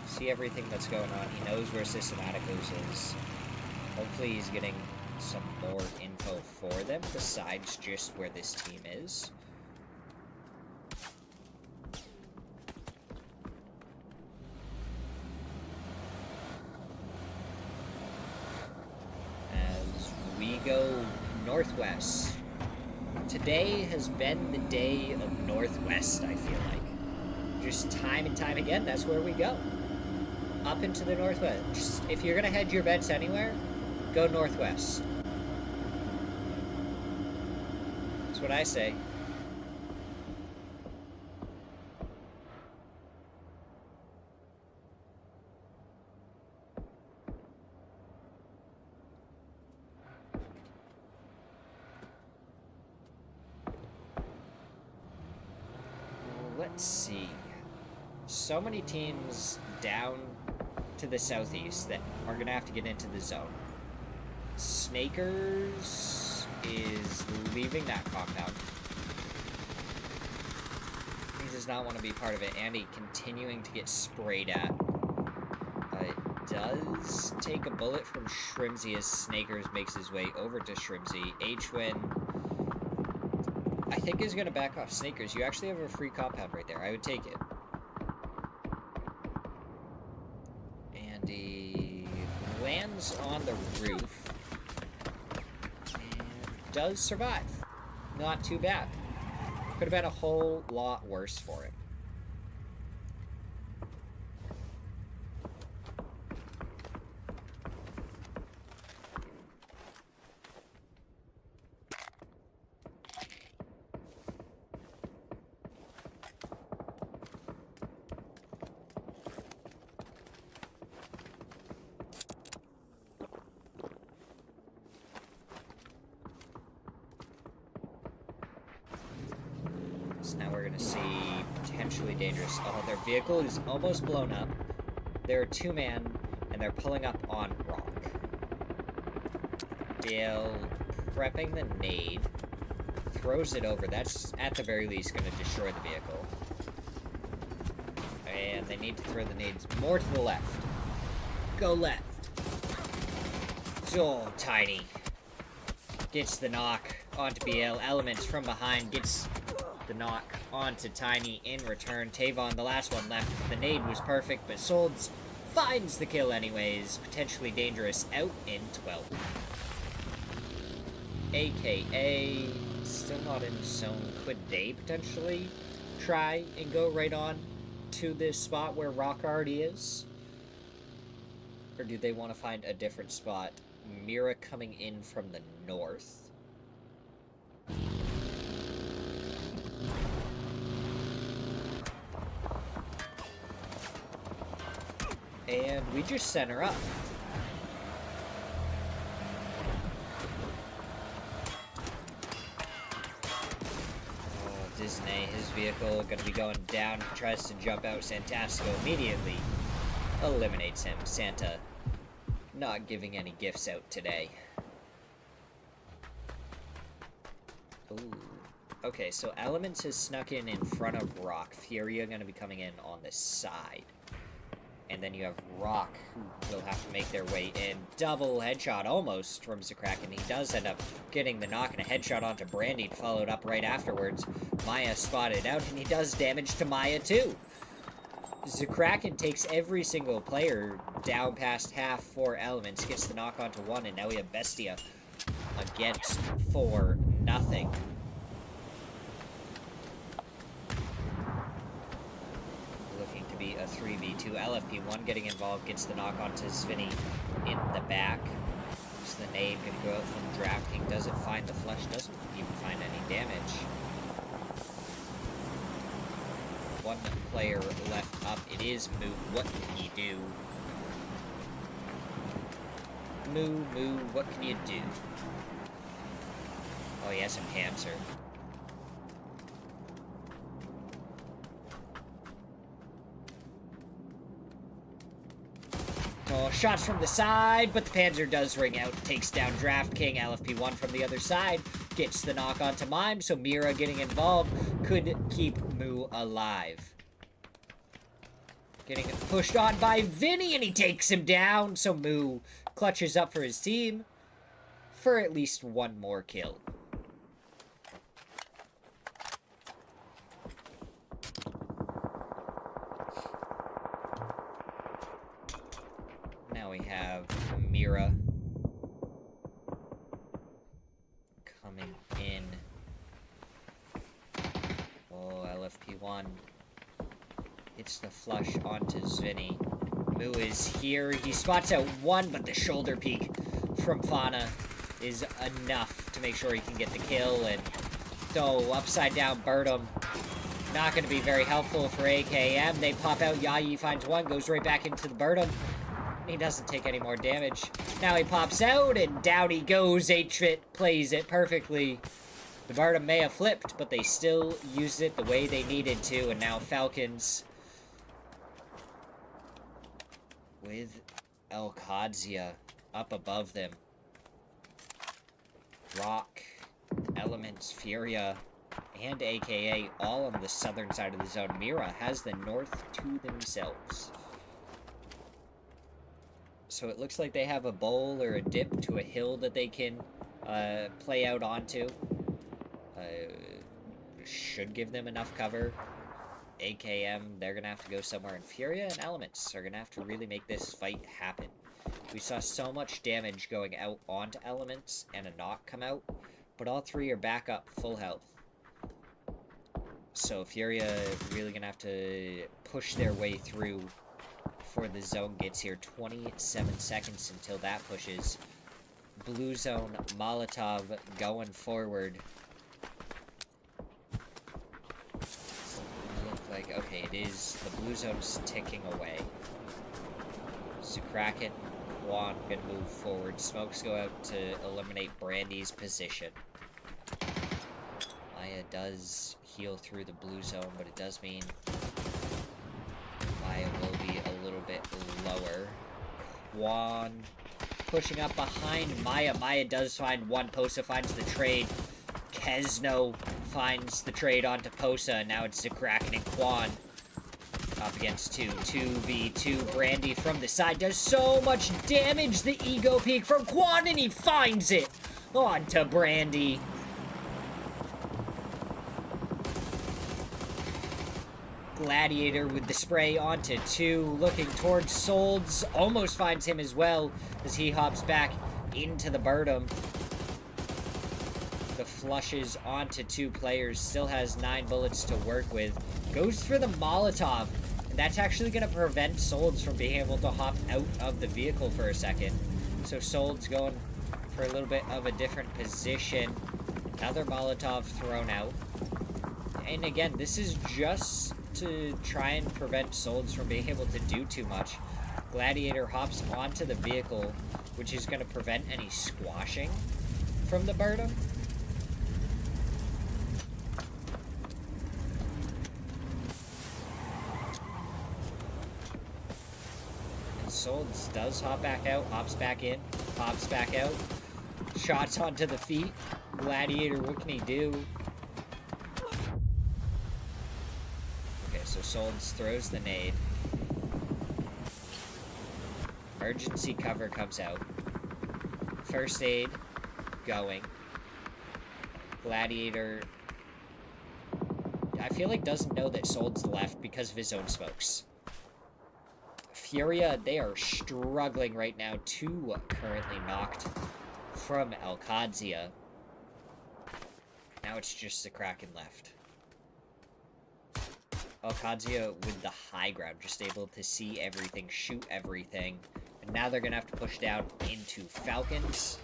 See everything that's going on. He knows where Systematicos is. Hopefully he's getting some more info for them besides just where this team is. As we go northwest. Today has been the day of northwest, I feel like. Just time and time again, that's where we go. Up into the northwest. Just, if you're going to head your bets anywhere, go northwest. That's what I say. Let's see. So many teams down to the southeast that are going to have to get into the zone. Snakers is leaving that compound. He does not want to be part of it. Andy continuing to get sprayed at. It does take a bullet from Shrimsy as Snakers makes his way over to Shrimsy. H-Win, I think, is going to back off. Snakers, you actually have a free compound right there. I would take it. Andy lands on the roof. Does survive. Not too bad. Could have been a whole lot worse for him. Now we're gonna see potentially dangerous. Oh, their vehicle is almost blown up. They're a two-man, and they're pulling up on rock. Bill prepping the nade. Throws it over. That's, at the very least, gonna destroy the vehicle. And they need to throw the nades more to the left. Go left. Oh, Tiny. Gets the knock onto BL. Elements from behind gets the knock onto Tiny in return. Tavon, the last one left. The nade was perfect, but Solds finds the kill anyways. Potentially dangerous out in 12. AKA still not in zone. Could they potentially try and go right on to this spot where Rock already is? Or do they want to find a different spot? Mira coming in from the north. And we just sent her up. Disney, his vehicle gonna be going down. He tries to jump out. Santastico immediately eliminates him. Santa not giving any gifts out today. Ooh. Okay, so Elements has snuck in front of Rock. Furia gonna be coming in on the side. And then you have Rock, who will have to make their way in. Double headshot almost from Zakraken. He does end up getting the knock and a headshot onto Brandy, followed up right afterwards. Maya spotted out, and he does damage to Maya too. Zakraken takes every single player down past half for Elements, gets the knock onto one, and now we have Bestia against 4-0. Looking to be a 3v2. LFP1 getting involved, gets the knock onto Svinny in the back. Just the nade gonna go out from drafting, doesn't find the flush, doesn't even find any damage. One player left up. It is Moo. What can you do? Moo, what can you do? Oh, he has some cancer. Oh, shots from the side, but the Panzer does ring out, takes down Draft King. LFP1 from the other side gets the knock onto Mime, so Mira getting involved could keep Moo alive. Getting pushed on by Vinny, and he takes him down, so Moo clutches up for his team for at least one more kill. Now we have Mira coming in. Oh, LFP1 hits the flush onto Zvinny. Moo is here. He spots out one, but the shoulder peek from Fauna is enough to make sure he can get the kill. And upside down Birdum. Not going to be very helpful for AKM. They pop out. Yayi finds one, goes right back into the Birdum. He doesn't take any more damage. Now he pops out, and down he goes. H-Fit plays it perfectly. The Birdum may have flipped, but they still used it the way they needed to. And now Falcons with El Kadzia up above them. Rock, Elements, Furia, and AKA all on the southern side of the zone. Mira has the north to themselves. So it looks like they have a bowl or a dip to a hill that they can play out onto. Should give them enough cover. AKM, they're going to have to go somewhere. And Furia and Elements are going to have to really make this fight happen. We saw so much damage going out onto Elements and a knock come out, but all three are back up full health. So Furia really going to have to push their way through before the zone gets here. 27 seconds until that pushes. Blue zone, Molotov going forward. Like, okay, it is. The blue zone's ticking away. Zakraken, Quan gonna move forward. Smokes go out to eliminate Brandy's position. Maya does heal through the blue zone, but it does mean Maya will be a little bit lower. Quan pushing up behind Maya. Maya does find one. Posa finds the trade. Kesno finds the trade onto Posa, and now it's Zakraken and Quan up against 2. 2v2. Brandy from the side does so much damage. The ego peak from Quan, and he finds it onto Brandy. Gladiator with the spray onto 2, looking towards Solds, almost finds him as well as he hops back into the Birdum. The flushes onto 2 players, still has 9 bullets to work with, goes for the Molotov, and that's actually going to prevent Solds from being able to hop out of the vehicle for a second. So Solds going for a little bit of a different position. Another Molotov thrown out. And again, this is just to try and prevent Solds from being able to do too much. Gladiator hops onto the vehicle, which is going to prevent any squashing from the Birdum. And Solds does hop back out, hops back in, hops back out. Shots onto the feet. Gladiator, what can he do? So Solds throws the nade. Emergency cover comes out. First aid going. Gladiator, I feel like doesn't know that Solds left because of his own smokes. Furia, they are struggling right now. 2 currently knocked from Alcadzia. Now it's just the Kraken left. Alcadzia with the high ground, just able to see everything, shoot everything. And now they're going to have to push down into Falcons.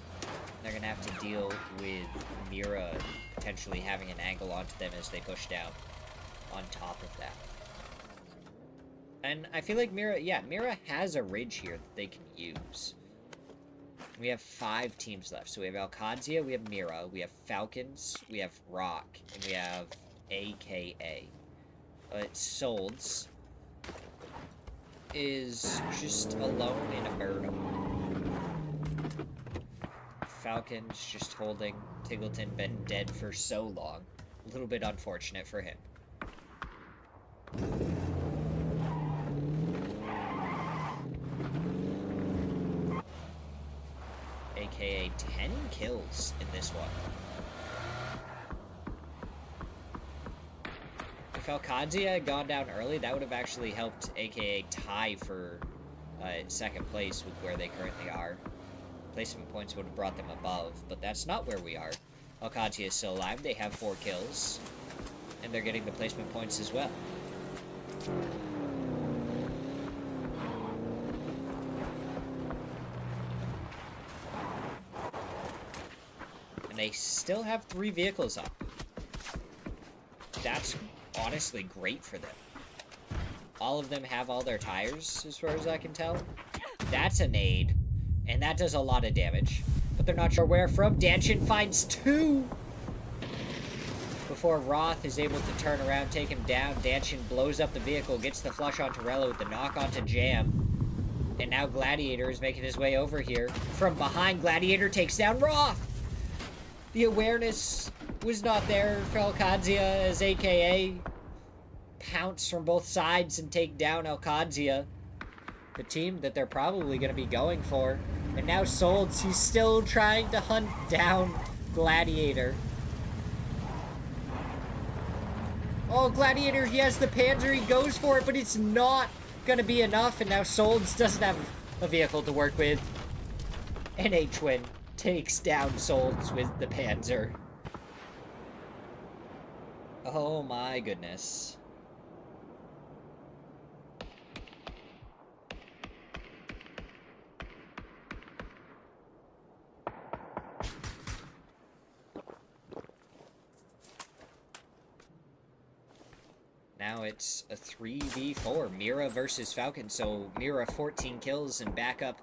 They're going to have to deal with Mira potentially having an angle onto them as they push down on top of that. And I feel like Mira has a ridge here that they can use. We have 5 teams left. So we have Alcadzia, we have Mira, we have Falcons, we have Rock, and we have AKA. Solds is just alone in a Birdum. Falcon's just holding. Tiggleton been dead for so long. A little bit unfortunate for him. AKA 10 kills in this one. If Alcadzia had gone down early, that would have actually helped AKA tie for second place with where they currently are. Placement points would have brought them above, but that's not where we are. Alcadzia is still alive. They have 4 kills, and they're getting the placement points as well. And they still have 3 vehicles up. That's honestly great for them. All of them have all their tires, as far as I can tell. That's a nade, and that does a lot of damage. But they're not sure where from. Danchin finds 2! Before Roth is able to turn around, take him down. Danchin blows up the vehicle, gets the flush on Torello with the knock onto Jam. And now Gladiator is making his way over here. From behind, Gladiator takes down Roth! The awareness was not there for Alcadzia as AKA pounce from both sides and take down Alcadzia, the team that they're probably going to be going for. And now Solds, he's still trying to hunt down Gladiator. Oh, Gladiator, he has the Panzer, he goes for it, but it's not going to be enough, and now Solds doesn't have a vehicle to work with. And H-Win takes down Solds with the Panzer. Oh my goodness. Now it's a 3v4, Mira versus Falcon. So Mira 14 kills and back up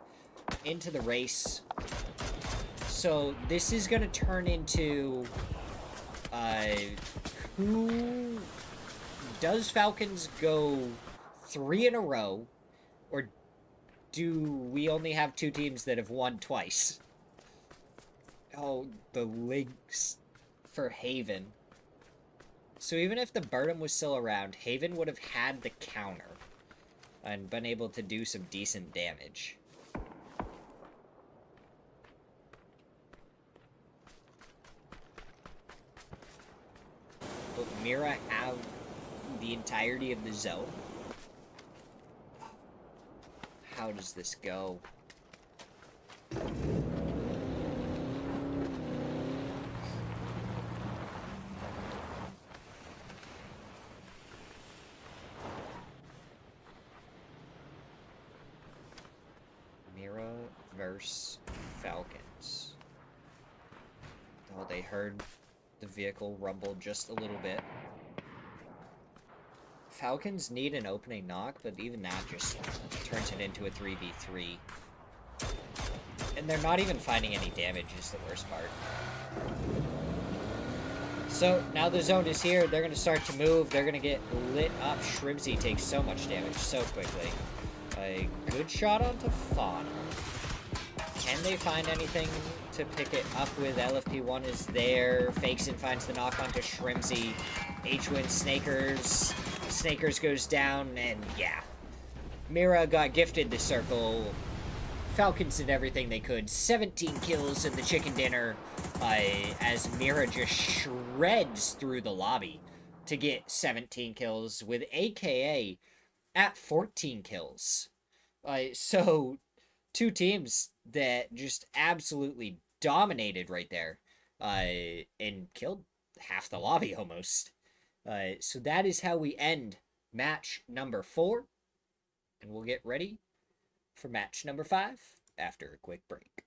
into the race. So this is going to turn into Who does Falcons go 3 in a row, or do we only have 2 teams that have won twice? Oh, the links for Haven. So even if the Burnham was still around, Haven would have had the counter and been able to do some decent damage. Will Mira have the entirety of the zone? How does this go? Mira versus Falcons. Oh, they heard the vehicle rumble just a little bit. Falcons need an opening knock, but even that just turns it into a 3v3. And they're not even finding any damage is the worst part. So, now the zone is here. They're going to start to move. They're going to get lit up. Shrimsy takes so much damage so quickly. A good shot onto Fauna. Can they find anything to pick it up with? LFP1 is there. Fakes and finds the knock onto Shrimsy. H-Win Snakers. Snakers goes down, and yeah. Mira got gifted the circle. Falcons did everything they could. 17 kills in the chicken dinner as Mira just shreds through the lobby to get 17 kills with AKA at 14 kills. So, 2 teams that just absolutely dominated right there and killed half the lobby almost. So that is how we end match number 4. And we'll get ready for match number 5 after a quick break.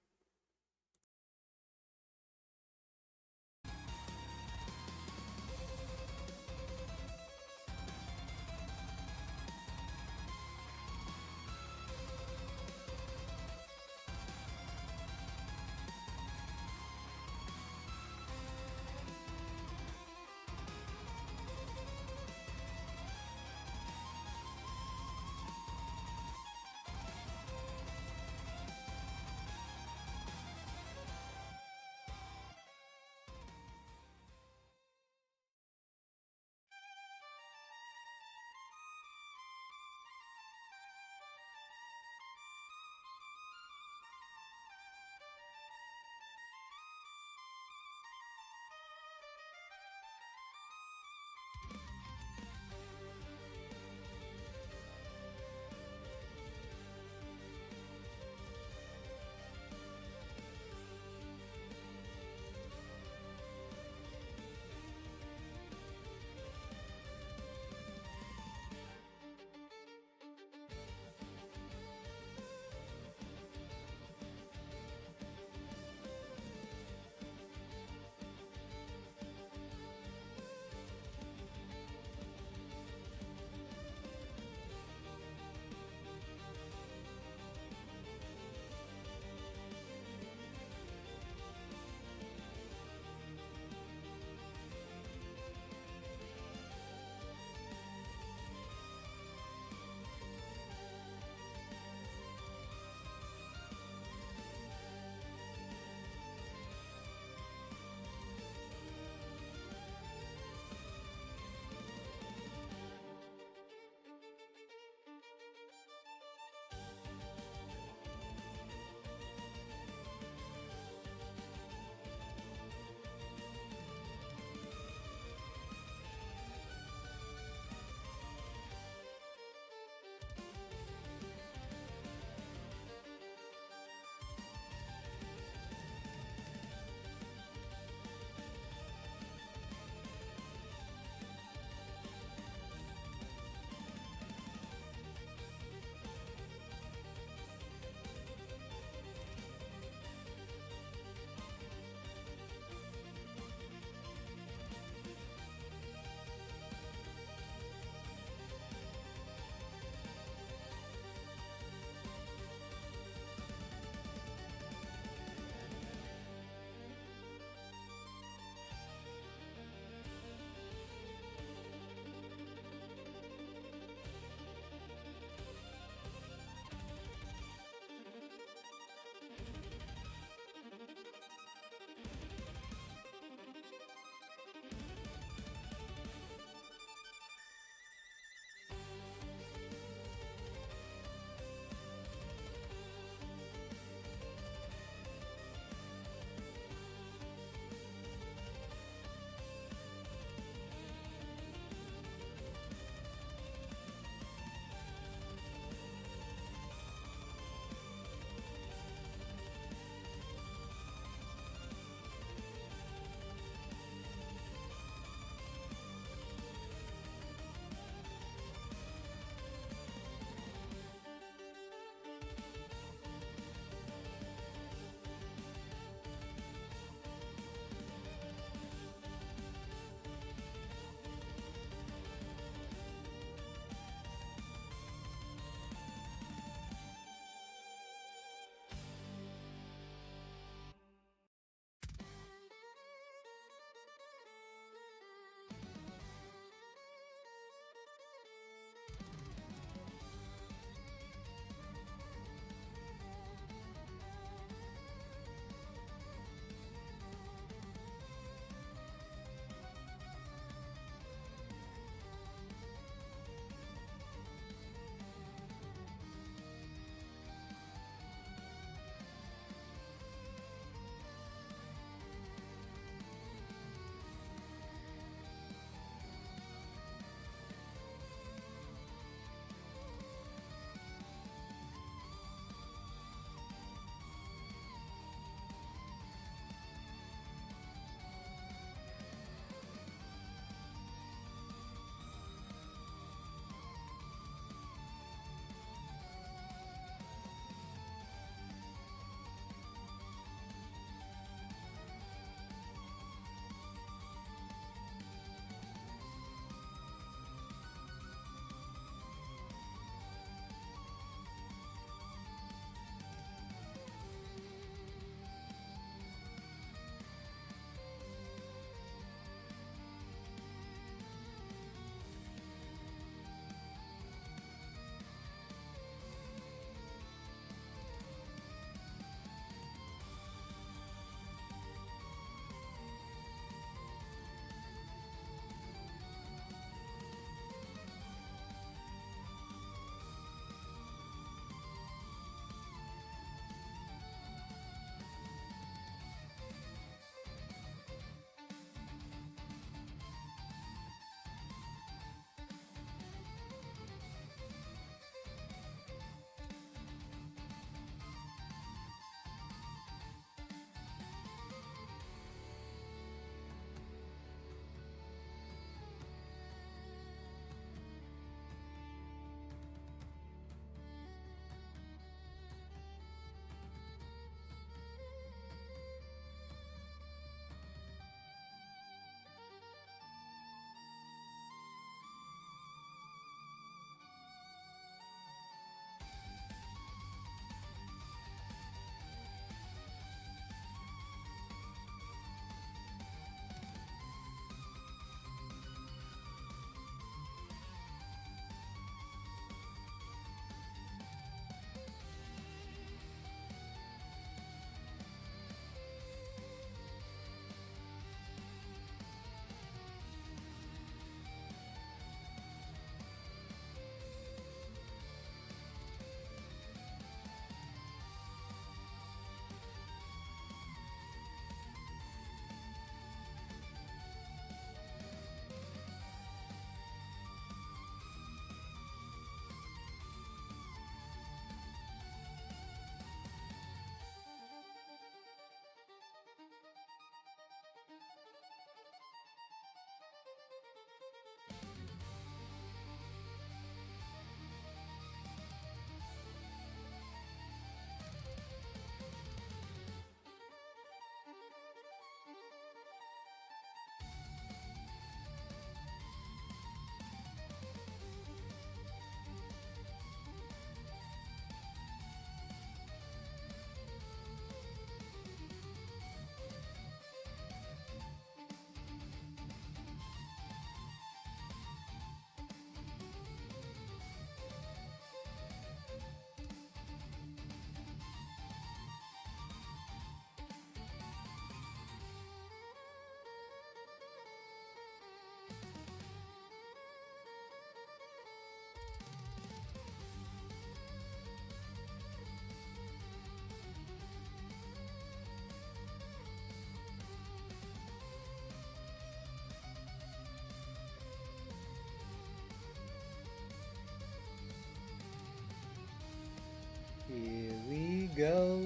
go.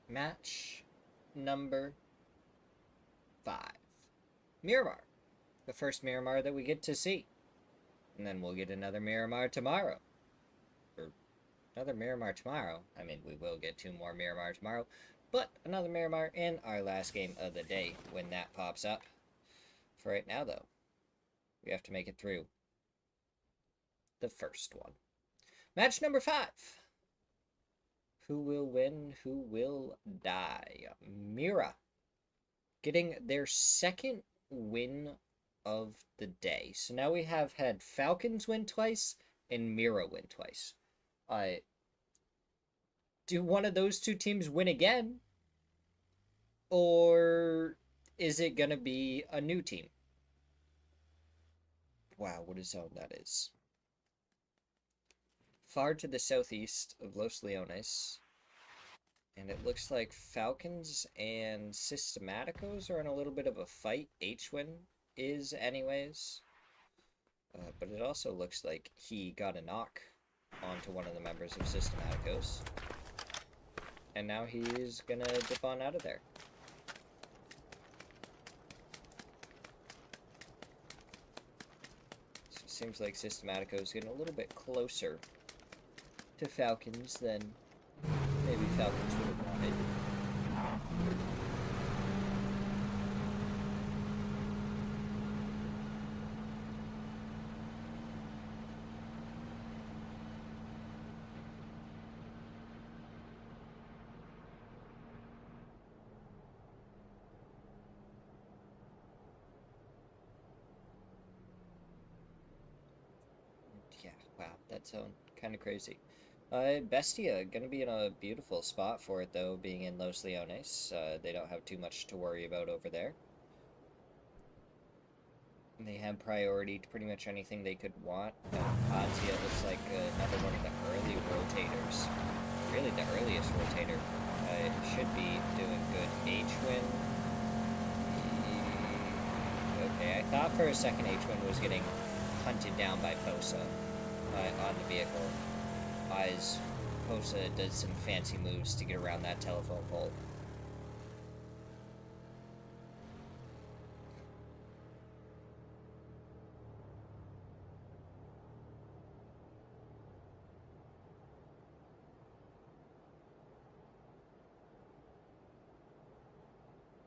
Match number 5. Miramar. The first Miramar that we get to see. And then we'll get another Miramar tomorrow. Or another Miramar tomorrow. I mean, we will get 2 more Miramar tomorrow. But another Miramar in our last game of the day when that pops up. For right now, though, we have to make it through the first one. Match number 5. Who will win? Who will die? Mira getting their second win of the day. So now we have had Falcons win twice and Mira win twice. Do one of those two teams win again? Or is it going to be a new team? Wow, what a zone that is. Far to the southeast of Los Leones. And it looks like Falcons and Systematicos are in a little bit of a fight. H-Win is anyways. But it also looks like he got a knock onto one of the members of Systematicos. And now he's gonna dip on out of there. So it seems like Systematicos getting a little bit closer to Falcons than maybe Falcons would have wanted. Yeah, wow, that's kind of crazy. Bestia, gonna be in a beautiful spot for it, though, being in Los Leones. They don't have too much to worry about over there. They have priority to pretty much anything they could want. Ponzia looks like another one of the early rotators. Really the earliest rotator. Should be doing good. H-Win. Okay, I thought for a second H-Win was getting hunted down by Posa on the vehicle. As Posa does some fancy moves to get around that telephone pole.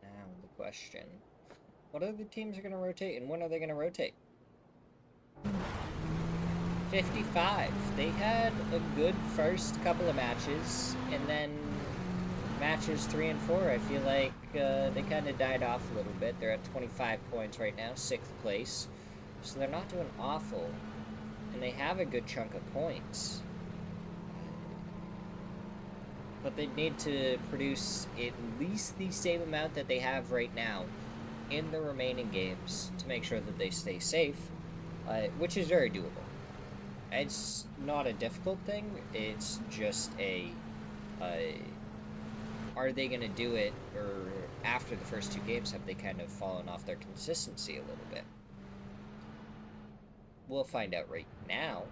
Now the question, what other teams are going to rotate and when are they going to rotate? 55. They had a good first couple of matches, and then matches 3 and 4, I feel like they kind of died off a little bit. They're at 25 points right now, 6th place. So they're not doing awful, and they have a good chunk of points. But they need to produce at least the same amount that they have right now in the remaining games to make sure that they stay safe, which is very doable. It's not a difficult thing, it's just are they going to do it, or after the first 2 games have they kind of fallen off their consistency a little bit? We'll find out right now,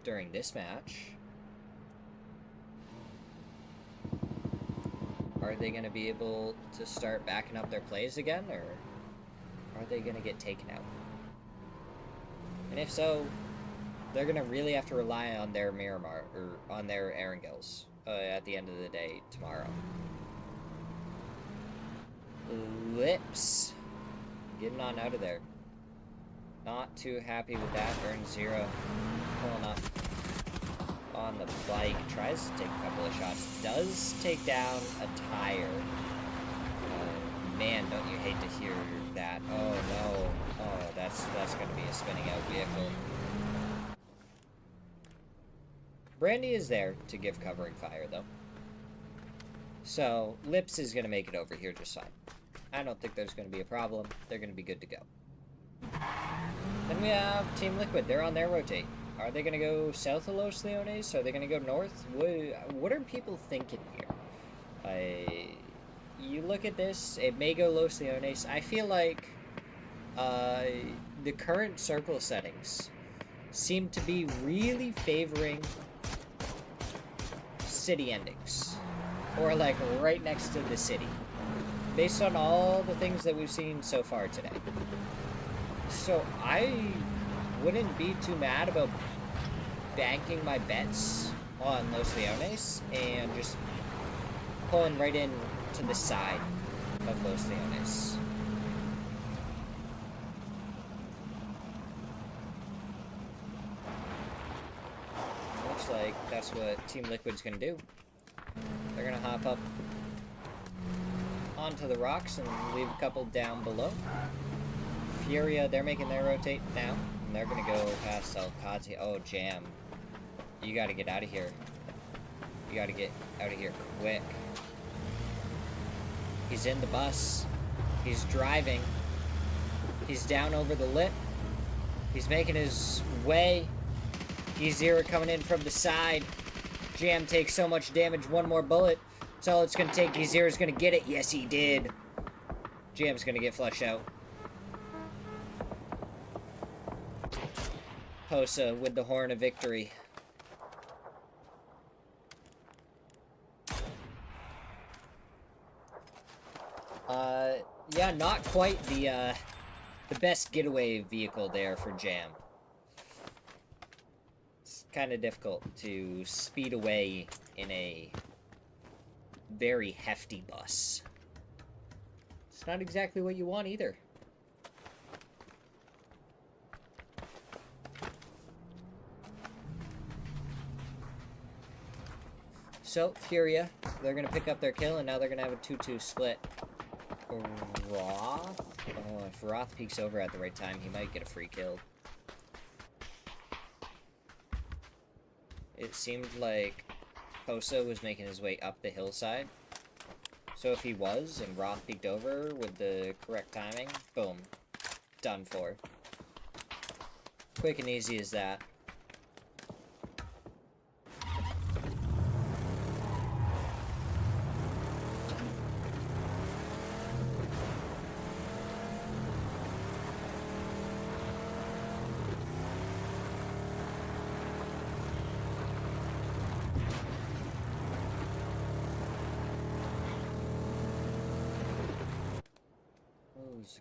during this match. Are they going to be able to start backing up their plays again, or are they going to get taken out? And if so, they're going to really have to rely on their Miramar, or on their Erangels, at the end of the day tomorrow. Lips. Getting on out of there. Not too happy with that. Earn 0. Pulling up on the bike. Tries to take a couple of shots. Does take down a tire. Man, don't you hate to hear that. Oh, no. Oh, that's going to be a spinning out vehicle. Brandy is there to give covering fire, though. So, Lips is going to make it over here just fine. I don't think there's going to be a problem. They're going to be good to go. Then we have Team Liquid. They're on their rotate. Are they going to go south of Los Leones? Are they going to go north? What are people thinking here? You look at this, it may go Los Leones. I feel like the current circle settings seem to be really favoring city endings. Or, like, right next to the city. Based on all the things that we've seen so far today. So, I wouldn't be too mad about banking my bets on Los Leones and just pulling right in to the side of Los Leones. Looks like that's what Team Liquid's gonna do. They're gonna hop up onto the rocks and leave a couple down below. Furia, they're making their rotate now, and they're gonna go past Alcati. Oh, Jam. You gotta get out of here. You gotta get out of here quick. He's in the bus. He's driving. He's down over the lip. He's making his way. Gizira coming in from the side. Jam takes so much damage. One more bullet. That's all it's gonna take. Gizira's gonna get it. Yes, he did. Jam's gonna get flushed out. Posa with the Horn of Victory. Yeah, not quite the best getaway vehicle there for Jam. It's kind of difficult to speed away in a very hefty bus. It's not exactly what you want either. So, Furia, they're going to pick up their kill, and now they're going to have a 2-2 split. Roth? Oh, if Roth peeks over at the right time, he might get a free kill. It seemed like Posa was making his way up the hillside. So if he was, and Roth peeked over with the correct timing, boom. Done for. Quick and easy as that.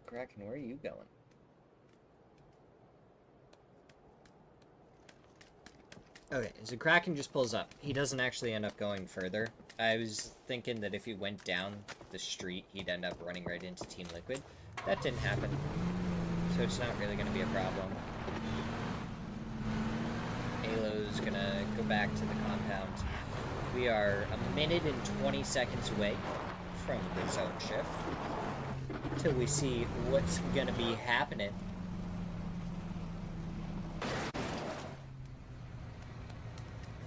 Kraken, where are you going? Okay, so Kraken just pulls up. He doesn't actually end up going further. I was thinking that if he went down the street, he'd end up running right into Team Liquid. That didn't happen. So it's not really going to be a problem. Halo's going to go back to the compound. We are 1 minute and 20 seconds away from the zone shift. Till we see what's gonna be happening.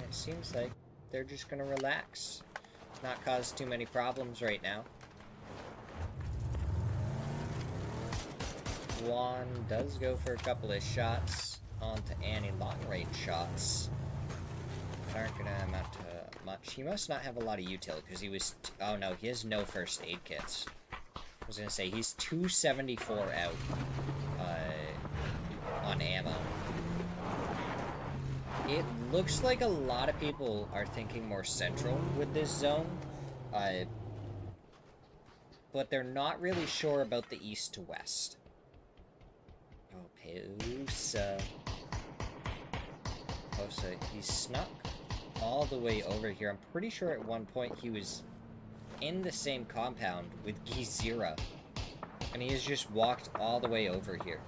It seems like they're just gonna relax. Not cause too many problems right now. Juan does go for a couple of shots onto Annie, long-range shots. That aren't gonna amount to much. He must not have a lot of util, because he was... oh no, he has no first aid kits. I was gonna say, he's 274 out on ammo. It looks like a lot of people are thinking more central with this zone, but they're not really sure about the east to west. Oh, Posa. Posa, he snuck all the way over here. I'm pretty sure at one point he was in the same compound with Gizira, and he has just walked all the way over here.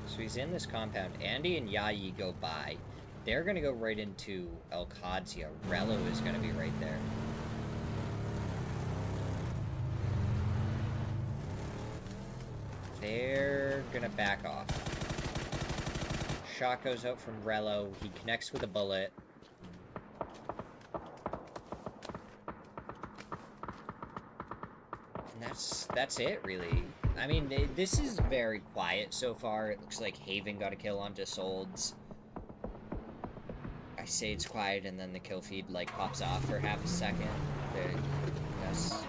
So he's in this compound. Andy and Yayi go by. They're gonna go right into Alcadzia. Rello is gonna be right there. They're gonna back off. Shot goes out from Rello. He connects with a bullet. And that's it, really. I mean, this is very quiet so far. It looks like Haven got a kill onto Solds. I say it's quiet, and then the kill feed, like, pops off for half a second. Yes.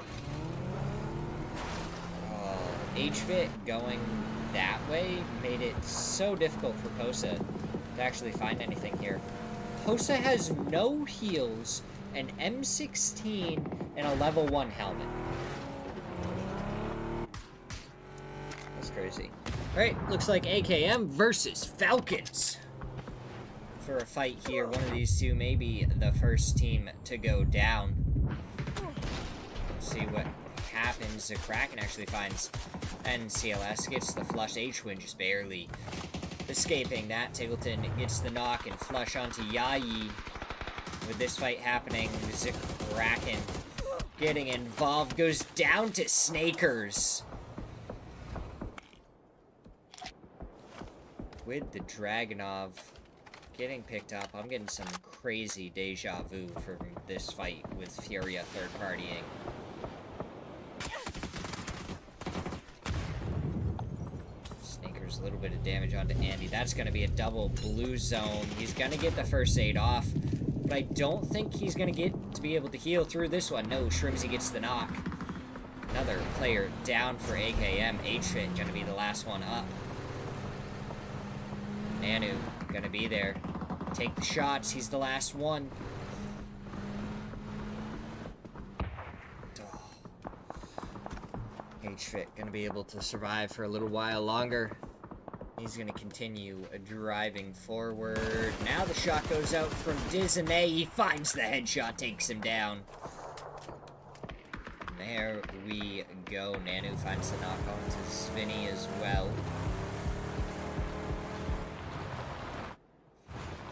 Oh, HFit going that way made it so difficult for Posa to actually find anything here. Posa has no heals, an M16, and a level 1 helmet. That's crazy. Alright, looks like AKM versus Falcons. For a fight here, one of these two may be the first team to go down. Let's see what happens. The Kraken actually finds NCLS, gets the flush. H-Win just barely escaping that. Tiggleton gets the knock and flush onto Yayi. With this fight happening, the Kraken getting involved, goes down to Snakers. With the Dragunov getting picked up, I'm getting some crazy deja vu from this fight with Furia third-partying. Snakers, a little bit of damage onto Andy. That's going to be a double blue zone. He's going to get the first aid off, but I don't think he's going to get to be able to heal through this one. No, Shrimsy gets the knock. Another player down for AKM. H-Fit going to be the last one up. Nanu gonna be there. Take the shots. He's the last one. Oh. H-Fit gonna be able to survive for a little while longer. He's gonna continue driving forward. Now the shot goes out from Disney. He finds the headshot, takes him down. And there we go. Nanu finds the knock on to Svinny as well.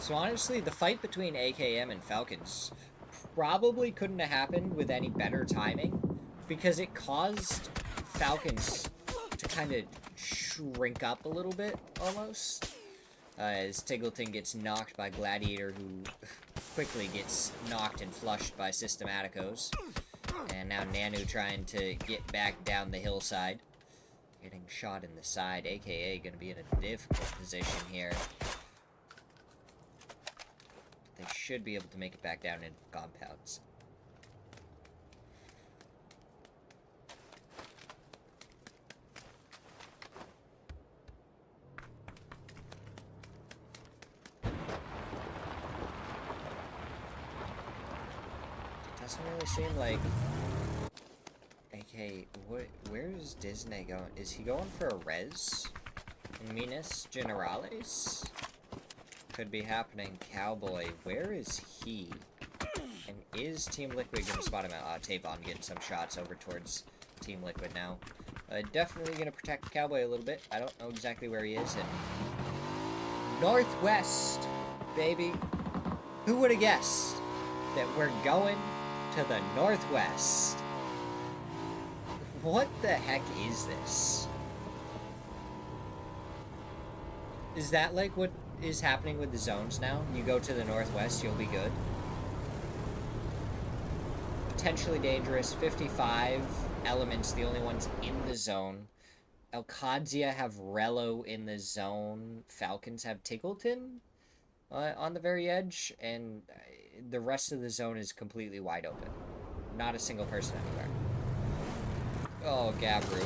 So honestly, the fight between AKM and Falcons probably couldn't have happened with any better timing, because it caused Falcons to kind of shrink up a little bit, almost. As Tiggleton gets knocked by Gladiator, who quickly gets knocked and flushed by Systematicos. And now Nanu trying to get back down the hillside. Getting shot in the side, aka gonna be in a difficult position here. They should be able to make it back down into compounds. Doesn't really seem like... AK, where is Disney going? Is he going for a res? In Minas Generales? Could be happening. Cowboy, where is he? And is Team Liquid gonna spot him out? Tavon getting some shots over towards Team Liquid now. Definitely gonna protect Cowboy a little bit. I don't know exactly where he is. And Northwest, baby. Who would have guessed that we're going to the Northwest? What the heck is this? Is that like what is happening with the zones now? You go to the Northwest, you'll be good. Potentially dangerous. 55 elements, the only ones in the zone. Alcadzia have Rello in the zone. Falcons have Tiggleton on the very edge. And the rest of the zone is completely wide open. Not a single person anywhere. Oh, Gabru.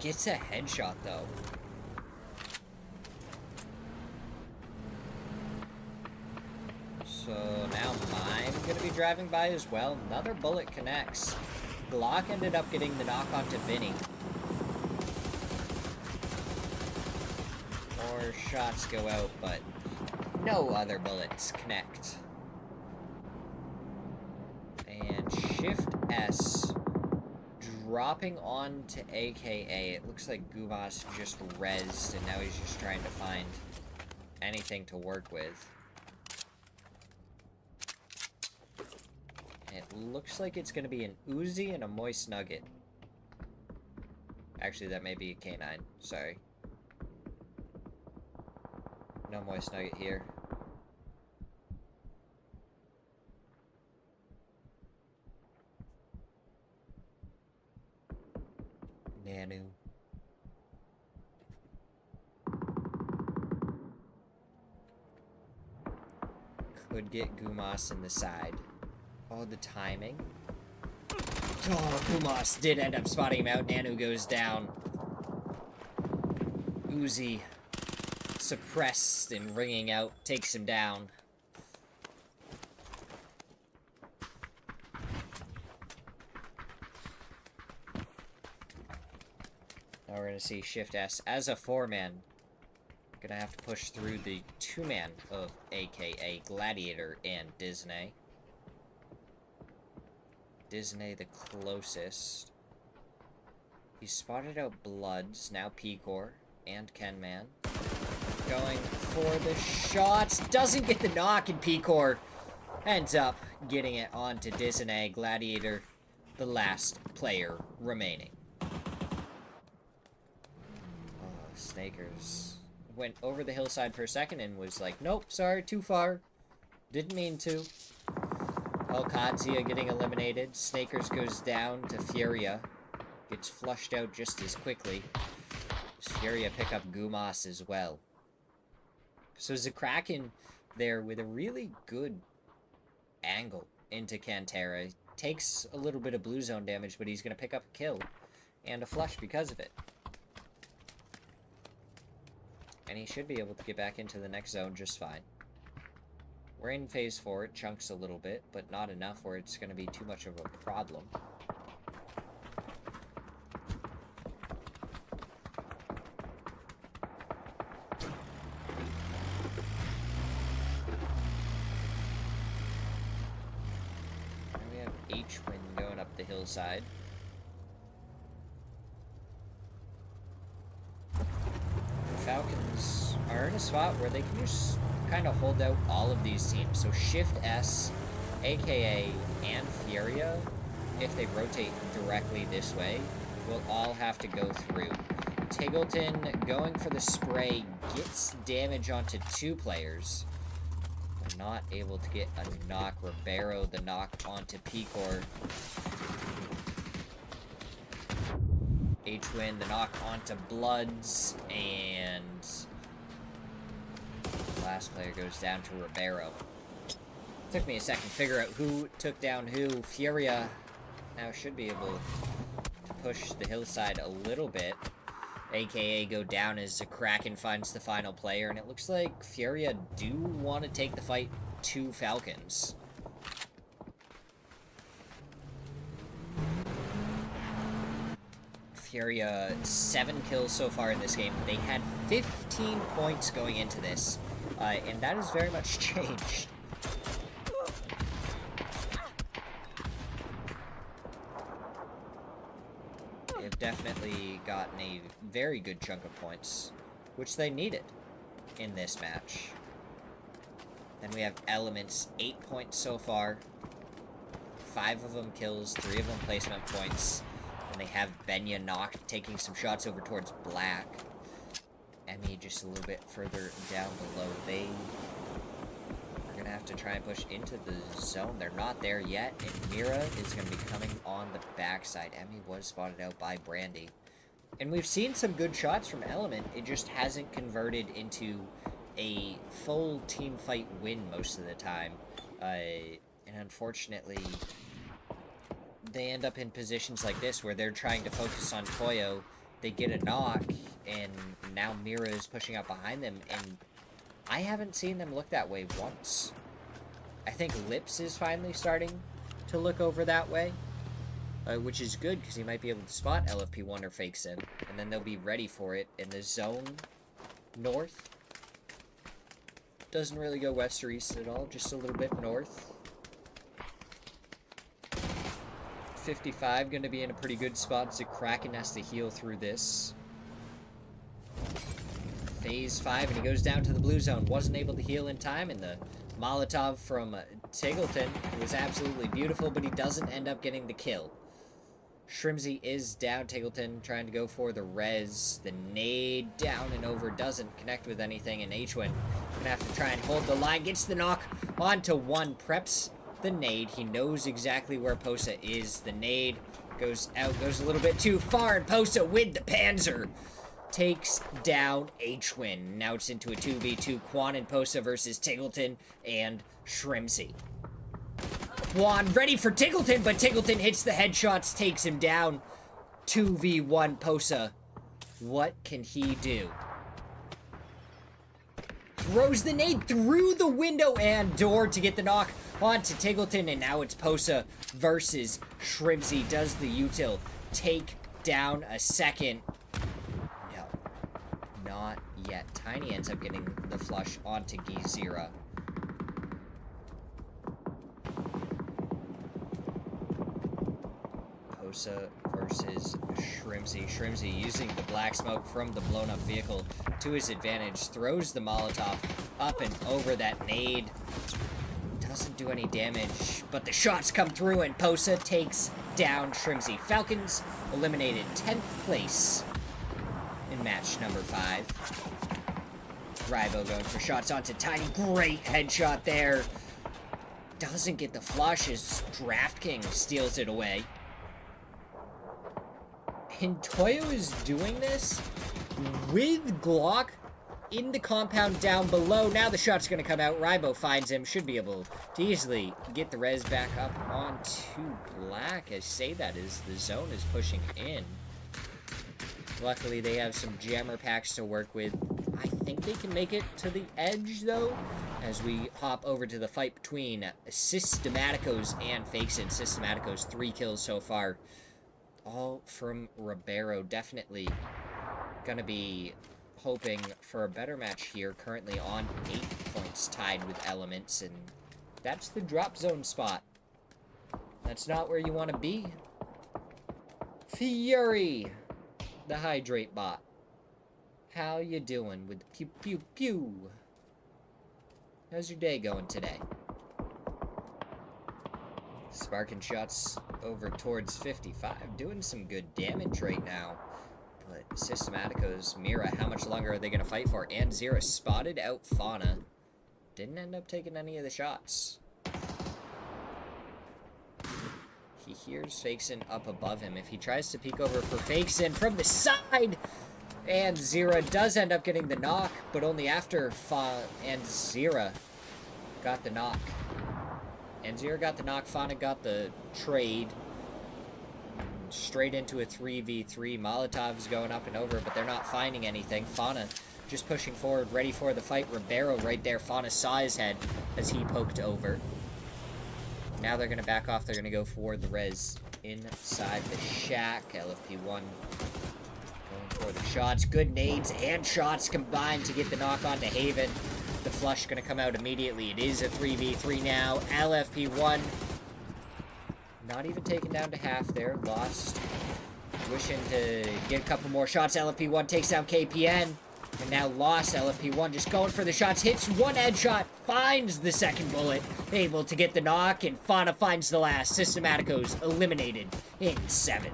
Gets a headshot, though. So now I'm going to be driving by as well. Another bullet connects. Glock ended up getting the knock onto Vinny. More shots go out, but no other bullets connect. And Shift S dropping onto AKA. It looks like Gumas just rezzed, and now he's just trying to find anything to work with. It looks like it's going to be an Uzi and a Moist Nugget. Actually, that may be a K9. Sorry. No Moist Nugget here. Nanu. Could get Gumas in the side. Oh, the timing. Oh, Kumas did end up spotting him out. Nanu goes down. Uzi, suppressed and ringing out, takes him down. Now we're going to see Shift S as a 4-man. Gonna have to push through the 2-man of AKA Gladiator and Disney. Disney the closest. He spotted out Bloods, now Picor, and Kenman. Going for the shots. Doesn't get the knock, and Picor ends up getting it onto Disney. Gladiator, the last player remaining. Oh, Snakers went over the hillside for a second and was like, nope, sorry, too far. Didn't mean to. Alcadzia getting eliminated. Snakers goes down to Furia. Gets flushed out just as quickly. Does Furia pick up Gumas as well? So Zakraken there with a really good angle into Cantera. Takes a little bit of blue zone damage, but he's going to pick up a kill. And a flush because of it. And he should be able to get back into the next zone just fine. We're in phase 4. It chunks a little bit, but not enough where it's going to be too much of a problem. And we have H-Wind going up the hillside. Falcons are in a spot where they can just kind of hold out all of these teams. So Shift S, AKA, and Furia, if they rotate directly this way, will all have to go through. Tiggleton going for the spray gets damage onto 2 players. They're not able to get a knock. Ribeiro the knock onto Picor. H-Win, the knock onto Bloods, and the last player goes down to Ribeiro. Took me a second to figure out who took down who. Furia now should be able to push the hillside a little bit. AKA go down as Kraken finds the final player, and it looks like Furia do want to take the fight to Falcons. Furia, 7 kills so far in this game. They had 15 points going into this, and that has very much changed. They've definitely gotten a very good chunk of points, which they needed in this match. Then we have Elements, 8 points so far. 5 of them kills, 3 of them placement points. And they have Benya knocked, taking some shots over towards Black. Emmy just a little bit further down below. They are going to have to try and push into the zone. They're not there yet, and Mira is going to be coming on the backside. Emmy was spotted out by Brandy. And we've seen some good shots from Element. It just hasn't converted into a full team fight win most of the time. And unfortunately, they end up in positions like this where they're trying to focus on Toyo. They get a knock, and now Mira is pushing out behind them, and I haven't seen them look that way once. I think Lips is finally starting to look over that way, which is good, because he might be able to spot LFP Wonder fakes in, and then they'll be ready for it in the zone north. Doesn't really go west or east at all, just a little bit north. 55 going to be in a pretty good spot, so Kraken has to heal through this. Phase 5, and he goes down to the blue zone. Wasn't able to heal in time, and the Molotov from Tiggleton was absolutely beautiful, but he doesn't end up getting the kill. Shrimsy is down. Tiggleton trying to go for the res. The nade down and over doesn't connect with anything, and H-Win gonna have to try and hold the line. Gets the knock onto 1, preps the nade. He knows exactly where Posa is. The nade goes out, goes a little bit too far, and Posa with the Panzer takes down H-Win. Now it's into a 2v2, Quan and Posa versus Tiggleton and Shrimsy. Juan ready for Tickleton, but Tickleton hits the headshots, takes him down. 2v1 Posa. What can he do? Throws the nade through the window and door to get the knock onto Tiggleton, and now it's Posa versus Shrimzy. Does the util take down a second? No, not yet. Tiny ends up getting the flush onto Gizira. Posa versus Shrimzy. Shrimzy using the black smoke from the blown up vehicle to his advantage. Throws the Molotov up and over that nade. Doesn't do any damage, but the shots come through and Posa takes down Shrimzy. Falcons eliminated 10th place in match number 5. Rybo going for shots onto Tiny. Great headshot there. Doesn't get the flush as DraftKings steals it away. And Toyo is doing this with Glock in the compound down below. Now the shot's going to come out. Rybo finds him. Should be able to easily get the res back up onto Black. I say that as the zone is pushing in. Luckily, they have some jammer packs to work with. I think they can make it to the edge, though, as we hop over to the fight between Systematicos and Fakesin. Systematicos, 3 kills so far. All from Ribeiro. Definitely gonna be hoping for a better match here. Currently on 8 points, tied with Elements, and that's the drop zone spot. That's not where you want to be. Fury, the hydrate bot. How you doing with pew pew pew? How's your day going today? Sparking shots over towards 55. Doing some good damage right now. But Systematicos, Mira, how much longer are they going to fight for? And Zera spotted out Fauna. Didn't end up taking any of the shots. He hears Fakesin up above him. If he tries to peek over for Fakesin from the side, and Zera does end up getting the knock, but only after and Zera got the knock. And Zera got the knock, Fauna got the trade. Straight into a 3v3. Molotov's going up and over, but they're not finding anything. Fauna just pushing forward, ready for the fight. Ribeiro right there. Fauna saw his head as he poked over. Now they're going to back off. They're going to go for the res inside the shack. LFP1 going for the shots. Good nades and shots combined to get the knock onto Haven. The flush going to come out immediately. It is a 3v3 now. LFP1 not even taken down to half there. Lost. Wishing to get a couple more shots. LFP1 takes down KPN. And now Lost. LFP1 just going for the shots. Hits one headshot. Finds the second bullet. Able to get the knock. And Fauna finds the last. Systematicos eliminated in 7.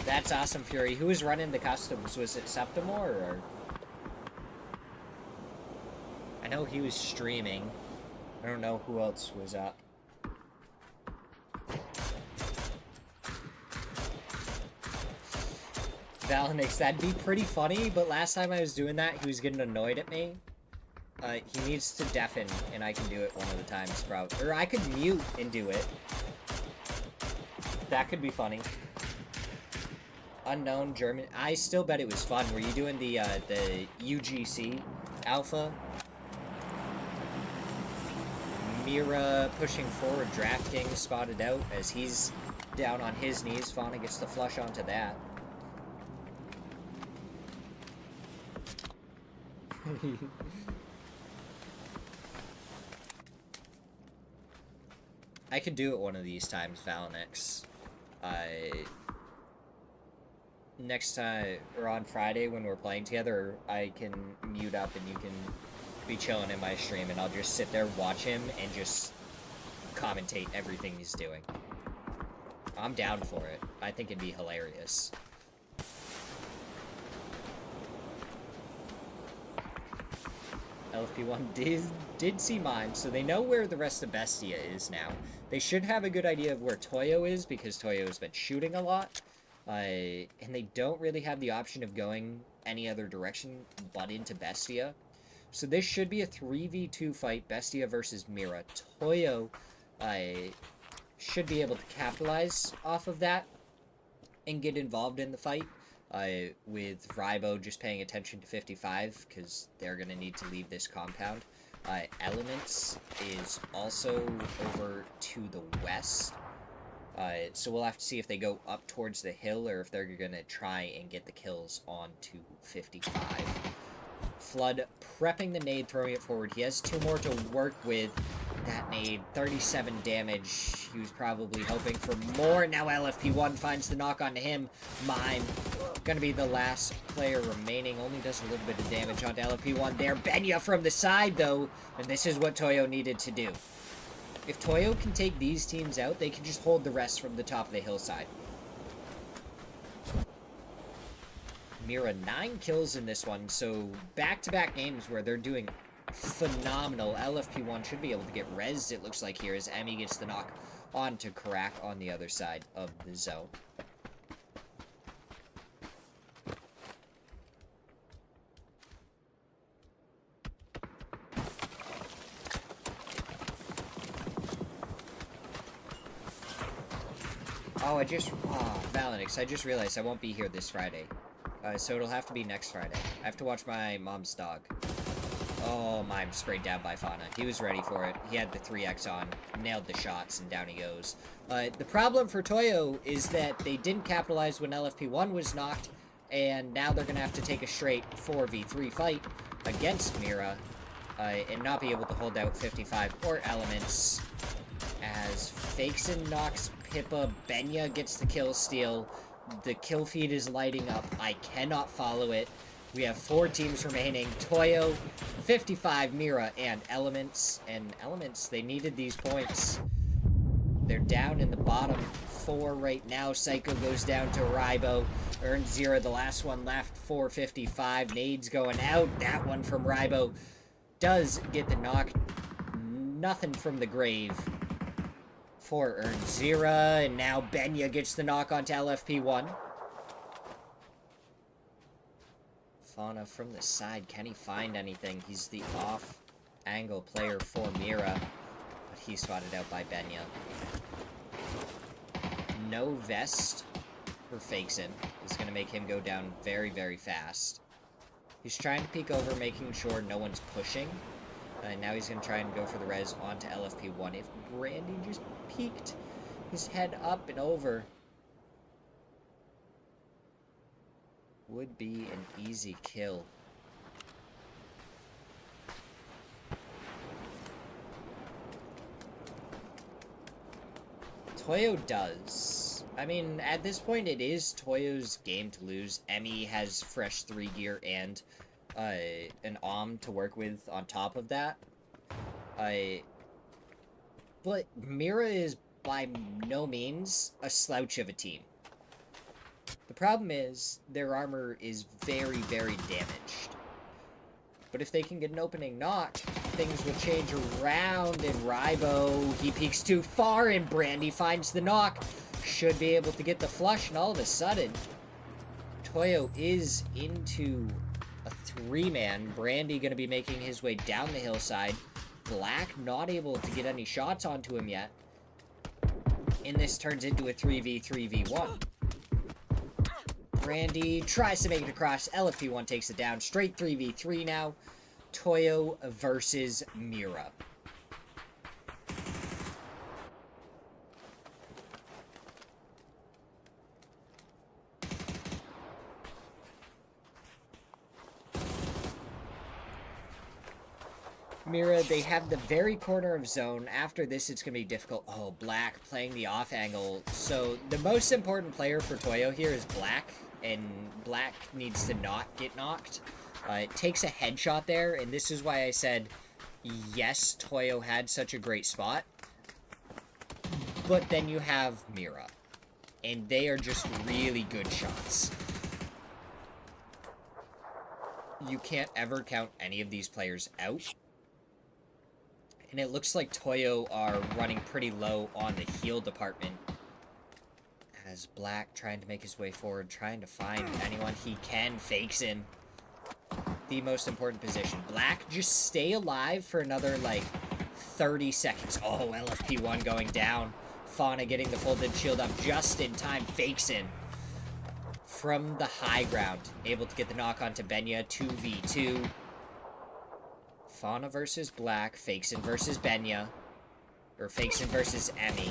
That's awesome, Fury. Who was running the customs? Was it Septimore or? I know he was streaming. I don't know who else was up. Valinix, that'd be pretty funny, but last time I was doing that, he was getting annoyed at me. He needs to deafen, and I can do it one of the times, probably. Or I could mute and do it. That could be funny. Unknown German. I still bet it was fun. Were you doing the UGC alpha? Mira pushing forward. DraftKings spotted out as he's down on his knees. Fauna gets the flush onto that. I could do it one of these times, Valinix. Next time, or on Friday when we're playing together, I can mute up and you can be chilling in my stream and I'll just sit there, watch him, and just commentate everything he's doing. I'm down for it. I think it'd be hilarious. LFP1 did see mine, so they know where the rest of Bestia is now. They should have a good idea of where Toyo is, because Toyo has been shooting a lot. And they don't really have the option of going any other direction but into Bestia. So this should be a 3v2 fight, Bestia versus Mira. Toyo should be able to capitalize off of that and get involved in the fight, with Rybo just paying attention to 55, because they're going to need to leave this compound. Elements is also over to the west, so we'll have to see if they go up towards the hill or if they're going to try and get the kills onto 55. Flood prepping the nade, throwing it forward. He has 2 more to work with. That nade, 37 damage. He was probably hoping for more. Now LFP1 finds the knock onto him. Mime, gonna be the last player remaining. Only does a little bit of damage onto LFP1 there. Benya from the side, though. And this is what Toyo needed to do. If Toyo can take these teams out, they can just hold the rest from the top of the hillside. Mira, 9 kills in this one, so back-to-back games where they're doing phenomenal. LFP1 should be able to get rezzed, it looks like, here, as Emmy gets the knock onto Karak on the other side of the zone. Oh, Valenix, I just realized I won't be here this Friday. So it'll have to be next Friday. I have to watch my mom's dog. Oh, Mime sprayed down by Fauna. He was ready for it. He had the 3x on, nailed the shots, and down he goes. The problem for Toyo is that they didn't capitalize when LFP1 was knocked, and now they're going to have to take a straight 4v3 fight against Mira, and not be able to hold out 55 or Elements, as Fakeson knocks Pippa, Benya gets the kill steal. The kill feed is lighting up. I cannot follow it. We have 4 teams remaining. Toyo, 55, Mira, and Elements. And Elements, they needed these points. They're down in the bottom 4 right now. Psycho goes down to Rybo. Earns 0, the last one left, 455. Nades going out. That one from Rybo does get the knock. Nothing from the grave. 4 earns 0, and now Benya gets the knock onto LFP1. Fauna from the side, can he find anything? He's the off-angle player for Mira, but he's spotted out by Benya. No vest for Fakeson is going to make him go down very, very fast. He's trying to peek over, making sure no one's pushing. And now he's going to try and go for the res onto LFP1. If Brandy just peeked his head up and over, would be an easy kill. Toyo does. I mean, at this point, it is Toyo's game to lose. Emmy has fresh 3 gear and an OM to work with on top of that. But Mira is by no means a slouch of a team. The problem is, their armor is very, very damaged. But if they can get an opening knock, things will change around, and Rybo, he peeks too far, and Brandy finds the knock. Should be able to get the flush, and all of a sudden, Toyo is into a 3-man. Brandy going to be making his way down the hillside. Black not able to get any shots onto him yet. And this turns into a 3v1. Brandy tries to make it across. LFP1 takes it down. Straight 3v3 now. Toyo versus Mira. Mira, they have the very corner of zone. After this, it's going to be difficult. Oh, Black playing the off angle. So, the most important player for Toyo here is Black, and Black needs to not get knocked. It takes a headshot there, and this is why I said, yes, Toyo had such a great spot. But then you have Mira, and they are just really good shots. You can't ever count any of these players out. And it looks like Toyo are running pretty low on the heal department. As Black trying to make his way forward, trying to find anyone he can. Fakes in. the most important position. Black, just stay alive for another, like, 30 seconds. Oh, LFP1 going down. Fauna getting the folded shield up just in time. Fakes in. From the high ground. Able to get the knock onto Benya. 2v2. Fauna versus Black. Fakes in versus Benya. Or fakes in versus Emmy.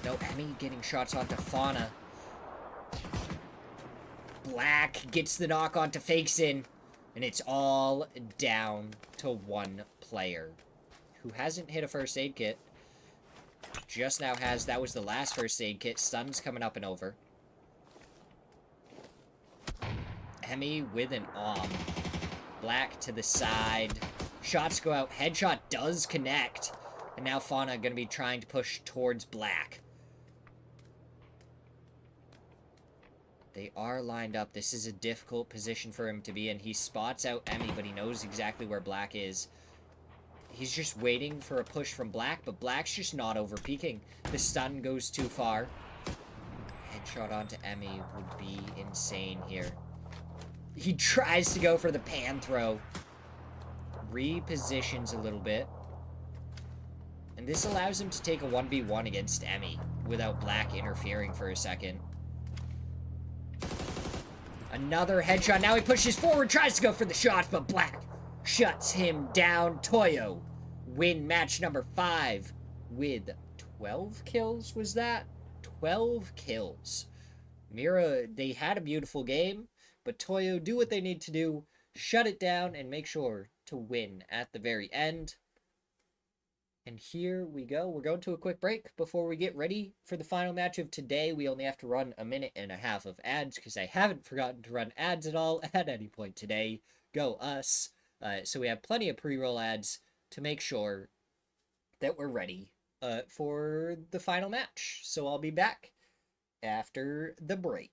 No, Emmy getting shots onto Fauna. Black gets the knock onto Fakesin, and it's all down to one player who hasn't hit a first aid kit. Just now has. That was the last first aid kit. Stun's coming up and over. Emmy with an Om. Black to the side. Shots go out. Headshot does connect. And now Fauna going to be trying to push towards Black. They are lined up. This is a difficult position for him to be in. He spots out Emmy, but he knows exactly where Black is. He's just waiting for a push from Black, but Black's just not over-peaking. The stun goes too far. Headshot onto Emmy would be insane here. He tries to go for the pan throw. Repositions a little bit. And this allows him to take a 1v1 against Emmy without Black interfering for a second. Another headshot. Now he pushes forward, tries to go for the shot, but Black shuts him down. Toyo win match number 5 with 12 kills, was that? 12 kills. Mira, they had a beautiful game, but Toyo do what they need to do, shut it down, and make sure to win at the very end. And here we go. We're going to a quick break before we get ready for the final match of today. We only have to run a minute and a half of ads because I haven't forgotten to run ads at all at any point today. Go us. So we have plenty of pre-roll ads to make sure that we're ready for the final match. So I'll be back after the break.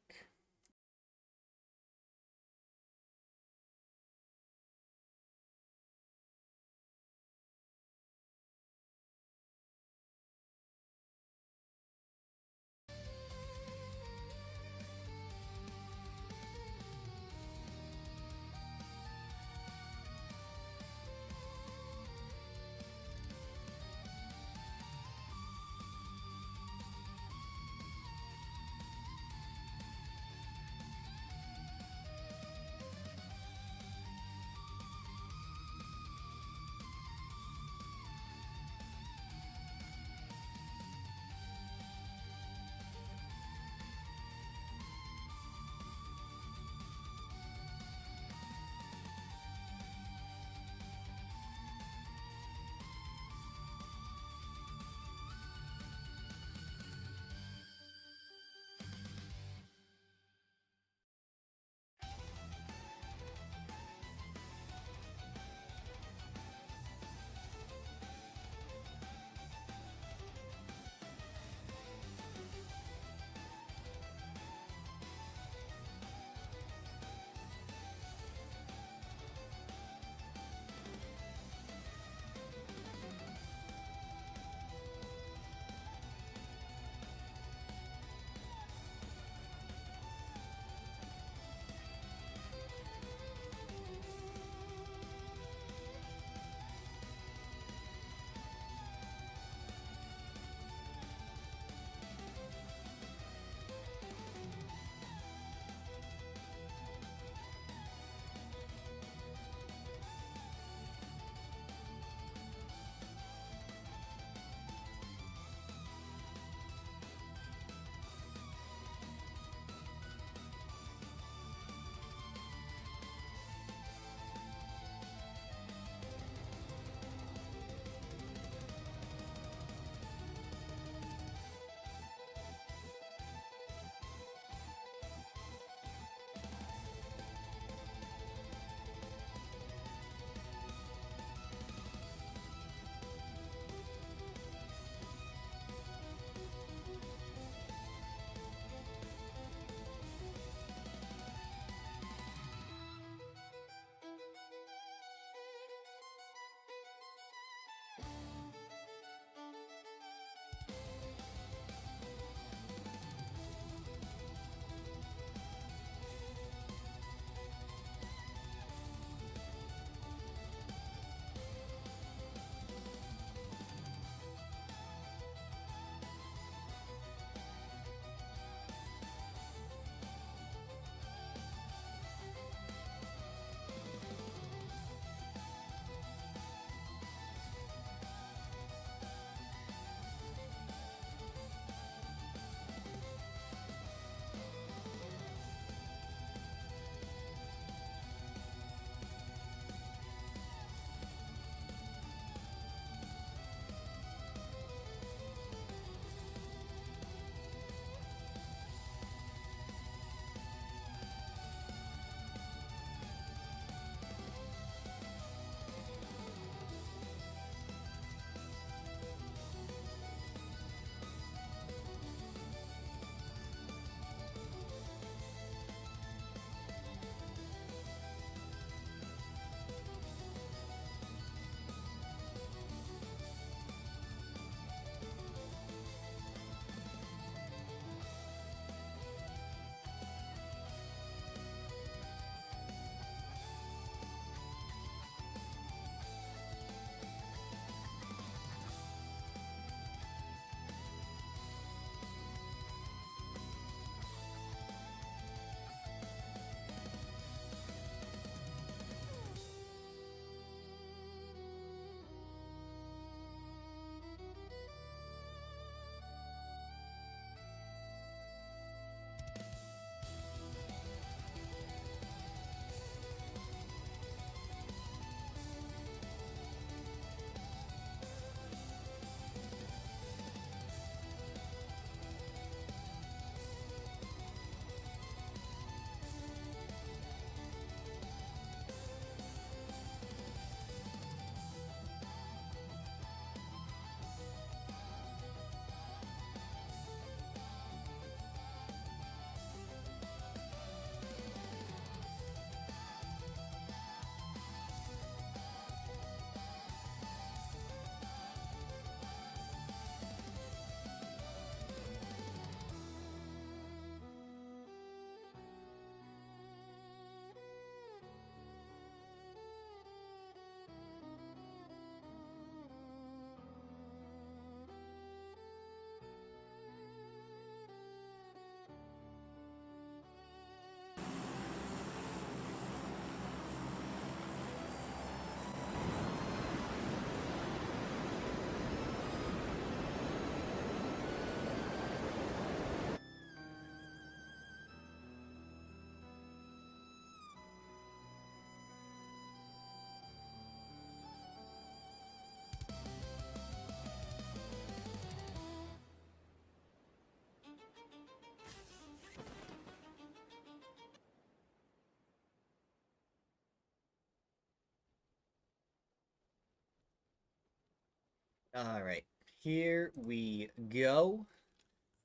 All right, here we go.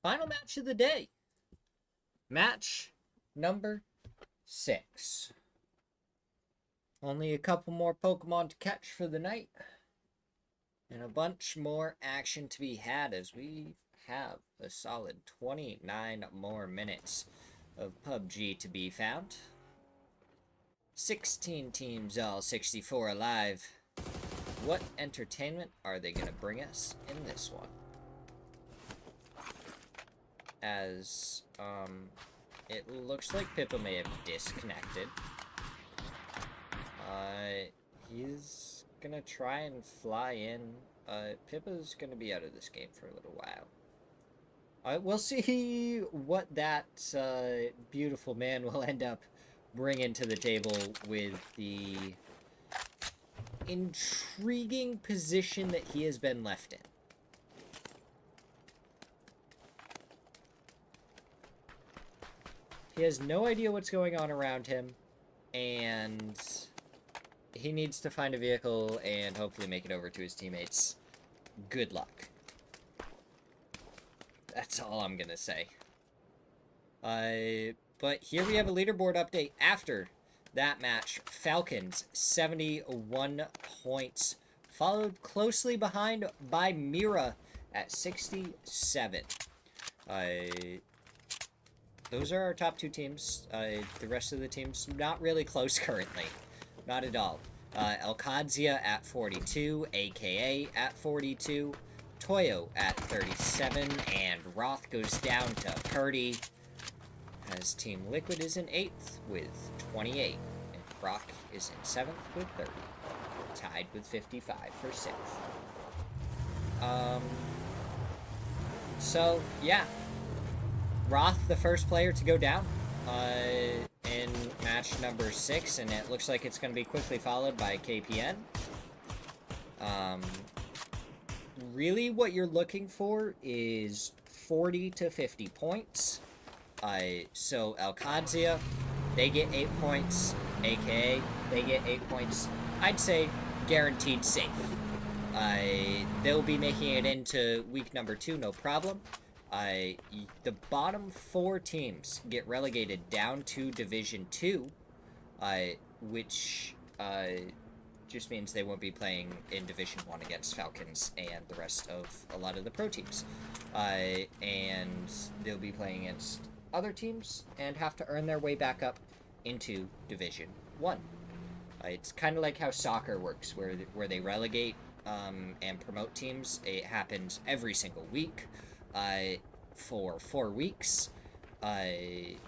Final match of the day. Match number 6. Only a couple more Pokemon to catch for the night. And a bunch more action to be had as we have a solid 29 more minutes of PUBG to be found. 16 teams, all 64 alive. What entertainment are they going to bring us in this one? As, it looks like Pippa may have disconnected. He's gonna try and fly in. Pippa's gonna be out of this game for a little while. We'll see what that beautiful man will end up bringing to the table with the intriguing position that he has been left in. He has no idea what's going on around him, and he needs to find a vehicle and hopefully make it over to his teammates. Good luck. That's all I'm gonna say. But here we have a leaderboard update after that match. Falcons, 71 points. Followed closely behind by Mira at 67. Those are our top 2 teams. The rest of the teams, not really close currently. Not at all. Elkadzia at 42, AKA at 42, Toyo at 37, and Roth goes down to Purdy, as Team Liquid is in 8th with 28, and Brock is in 7th with 30, tied with 55 for 6th. So, yeah. Roth, the first player to go down in match number 6, and it looks like it's going to be quickly followed by KPN. Really what you're looking for is 40 to 50 points. So Elkadzia, they get 8 points. AKA, they get 8 points. I'd say guaranteed safe. They'll be making it into week number 2, no problem. The bottom 4 teams get relegated down to Division 2, which just means they won't be playing in Division 1 against Falcons and the rest of a lot of the pro teams. And they'll be playing against other teams and have to earn their way back up into Division 1. It's kind of like how soccer works, where they relegate and promote teams. It happens every single week. For 4 weeks, and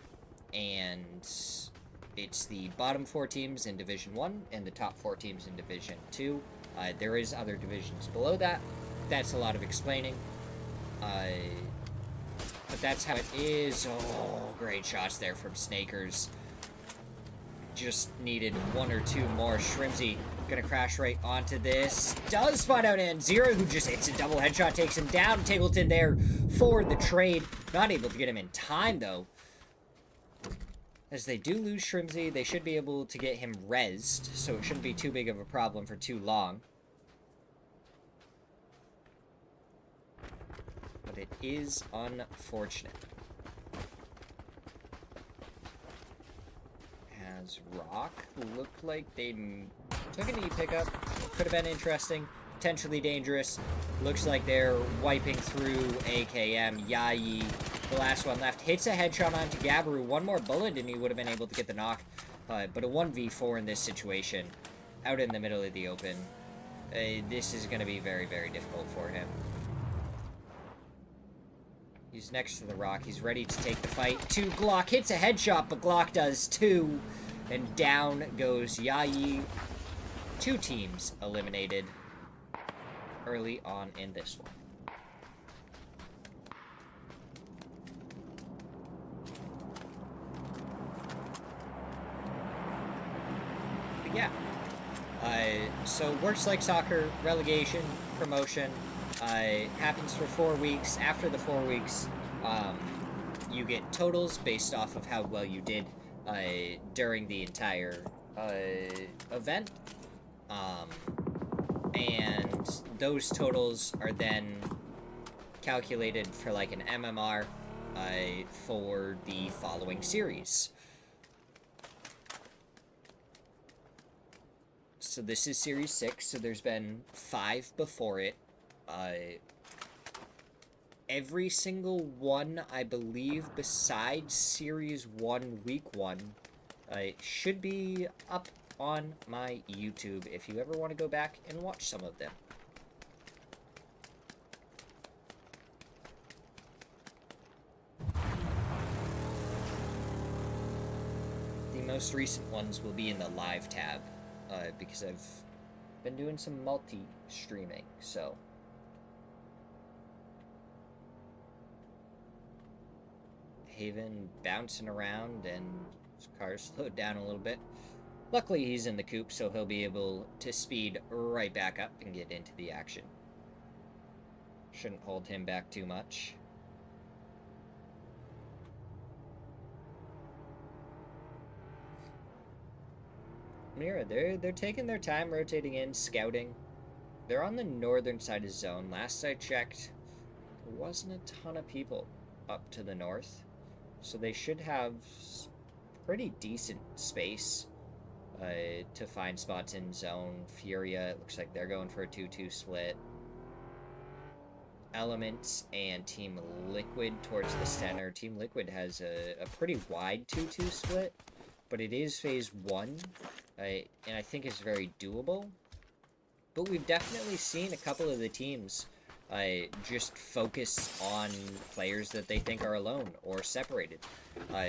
it's the bottom 4 teams in Division 1 and the top 4 teams in Division 2. There is other divisions below that. That's a lot of explaining, but that's how it is. Oh, great shots there from Snakers. Just needed 1 or 2 more. Shrimsy gonna crash right onto this. Does spot out and Zero, who just hits a double headshot, takes him down. Tingleton there for the trade. Not able to get him in time, though. As they do lose Shrimsy, they should be able to get him rezzed, so it shouldn't be too big of a problem for too long. But it is unfortunate. As Rock looked like they took an E-pickup. Could have been interesting. Potentially dangerous. Looks like they're wiping through AKM. Yayi, the last one left, hits a headshot onto Gabaru. 1 more bullet and he would have been able to get the knock. But a 1v4 in this situation, out in the middle of the open. This is going to be very, very difficult for him. He's next to the Rock. He's ready to take the fight. To Glock. Hits a headshot, but Glock does too. And down goes Yayi. 2 teams eliminated early on in this one. But yeah. So works like soccer, relegation, promotion. Happens for 4 weeks. After the 4 weeks, you get totals based off of how well you did during the entire event. and those totals are then calculated for like an MMR for the following series. So this is Series 6, so there's been 5 before it. Every single one, I believe, besides Series 1, Week 1, should be up on my YouTube if you ever want to go back and watch some of them. The most recent ones will be in the live tab, because I've been doing some multi-streaming, so... Haven bouncing around, and his car slowed down a little bit. Luckily, he's in the coupe, so he'll be able to speed right back up and get into the action. Shouldn't hold him back too much. Mira, they're taking their time rotating in, scouting. They're on the northern side of zone. Last I checked, there wasn't a ton of people up to the north. So they should have pretty decent space to find spots in zone. Furia, it looks like they're going for a 2-2 split. Elements and Team Liquid towards the center. Team Liquid has a pretty wide 2-2 split, but it is phase 1, and I think it's very doable. But we've definitely seen a couple of the teams just focus on players that they think are alone or separated.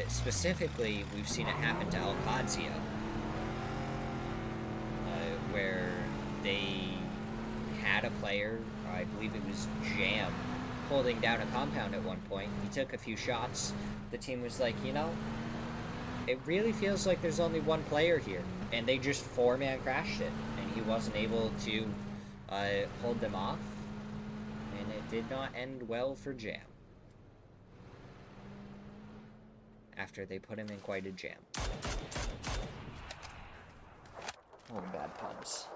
Specifically, we've seen it happen to Alcadzia, where they had a player, I believe it was Jam, holding down a compound at one point. He took a few shots. The team was like, you know, it really feels like there's only one player here. And they just 4-man crashed it, and he wasn't able to hold them off. And it did not end well for Jam. After they put him in quite a jam. Oh, bad puns.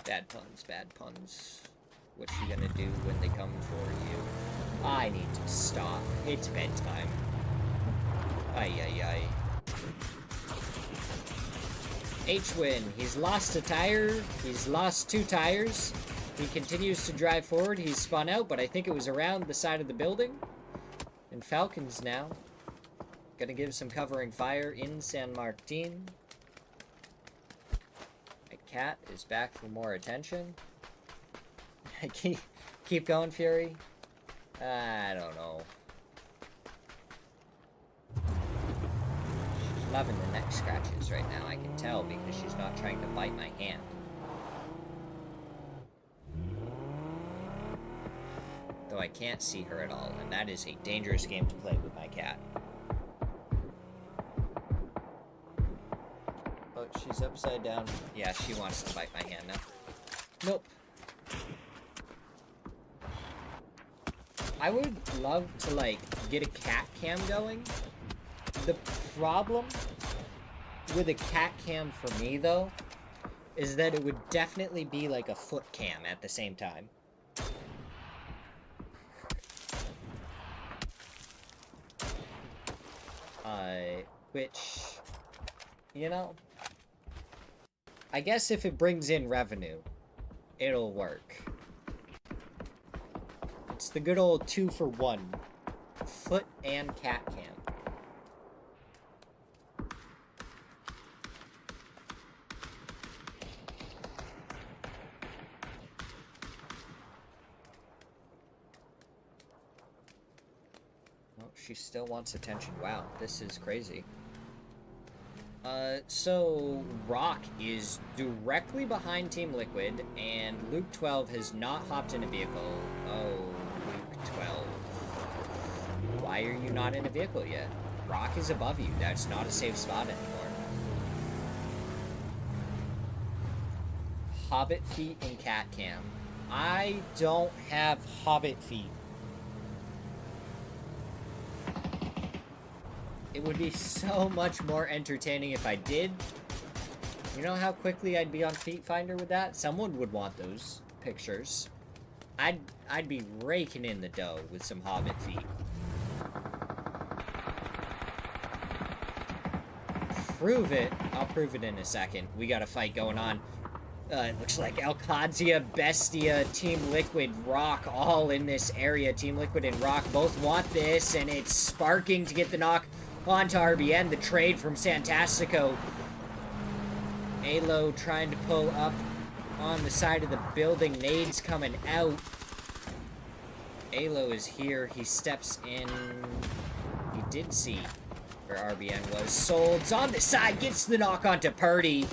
Bad puns, bad puns. What you gonna do when they come for you? I need to stop. It's bedtime. Ay, ay, ay. H-Win. He's lost a tire. He's lost 2 tires. He continues to drive forward. He's spun out, but I think it was around the side of the building. And Falcons now. Gonna give some covering fire in San Martin. Cat is back for more attention. keep going, Fury. I don't know. She's loving the neck scratches right now, I can tell, because she's not trying to bite my hand. Though I can't see her at all, and that is a dangerous game to play with my cat. She's upside down. Yeah, she wants to bite my hand now. Nope. I would love to, like, get a cat cam going. The problem with a cat cam for me, though, is that it would definitely be like a foot cam at the same time. Which, you know... I guess if it brings in revenue, it'll work. It's the good old 2-for-1. Foot and cat cam. Oh, she still wants attention. Wow, this is crazy. So Rock is directly behind Team Liquid, and Luke 12 has not hopped in a vehicle. Oh, Luke 12. Why are you not in a vehicle yet? Rock is above you. That's not a safe spot anymore. Hobbit feet and cat cam. I don't have Hobbit feet. It would be so much more entertaining if I did, You know how quickly I'd be on Feet Finder with that? Someone would want those pictures. I'd be raking in the dough with some Hobbit feet. Prove it. I'll prove it in a second. We got a fight going on. It looks like Alcadzia, Bestia, Team Liquid, Rock all in this area. Team Liquid and Rock both want this, and it's Sparking to get the knock onto RBN. The trade from Santastico. Alo trying to pull up on the side of the building. Nades coming out. Alo is here. He steps in. He did see where RBN was. Solds on the side. Gets the knock onto Purdy.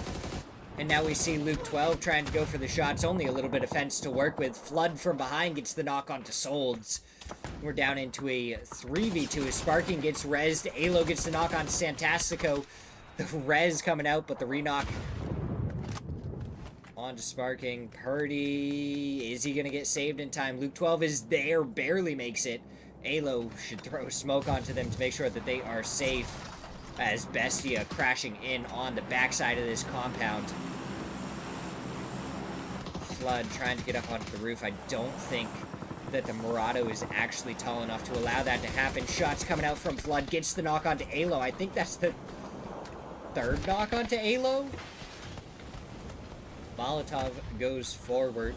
And now we see Luke 12 trying to go for the shots. Only a little bit of fence to work with. Flood from behind gets the knock onto Solds. We're down into a 3v2 as Sparking gets rezzed. Alo gets the knock onto Santastico. The res coming out, but the re-knock onto Sparking. Purdy, is he going to get saved in time? Luke 12 is there, barely makes it. Alo should throw smoke onto them to make sure that they are safe as Bestia crashing in on the backside of this compound. Flood trying to get up onto the roof. I don't think that the Murado is actually tall enough to allow that to happen. Shots coming out from Flood. Gets the knock onto Alo. I think that's the third knock onto Alo. Molotov goes forward.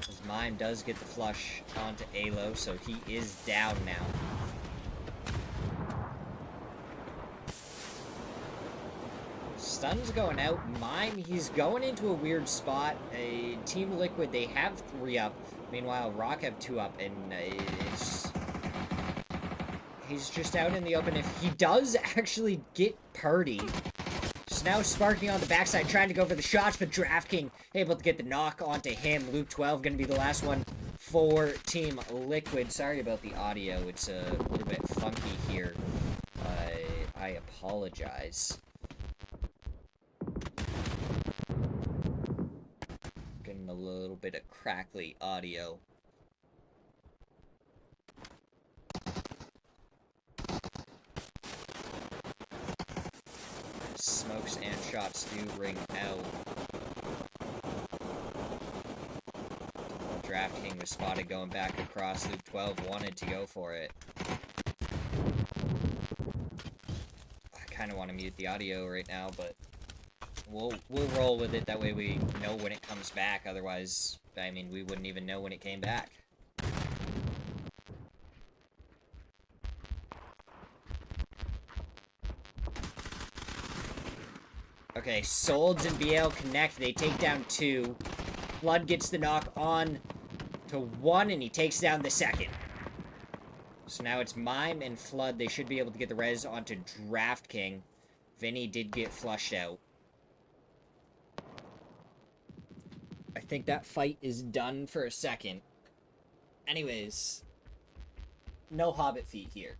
As Mime does get the flush onto Alo, so he is down now. Stun's going out. Mime, he's going into a weird spot. Team Liquid, they have 3 up. Meanwhile, Rock have 2 up, and he's just out in the open. If he does actually get Purdy, just now Sparking on the backside, trying to go for the shots, but DraftKing able to get the knock onto him. Luke 12 going to be the last one for Team Liquid. Sorry about the audio. It's a little bit funky here. I apologize. Getting a little bit of crackly audio. Smokes and shots do ring out. DraftKing was spotted going back across. Luke 12 wanted to go for it. I kind of want to mute the audio right now, but we'll roll with it. That way we know when it comes back. Otherwise, I mean, we wouldn't even know when it came back. Okay, Solds and BL connect. They take down 2. Flood gets the knock on to 1, and he takes down the second. So now it's Mime and Flood. They should be able to get the res onto DraftKing. Vinny did get flushed out. I think that fight is done for a second. Anyways, no Hobbit feet here.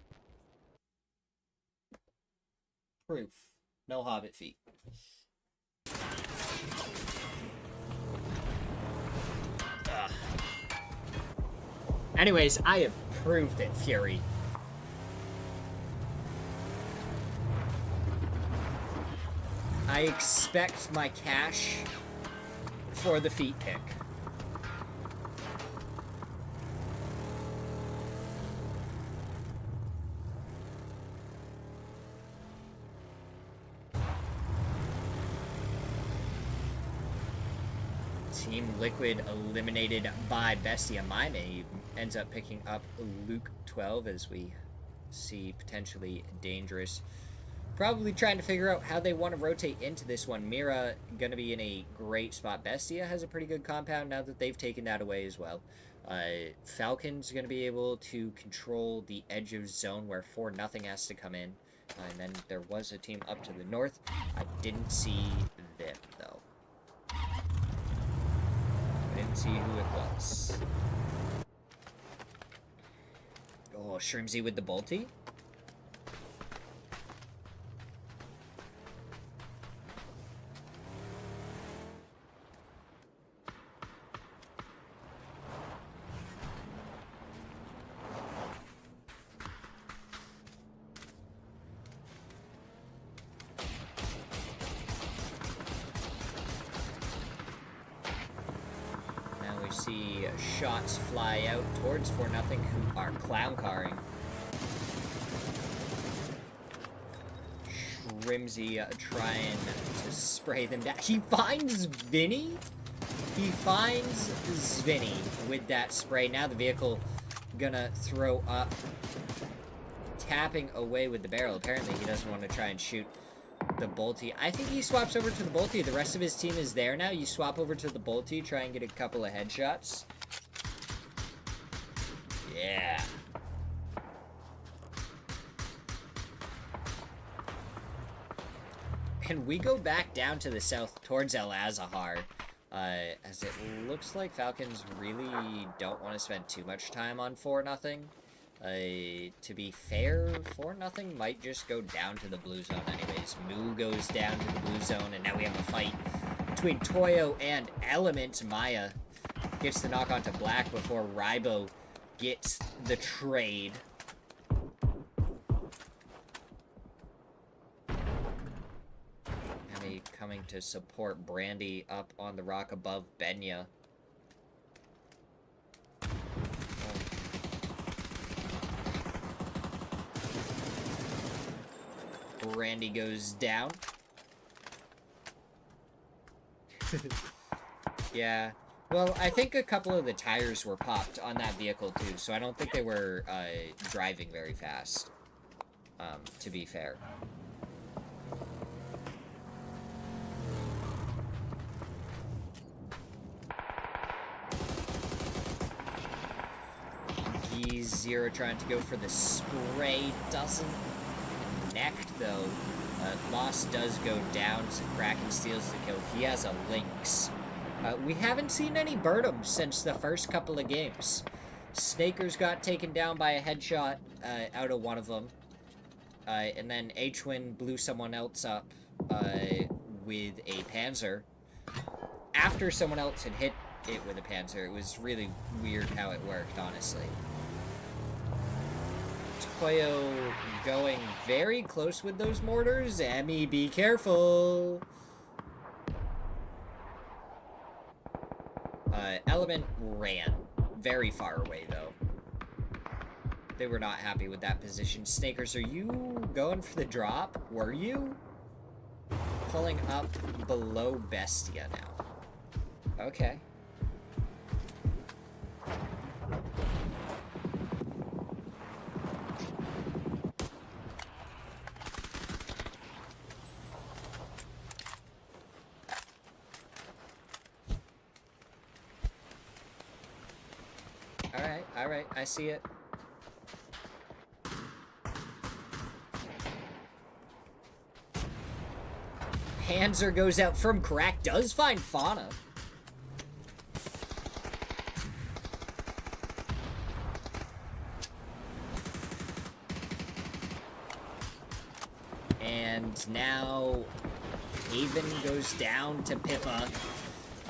Proof. No Hobbit feet. Ugh. Anyways, I have proved it, Fury. I expect my cash for the feet pick. Team Liquid eliminated by Bestia. Mime ends up picking up Luke 12 as we see potentially dangerous. Probably trying to figure out how they want to rotate into this one. Mira going to be in a great spot. Bestia has a pretty good compound now that they've taken that away as well. Falcon's going to be able to control the edge of zone where 4-0 has to come in. And then there was a team up to the north. I didn't see them, though. I didn't see who it was. Oh, Shrimsy with the bolty. see shots fly out towards 4-0, who are clown carring. Shrimsy trying to spray them down. He finds Vinny? He finds Svinny with that spray. Now the vehicle gonna throw up, tapping away with the barrel. Apparently he doesn't want to try and shoot the Bolty. I think he swaps over to the Bolty. The rest of his team is there now. You swap over to the Bolty, try and get a couple of headshots. Yeah. And we go back down to the south towards El Azahar, as it looks like Falcons really don't want to spend too much time on 4-0. To be fair, 4-0 might just go down to the blue zone anyways. Moo goes down to the blue zone, and now we have a fight between Toyo and Element. Maya gets the knock onto Black before Rybo gets the trade. Coming to support Brandy up on the rock above Benya. Brandy goes down. Yeah. Well, I think a couple of the tires were popped on that vehicle too, so I don't think they were driving very fast, to be fair. Zero trying to go for the spray, doesn't connect though. Lost does go down, so Kraken steals the kill. He has a Lynx. We haven't seen any Bird'em since the first couple of games. Snakers got taken down by a headshot out of one of them. And then H-Win blew someone else up with a Panzer. After someone else had hit it with a Panzer, it was really weird how it worked, honestly. Toyo going very close with those mortars. Emmy, be careful. Element ran very far away, though. They were not happy with that position. Snakers, are you going for the drop? Were you? Pulling up below Bestia now. Okay. Alright, I see it. Panzer goes out from Crack, does find Fauna. And now Haven goes down to Pippa.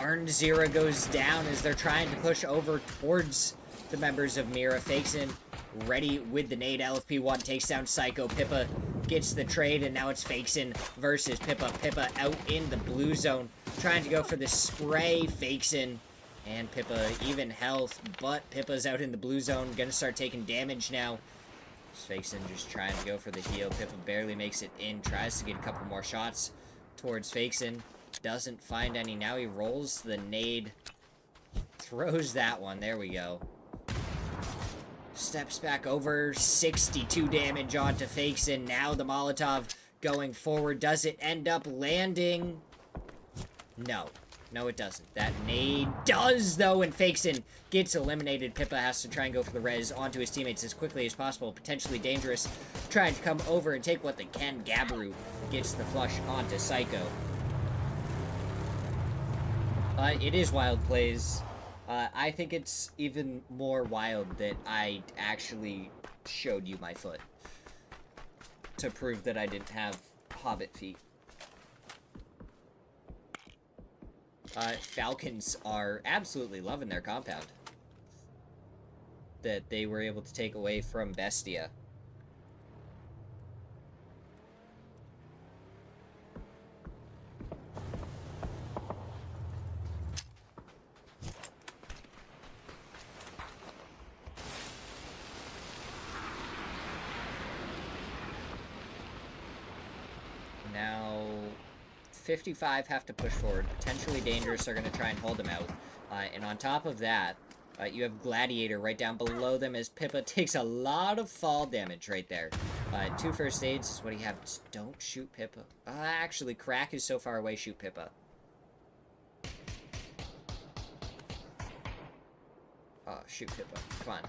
Earned Zero goes down as they're trying to push over towards the members of Mira. Fakes in, ready with the nade. LFP1 takes down Psycho. Pippa gets the trade, and now it's Fakeson versus Pippa. Pippa out in the blue zone, trying to go for the spray. Fakeson and Pippa even health, but Pippa's out in the blue zone, gonna start taking damage now. Fakeson just trying to go for the heal. Pippa barely makes it in, tries to get a couple more shots towards Fakeson. Doesn't find any. Now he rolls the nade, throws that one. There we go. Steps back over, 62 damage onto Fakeson. Now the Molotov going forward. Does it end up landing? No. No, it doesn't. That nade does, though, and Fakeson gets eliminated. Pippa has to try and go for the res onto his teammates as quickly as possible. Potentially dangerous. Trying to come over and take what they can. Gabaru gets the flush onto Psycho. It is wild plays. I think it's even more wild that I actually showed you my foot to prove that I didn't have hobbit feet. Falcons are absolutely loving their compound that they were able to take away from Bestia. 55 have to push forward. Potentially Dangerous are going to try and hold him out. And on top of that, you have Gladiator right down below them as Pippa takes a lot of fall damage right there. 2 first aids is what you have. Just don't shoot Pippa. Actually, Crack is so far away, shoot Pippa. Oh, shoot Pippa. Come on.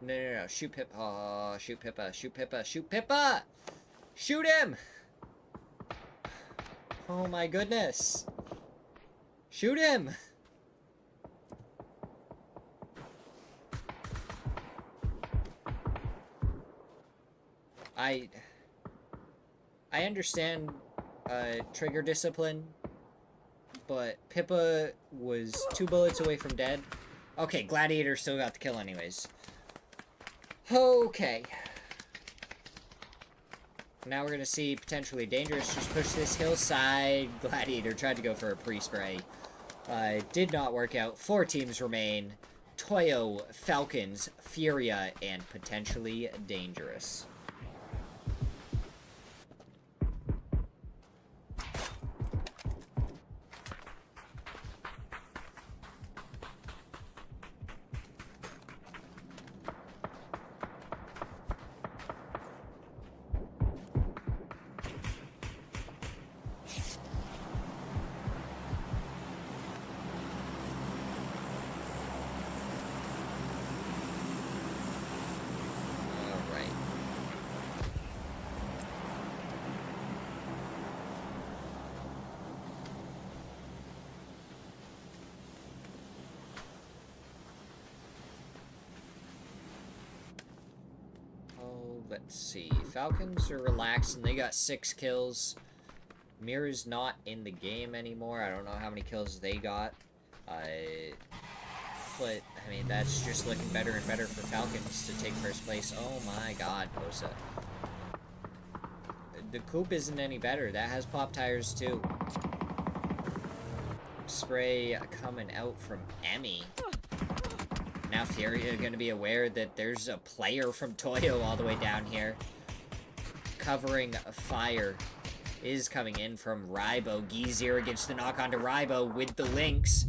No. Shoot Pippa. Oh, shoot Pippa. Shoot Pippa. Shoot Pippa! Shoot him! Oh my goodness. Shoot him! I understand trigger discipline, but Pippa was 2 bullets away from dead. Okay, Gladiator still got the kill anyways. Okay. Now we're gonna see potentially Dangerous just push this hillside. Gladiator tried to go for a pre-spray. Did not work out. 4 teams remain. Toyo, Falcons, Furia, and potentially Dangerous. Let's see. Falcons are relaxed, and they got 6 kills. Mira's not in the game anymore. I don't know how many kills they got. But, I mean, that's just looking better and better for Falcons to take first place. Oh my god, Posa. The coupe isn't any better. That has pop tires, too. Spray coming out from Emmy. Now Furia going to be aware that there's a player from Toyo all the way down here. Covering fire is coming in from Rybo. Gizir gets the knock onto Rybo with the links.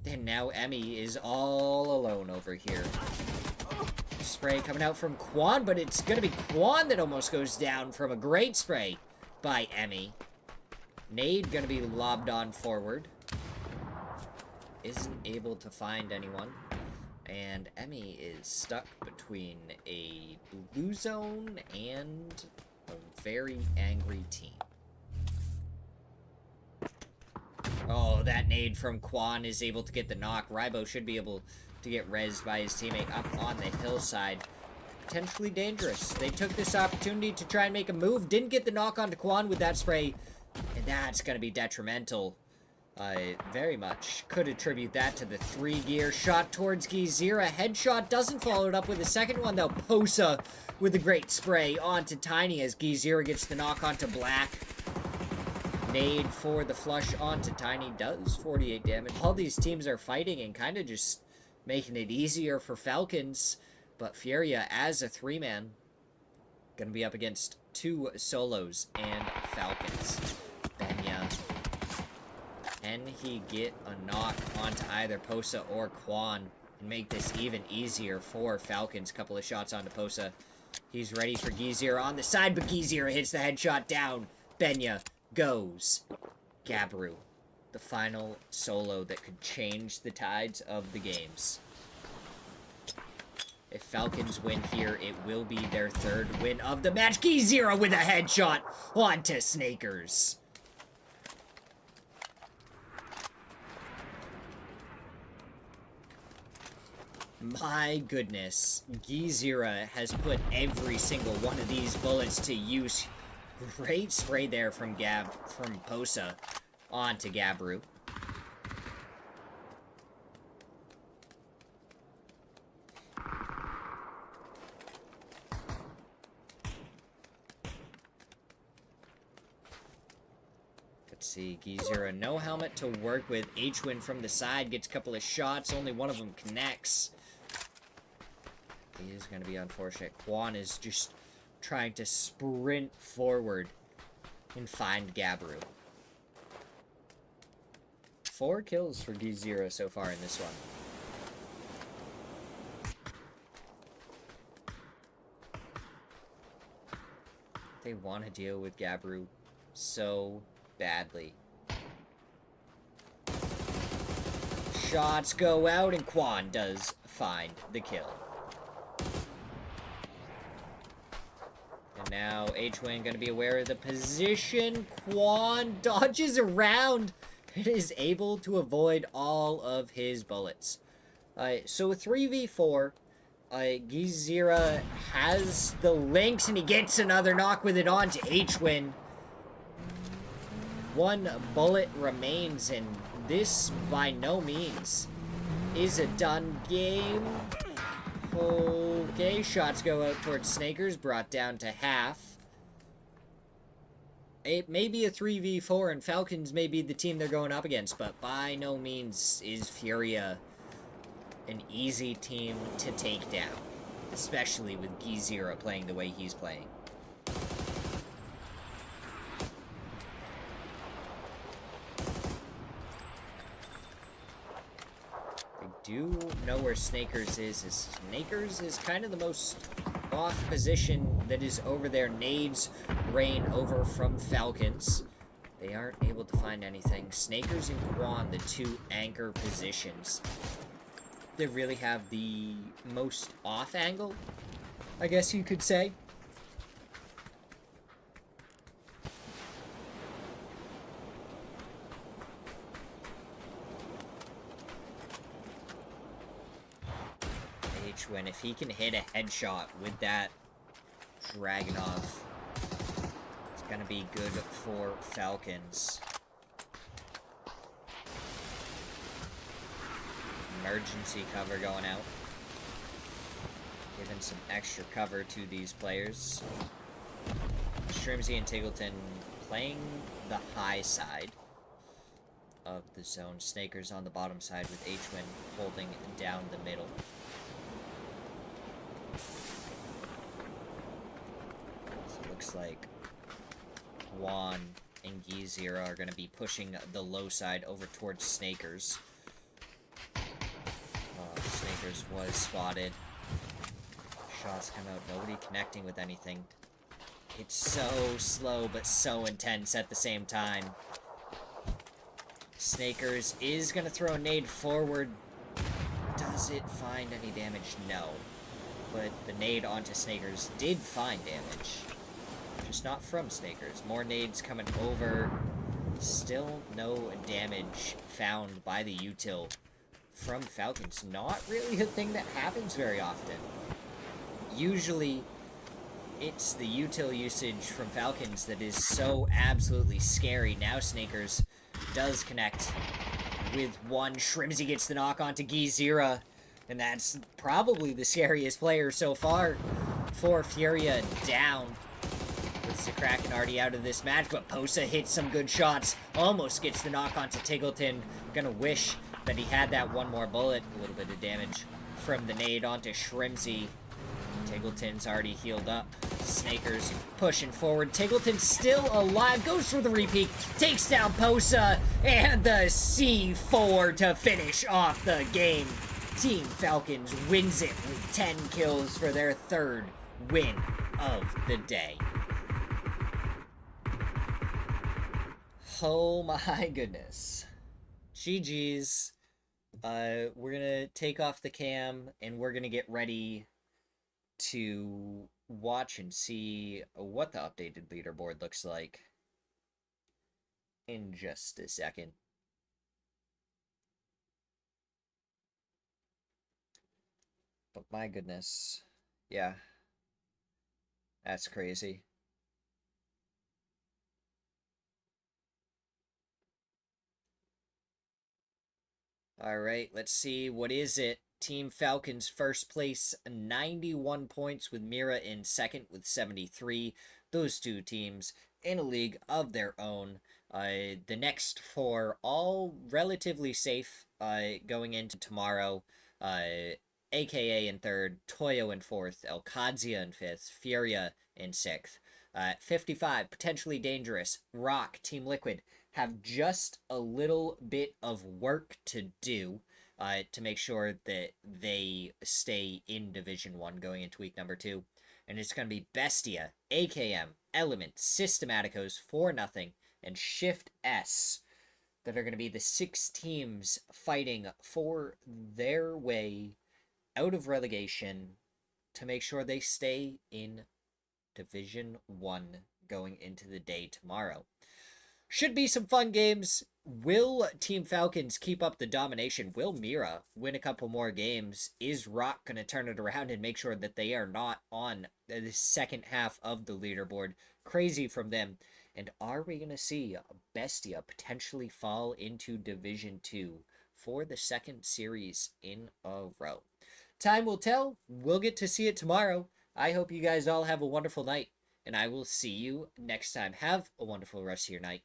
And now Emmy is all alone over here. Spray coming out from Quan, but it's going to be Quan that almost goes down from a great spray by Emmy. Nade going to be lobbed on forward. Isn't able to find anyone. And Emmy is stuck between a blue zone and a very angry team. Oh, that nade from Quan is able to get the knock. Rybo should be able to get rezzed by his teammate up on the hillside. Potentially Dangerous. They took this opportunity to try and make a move. Didn't get the knock onto Quan with that spray. And that's going to be detrimental. Very much could attribute that to the 3-gear shot towards Gizira. Headshot doesn't follow it up with a second one, though. Posa with a great spray onto Tiny as Gizira gets the knock onto Black. Nade for the flush onto Tiny does 48 damage. All these teams are fighting and kind of just making it easier for Falcons. But Furia, as a 3-man, going to be up against 2 solos and Falcons. Benya. Can he get a knock onto either Posa or Quan and make this even easier for Falcons? Couple of shots onto Posa. He's ready for Gizira on the side, but Gizira hits the headshot down. Benya goes. Gabru, the final solo that could change the tides of the games. If Falcons win here, it will be their 3rd win of the match. Gizira with a headshot onto Snakers. My goodness, Gizira has put every single one of these bullets to use. Great spray there from Posa onto Gabru. Let's see, Gizira, no helmet to work with. H-Win from the side gets a couple of shots, only one of them connects. He is going to be unfortunate. Quan is just trying to sprint forward and find Gabru. 4 kills for Smirzera so far in this one. They want to deal with Gabru so badly. Shots go out, and Quan does find the kill. And now H-Wing going to be aware of the position. Quan dodges around and is able to avoid all of his bullets. So 3v4. Smirzera has the links, and he gets another knock with it onto H-Wing. 1 bullet remains, and this, by no means, is a done game. Okay, shots go out towards Snakers, brought down to half. It may be a 3v4, and Falcons may be the team they're going up against, but by no means is Furia an easy team to take down, especially with Smirzera playing the way he's playing. Do know where Snakers is. Snakers is kind of the most off position that is over there. Nades rain over from Falcons. They aren't able to find anything. Snakers and Quan, the 2 anchor positions. They really have the most off angle, I guess you could say. When if he can hit a headshot with that Dragunov, it's gonna be good for Falcons. Emergency cover going out, giving some extra cover to these players. Shrimsy and Tiggleton playing the high side of the zone. Snakers on the bottom side with H-Win holding down the middle. Looks like Juan and Smirzera are going to be pushing the low side over towards Snakers. Snakers was spotted. Shots come out. Nobody connecting with anything. It's so slow, but so intense at the same time. Snakers is going to throw a nade forward. Does it find any damage? No. But the nade onto Snakers did find damage. Just not from Snakers. More nades coming over. Still no damage found by the util from Falcons. Not really a thing that happens very often. Usually, it's the util usage from Falcons that is so absolutely scary. Now Snakers does connect with 1. Shrimsy gets the knock onto Smirzera, and that's probably the scariest player so far for Furia down. With the Kraken already out of this match, but Posa hits some good shots. Almost gets the knock onto Tiggleton. Gonna wish that he had that 1 more bullet. A little bit of damage from the nade onto Shrimsy. Tiggleton's already healed up. Snakers pushing forward. Tiggleton still alive. Goes for the repeat. Takes down Posa. And the C4 to finish off the game. Team Falcons wins it with 10 kills for their 3rd win of the day. Oh my goodness. GG's. We're gonna take off the cam and we're gonna get ready to watch and see what the updated leaderboard looks like in just a second. But my goodness. Yeah. That's crazy. Alright, let's see. What is it? Team Falcons first place, 91 points, with Mira in second with 73. Those 2 teams in a league of their own. The next 4 all relatively safe going into tomorrow. AKA in third, Toyo in fourth, Elkadzia in fifth, Furia in sixth. 55, Potentially Dangerous, Rock, Team Liquid have just a little bit of work to do to make sure that they stay in Division 1 going into week number 2. And it's going to be Bestia, AKM, Element, Systematicos, 4 nothing, and Shift S that are going to be the 6 teams fighting for their way out of relegation to make sure they stay in Division 1 going into the day tomorrow. Should be some fun games. Will Team Falcons keep up the domination? Will Mira win a couple more games? Is Rock going to turn it around and make sure that they are not on the second half of the leaderboard? Crazy from them. And are we going to see Bestia potentially fall into Division 2 for the second series in a row? Time will tell. We'll get to see it tomorrow. I hope you guys all have a wonderful night, and I will see you next time. Have a wonderful rest of your night.